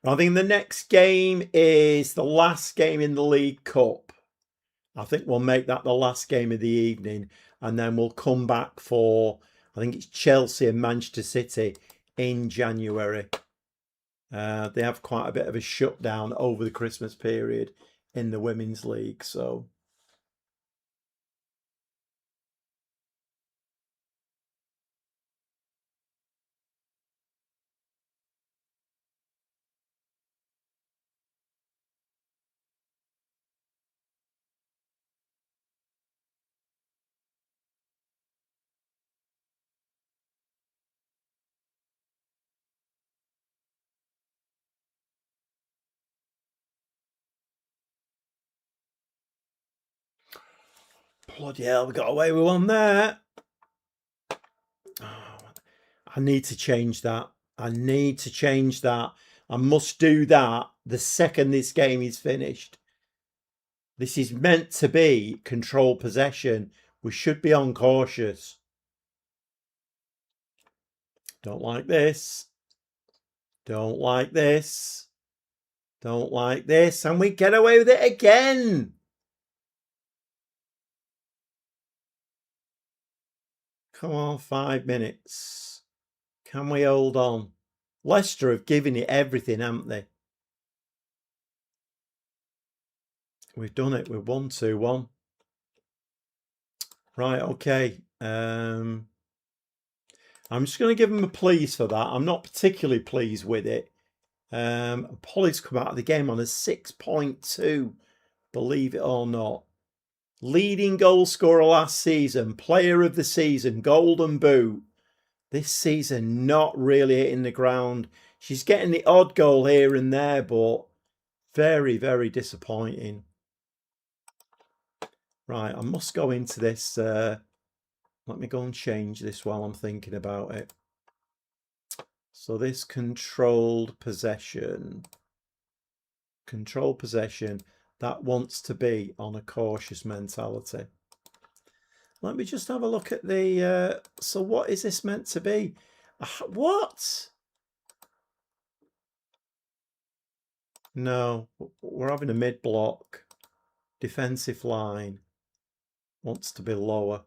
I think the next game is the last game in the League Cup. I think we'll make that the last game of the evening, and then we'll come back for, I think it's Chelsea and Manchester City in January. They have quite a bit of a shutdown over the Christmas period in the Women's League, so. Bloody hell, we got away with one there. Oh, I need to change that. I need to change that. I must do that the second this game is finished. This is meant to be control possession. We should be on cautious. Don't like this. Don't like this. Don't like this. And we get away with it again. Come on, 5 minutes. Can we hold on? Leicester have given it everything, haven't they? We've done it. We're 1-2-1. Right, okay. I'm just going to give them a please for that. I'm not particularly pleased with it. Polly's come out of the game on a 6.2, believe it or not. Leading goal scorer last season, player of the season, golden boot. This season, not really hitting the ground. She's getting the odd goal here and there, but very, very disappointing. Right, I must go into this. Let me go and change this while I'm thinking about it. So this controlled possession, that wants to be on a cautious mentality. Let me just have a look at the, so what is this meant to be? What? No, we're having a mid-block. Defensive line wants to be lower.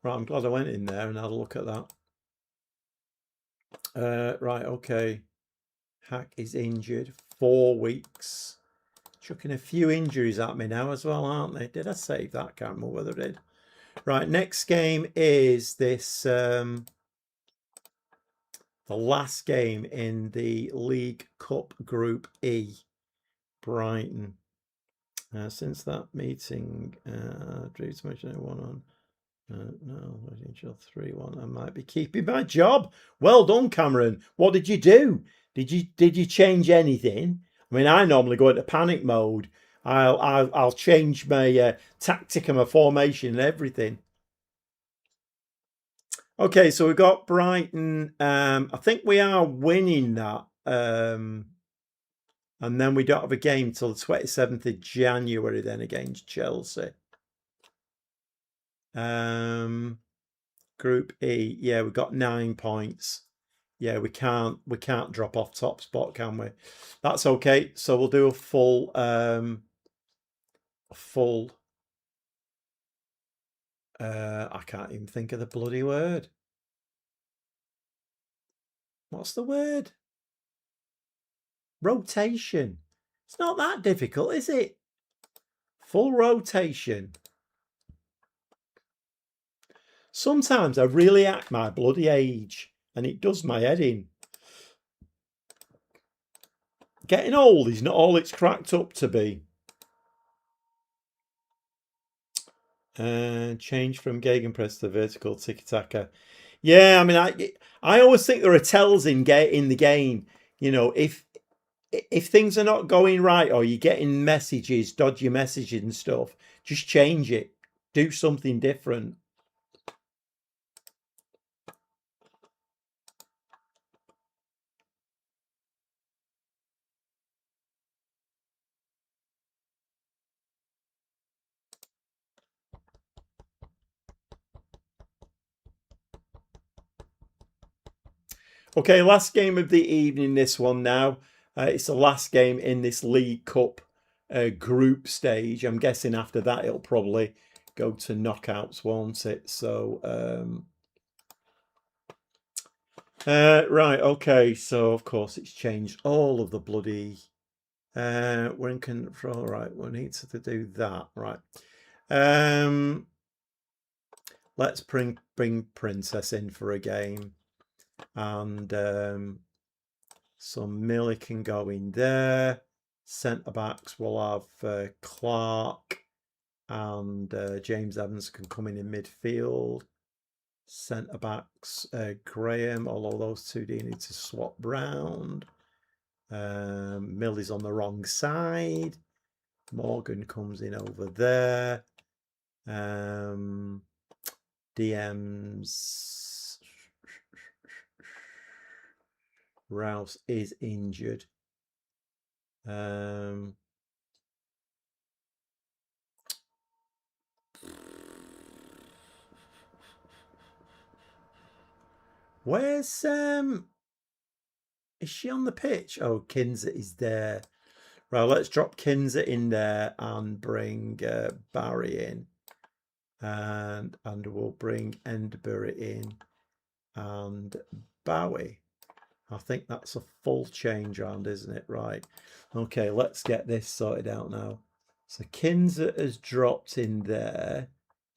Right, I'm glad I went in there and had a look at that. Right, okay. Hack is injured. 4 weeks. Chucking a few injuries at me now as well, aren't they? Did I save that? Can't remember whether I did. Right, next game is this, the last game in the League Cup Group E. Brighton. Since that meeting, drew to mention one on. No, 3-1. I might be keeping my job. Well done, Cameron. What did you do? Did you change anything? I mean, I normally go into panic mode. I'll change my tactic and my formation and everything. Okay, so we've got Brighton. I think we are winning that. And then we don't have a game till the 27th of January then against Chelsea. Group E, yeah, we've got 9 points. Yeah, we can't drop off top spot, can we? That's okay. So we'll do a full I can't even think of the bloody word. What's the word? Rotation. It's not that difficult, is it? Full rotation. Sometimes I really act my bloody age, and it does my head in. Getting old is not all it's cracked up to be. Change from gegenpress to vertical tiki-taka. Yeah, I mean, I always think there are tells in the game. You know, if things are not going right or you're getting messages, dodgy messages and stuff, just change it. Do something different. Okay, last game of the evening, this one now. It's the last game in this League Cup group stage. I'm guessing after that it'll probably go to knockouts, won't it? So, right, okay. So, of course, it's changed all of the bloody... we're in control, right? We need to do that, right? Let's bring Princess in for a game. And so Millie can go in there. Centre backs will have Clark and James Evans can come in midfield. Centre backs Graham, although those two do need to swap round. Millie's on the wrong side. Morgan comes in over there. DM's Rouse is injured. Where's is she on the pitch? Oh, Kinzer is there. Right, let's drop Kinzer in there and bring Barry in. And we'll bring Endbury in and Bowie. I think that's a full change round, isn't it? Right. Okay, let's get this sorted out now. So Kinzer has dropped in there.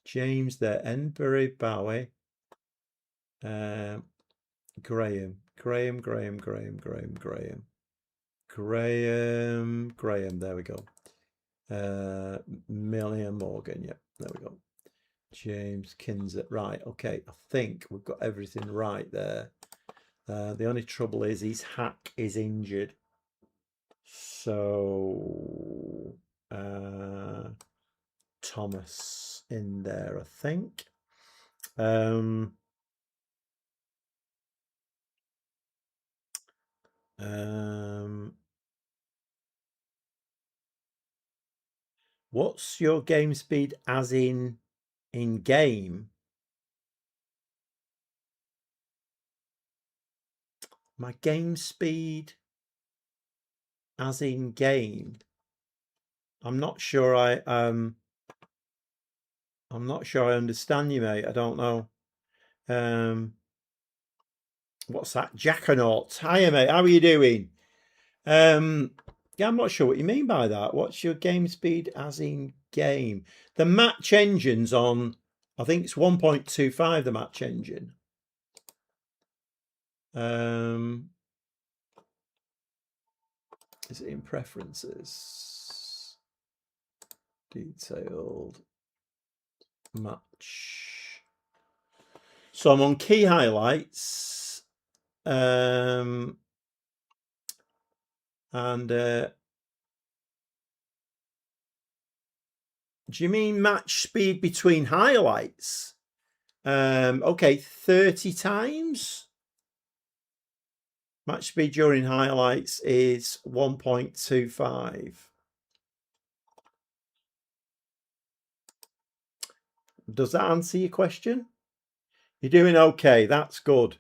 James there. Endbury, Bowie. Graham. Graham. There we go. Millie and Morgan. Yep, there we go. James, Kinzer. Right, okay. I think we've got everything right there. The only trouble is his hack is injured. So Thomas in there, I think. What's your game speed as in game? My game speed as in game. I'm not sure I'm not sure I understand you, mate. I don't know. What's that? Jackanauts. Hiya, mate. How are you doing? Yeah, I'm not sure what you mean by that. What's your game speed as in game? The match engine's on, I think it's 1.25, the match engine. Is it in preferences? Detailed match. So I'm on key highlights. And do you mean match speed between highlights? Okay, 30 times. Match speed during highlights is 1.25. Does that answer your question? You're doing okay. That's good.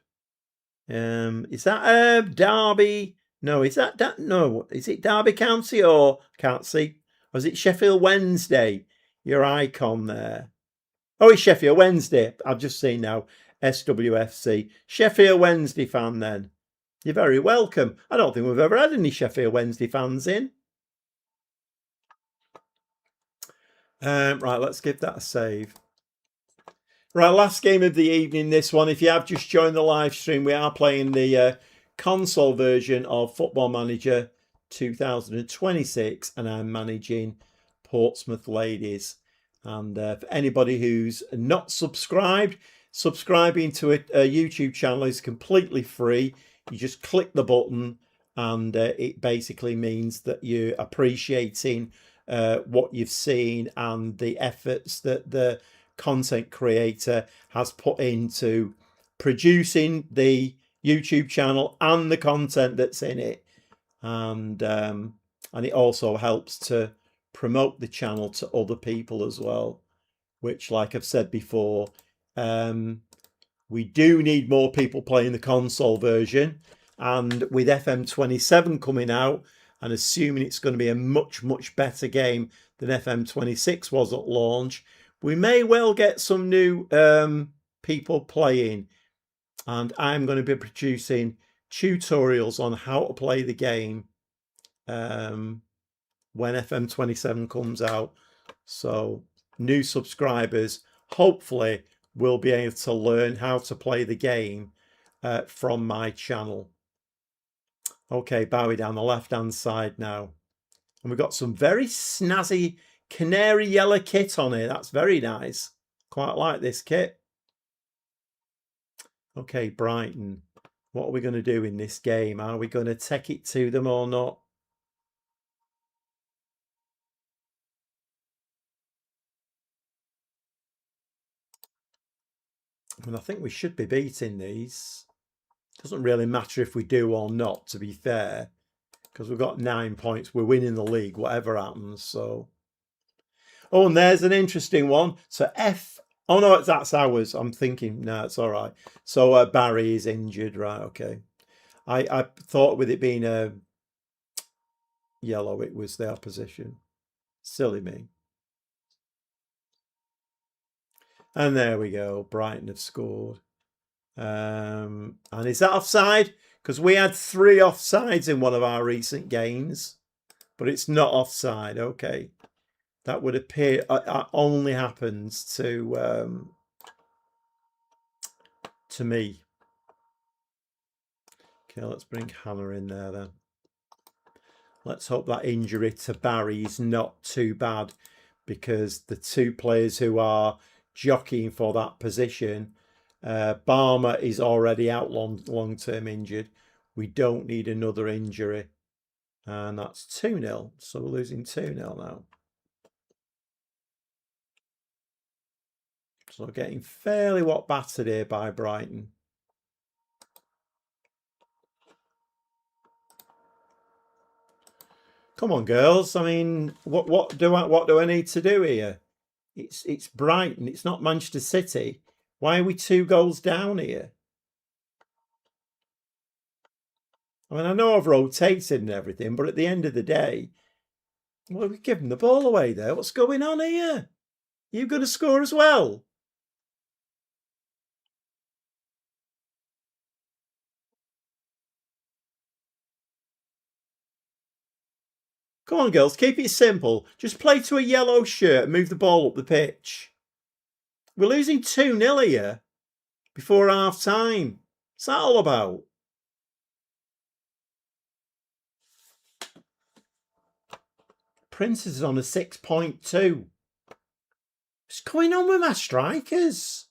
Is that Derby? No, is that no? Is it Derby County or can't see? Or is it Sheffield Wednesday? Your icon there. Oh, it's Sheffield Wednesday. I've just seen now. SWFC. Sheffield Wednesday fan then. You're very welcome. I don't think we've ever had any Sheffield Wednesday fans in. Right, let's give that a save. Right, last game of the evening, this one. If you have just joined the live stream, we are playing the console version of Football Manager 2026, and I'm managing Portsmouth Ladies. And for anybody who's not subscribed, subscribing to a YouTube channel is completely free. You just click the button, and it basically means that you're appreciating what you've seen and the efforts that the content creator has put into producing the YouTube channel and the content that's in it, and it also helps to promote the channel to other people as well, which, like I've said before, we do need more people playing the console version, and with FM27 coming out and assuming it's going to be a much better game than FM26 was at launch, we may well get some new people playing, and I'm going to be producing tutorials on how to play the game when FM27 comes out. So new subscribers hopefully will be able to learn how to play the game from my channel. Okay, Bowie down the left hand side now, and we've got some very snazzy canary yellow kit on here. That's very nice. Quite like this kit. Okay, Brighton, what are we going to do in this game? Are we going to take it to them or not? I mean, I think we should be beating these. Doesn't really matter if we do or not, to be fair, because we've got 9 points. We're winning the league, whatever happens. So, oh, and there's an interesting one. So oh no, that's ours. I'm thinking, no, it's all right. So Barry is injured, right? Okay. I thought with it being a yellow, it was the opposition. Silly me. And there we go. Brighton have scored. And is that offside? Because we had 3 offsides in one of our recent games, but it's not offside. Okay. That would appear only happens to me. Okay, let's bring Hannah in there then. Let's hope that injury to Barry is not too bad, because the 2 players who are jockeying for that position, Barmer is already out long-term injured. We don't need another injury. And that's 2-0. So we're losing 2-0 now. So we're getting fairly battered here by Brighton. Come on, girls. I mean, what do I need to do here? It's Brighton. It's not Manchester City. Why are we 2 goals down here? I mean, I know I've rotated and everything, but at the end of the day, well, we're giving the ball away there. What's going on here? You going to score as well? Come on, girls, keep it simple. Just play to a yellow shirt and move the ball up the pitch. We're losing 2-0 here before half time. What's that all about? Princess is on a 6.2. What's going on with my strikers?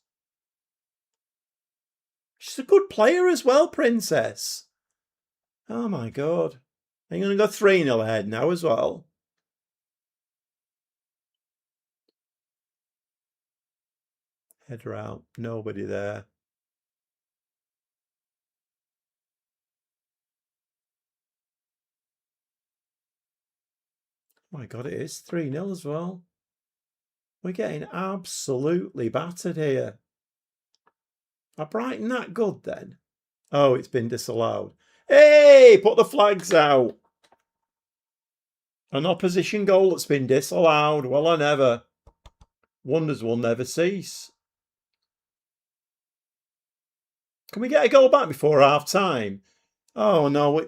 She's a good player as well, Princess. Oh my God. Are you going to go 3-0 ahead now as well? Header out. Nobody there. Oh my God, it is 3-0 as well. We're getting absolutely battered here. Are Brighton that good then? Oh, it's been disallowed. Hey, put the flags out. An opposition goal that's been disallowed. Well, I never. Wonders will never cease. Can we get a goal back before half time? Oh, no.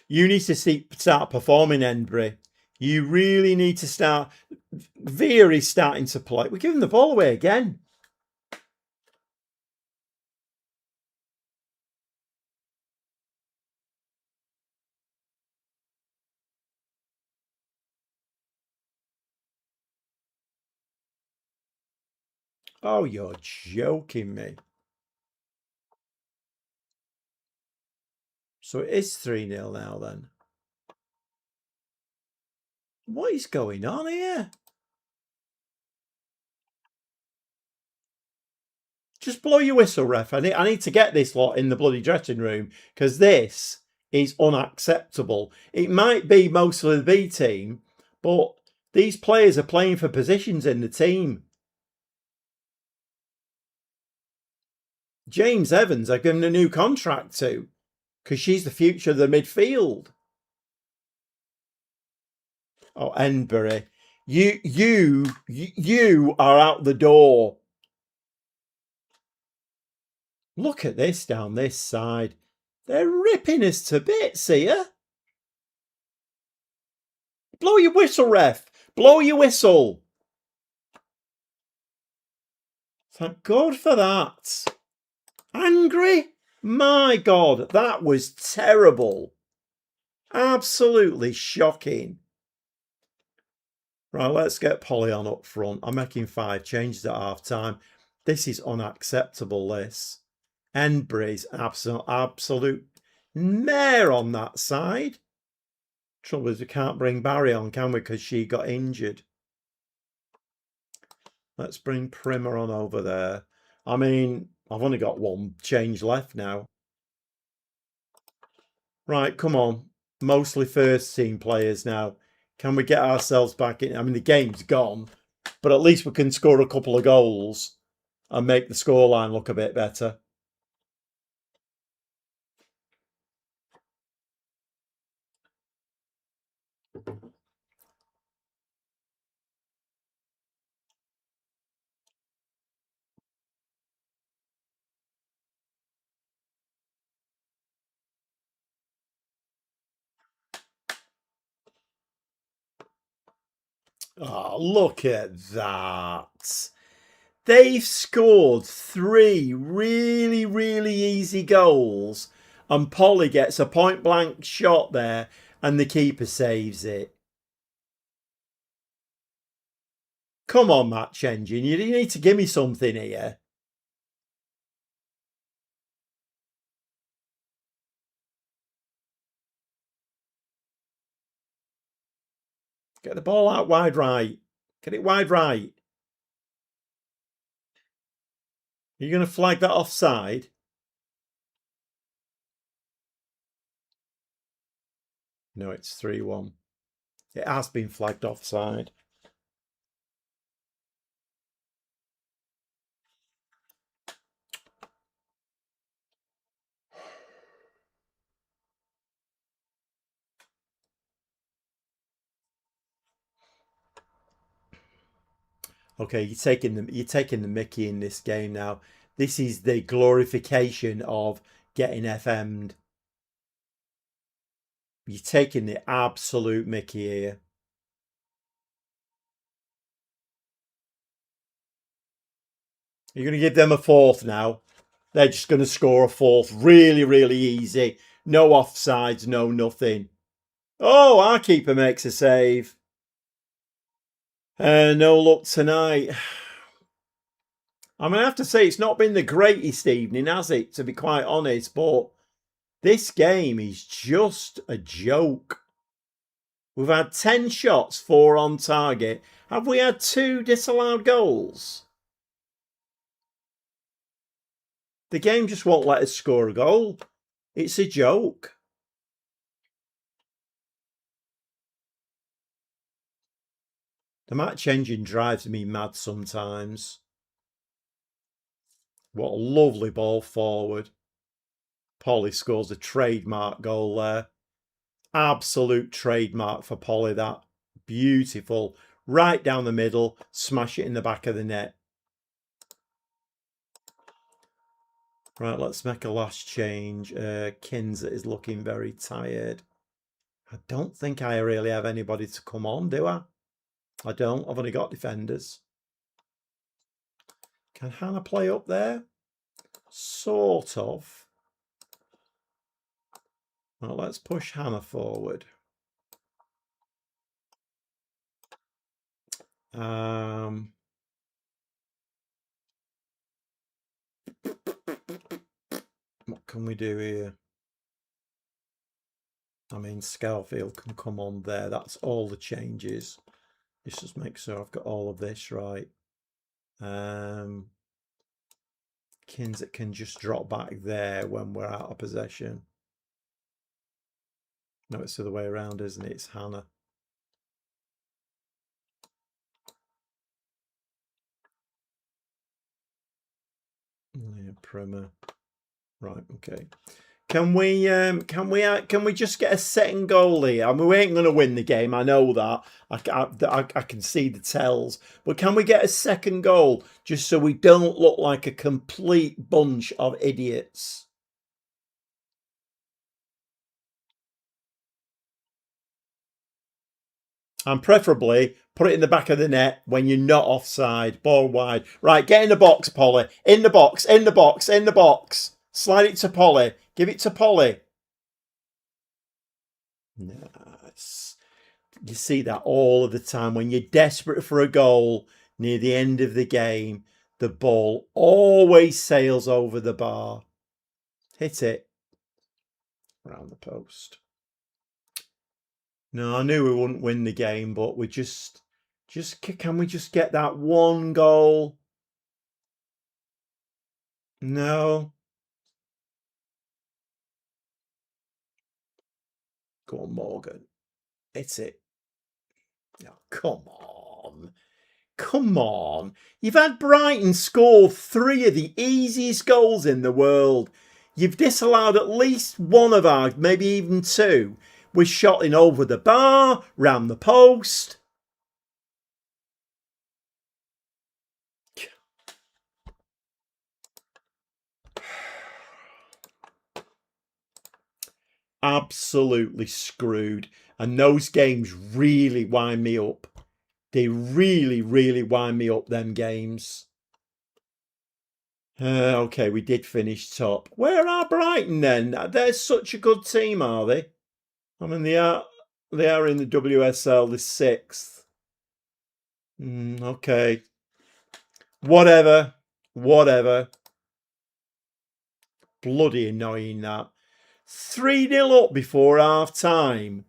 You need to start performing, Embry. You really need to start. Veery's starting to play. We're giving the ball away again. Oh, you're joking me. So it is 3-0 now then. What is going on here? Just blow your whistle, ref. I need to get this lot in the bloody dressing room because this is unacceptable. It might be mostly the B team, but these players are playing for positions in the team. James Evans, I've given a new contract to because she's the future of the midfield. Oh, Enbury, you are out the door. Look at this down this side. They're ripping us to bits here. Blow your whistle, ref. Blow your whistle. Thank God for that. Angry? My God, that was terrible. Absolutely shocking. Right, let's get Polly on up front. I'm making 5 changes at half time. This is unacceptable, this. Enbury's absolute mare on that side. Trouble is we can't bring Barry on, can we? Because she got injured. Let's bring Primer on over there. I mean, I've only got 1 change left now. Right, come on. Mostly first team players now. Can we get ourselves back in? I mean, the game's gone, but at least we can score a couple of goals and make the scoreline look a bit better. Oh, look at that. They've scored 3 really, really easy goals, and Polly gets a point blank shot there, and the keeper saves it. Come on, match engine. You need to give me something here. Get the ball out wide right. Get it wide right. Are you going to flag that offside? No, it's 3-1. It has been flagged offside. Okay, you're taking the Mickey in this game now. This is the glorification of getting FM'd. You're taking the absolute Mickey here. You're going to give them a 4th now. They're just going to score a 4th. Really, really easy. No offsides, no nothing. Oh, our keeper makes a save. No luck tonight. I mean, I have to say, it's not been the greatest evening, has it, to be quite honest, but this game is just a joke. We've had 10 shots, 4 on target. Have we had 2 disallowed goals? The game just won't let us score a goal. It's a joke. The match engine drives me mad sometimes. What a lovely ball forward. Polly scores a trademark goal there. Absolute trademark for Polly, that. Beautiful. Right down the middle, smash it in the back of the net. Right, let's make a last change. Kinzer is looking very tired. I don't think I really have anybody to come on, do I? I don't. I've only got defenders. Can Hannah play up there? Sort of. Well, let's push Hannah forward. What can we do here? I mean, Scourfield can come on there. That's all the changes. Let's just make sure I've got all of this right. Kinset can just drop back there when we're out of possession. No, it's the other way around, isn't it? It's Hannah. Yeah, Primer. Right, okay. Can we just get a second goal here? I mean, we ain't going to win the game. I know that. I can see the tells. But can we get a second goal just so we don't look like a complete bunch of idiots? And preferably put it in the back of the net when you're not offside. Ball wide. Right, get in the box, Polly. In the box, in the box, in the box. Slide it to Polly. Give it to Polly. Nice. You see that all of the time when you're desperate for a goal near the end of the game. The ball always sails over the bar. Hit it. Around the post. No, I knew we wouldn't win the game, but we just can we just get that one goal? No. Go on, Morgan. Hit it. Oh, come on. Come on. You've had Brighton score 3 of the easiest goals in the world. You've disallowed at least one of ours, maybe even 2. We're shot in over the bar, round the post. Absolutely screwed. And those games really wind me up. They really, really wind me up, them games. Okay, we did finish top. Where are Brighton then? They're such a good team, are they? I mean, they are in the WSL, the 6th. Okay. Whatever. Bloody annoying that. 3-0 up before half time.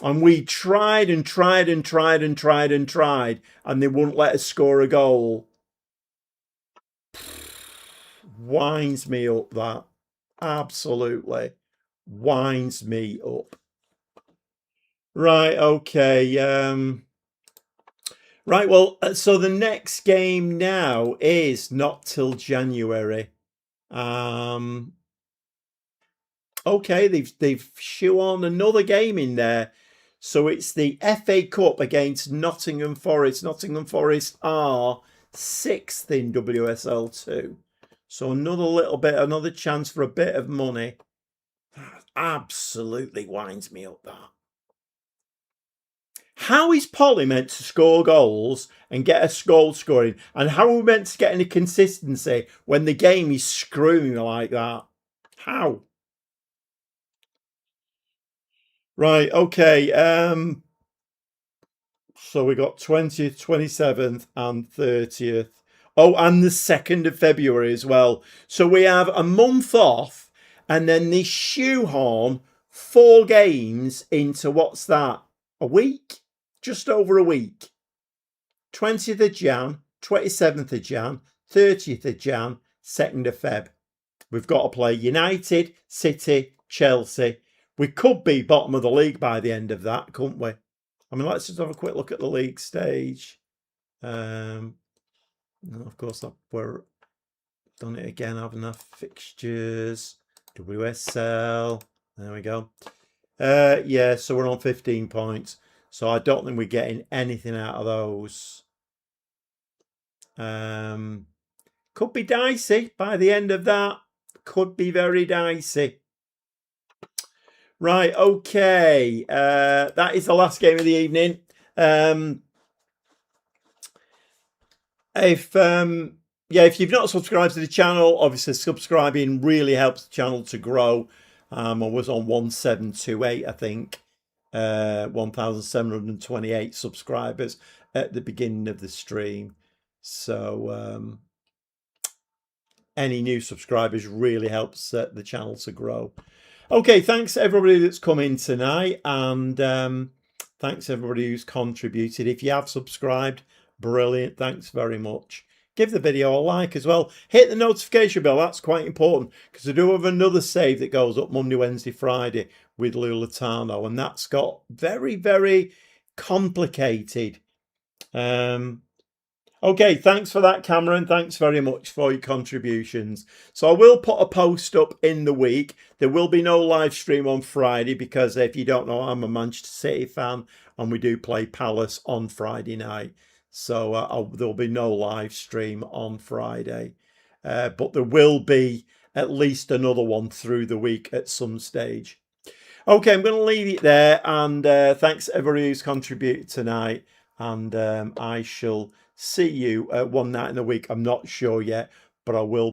And we tried and tried and tried and tried and tried, and they wouldn't let us score a goal. Winds me up, that. Absolutely. Winds me up. Right, okay. Right, well, so the next game now is not till January. Okay, they've shoehorned another game in there. So it's the FA Cup against Nottingham Forest. Nottingham Forest are 6th in WSL2. So another chance for a bit of money. That absolutely winds me up, that. How is Polly meant to score goals and get a goal scoring? And how are we meant to get any consistency when the game is screwing like that? How? Right, okay. So we got 20th, 27th, and 30th. Oh, and the 2nd of February as well. So we have a month off, and then they shoehorn 4 games into what's that? A week? Just over a week. 20th of Jan, 27th of Jan, 30th of Jan, 2nd of Feb. We've got to play United, City, Chelsea. We could be bottom of the league by the end of that, couldn't we? I mean, let's just have a quick look at the league stage. No, of course, we're done it again, haven't I? Fixtures, WSL. There we go. Yeah, so we're on 15 points. So I don't think we're getting anything out of those. Could be dicey by the end of that. Could be very dicey. Right, okay. That is the last game of the evening. If you've not subscribed to the channel, obviously subscribing really helps the channel to grow. I was on 1728, I think, 1728 subscribers at the beginning of the stream. So any new subscribers really helps the channel to grow. Okay, thanks everybody that's come in tonight, and thanks everybody who's contributed. If you have subscribed, brilliant, thanks very much. Give the video a like as well. Hit the notification bell, that's quite important, because I do have another save that goes up Monday, Wednesday, Friday with Lou Latano, and that's got very, very complicated. Okay, thanks for that, Cameron. Thanks very much for your contributions. So I will put a post up in the week. There will be no live stream on Friday because if you don't know, I'm a Manchester City fan and we do play Palace on Friday night. So there'll be no live stream on Friday. But there will be at least another one through the week at some stage. Okay, I'm going to leave it there. And thanks everybody who's contributed tonight. And I shall see you one night in the week. I'm not sure yet, but I will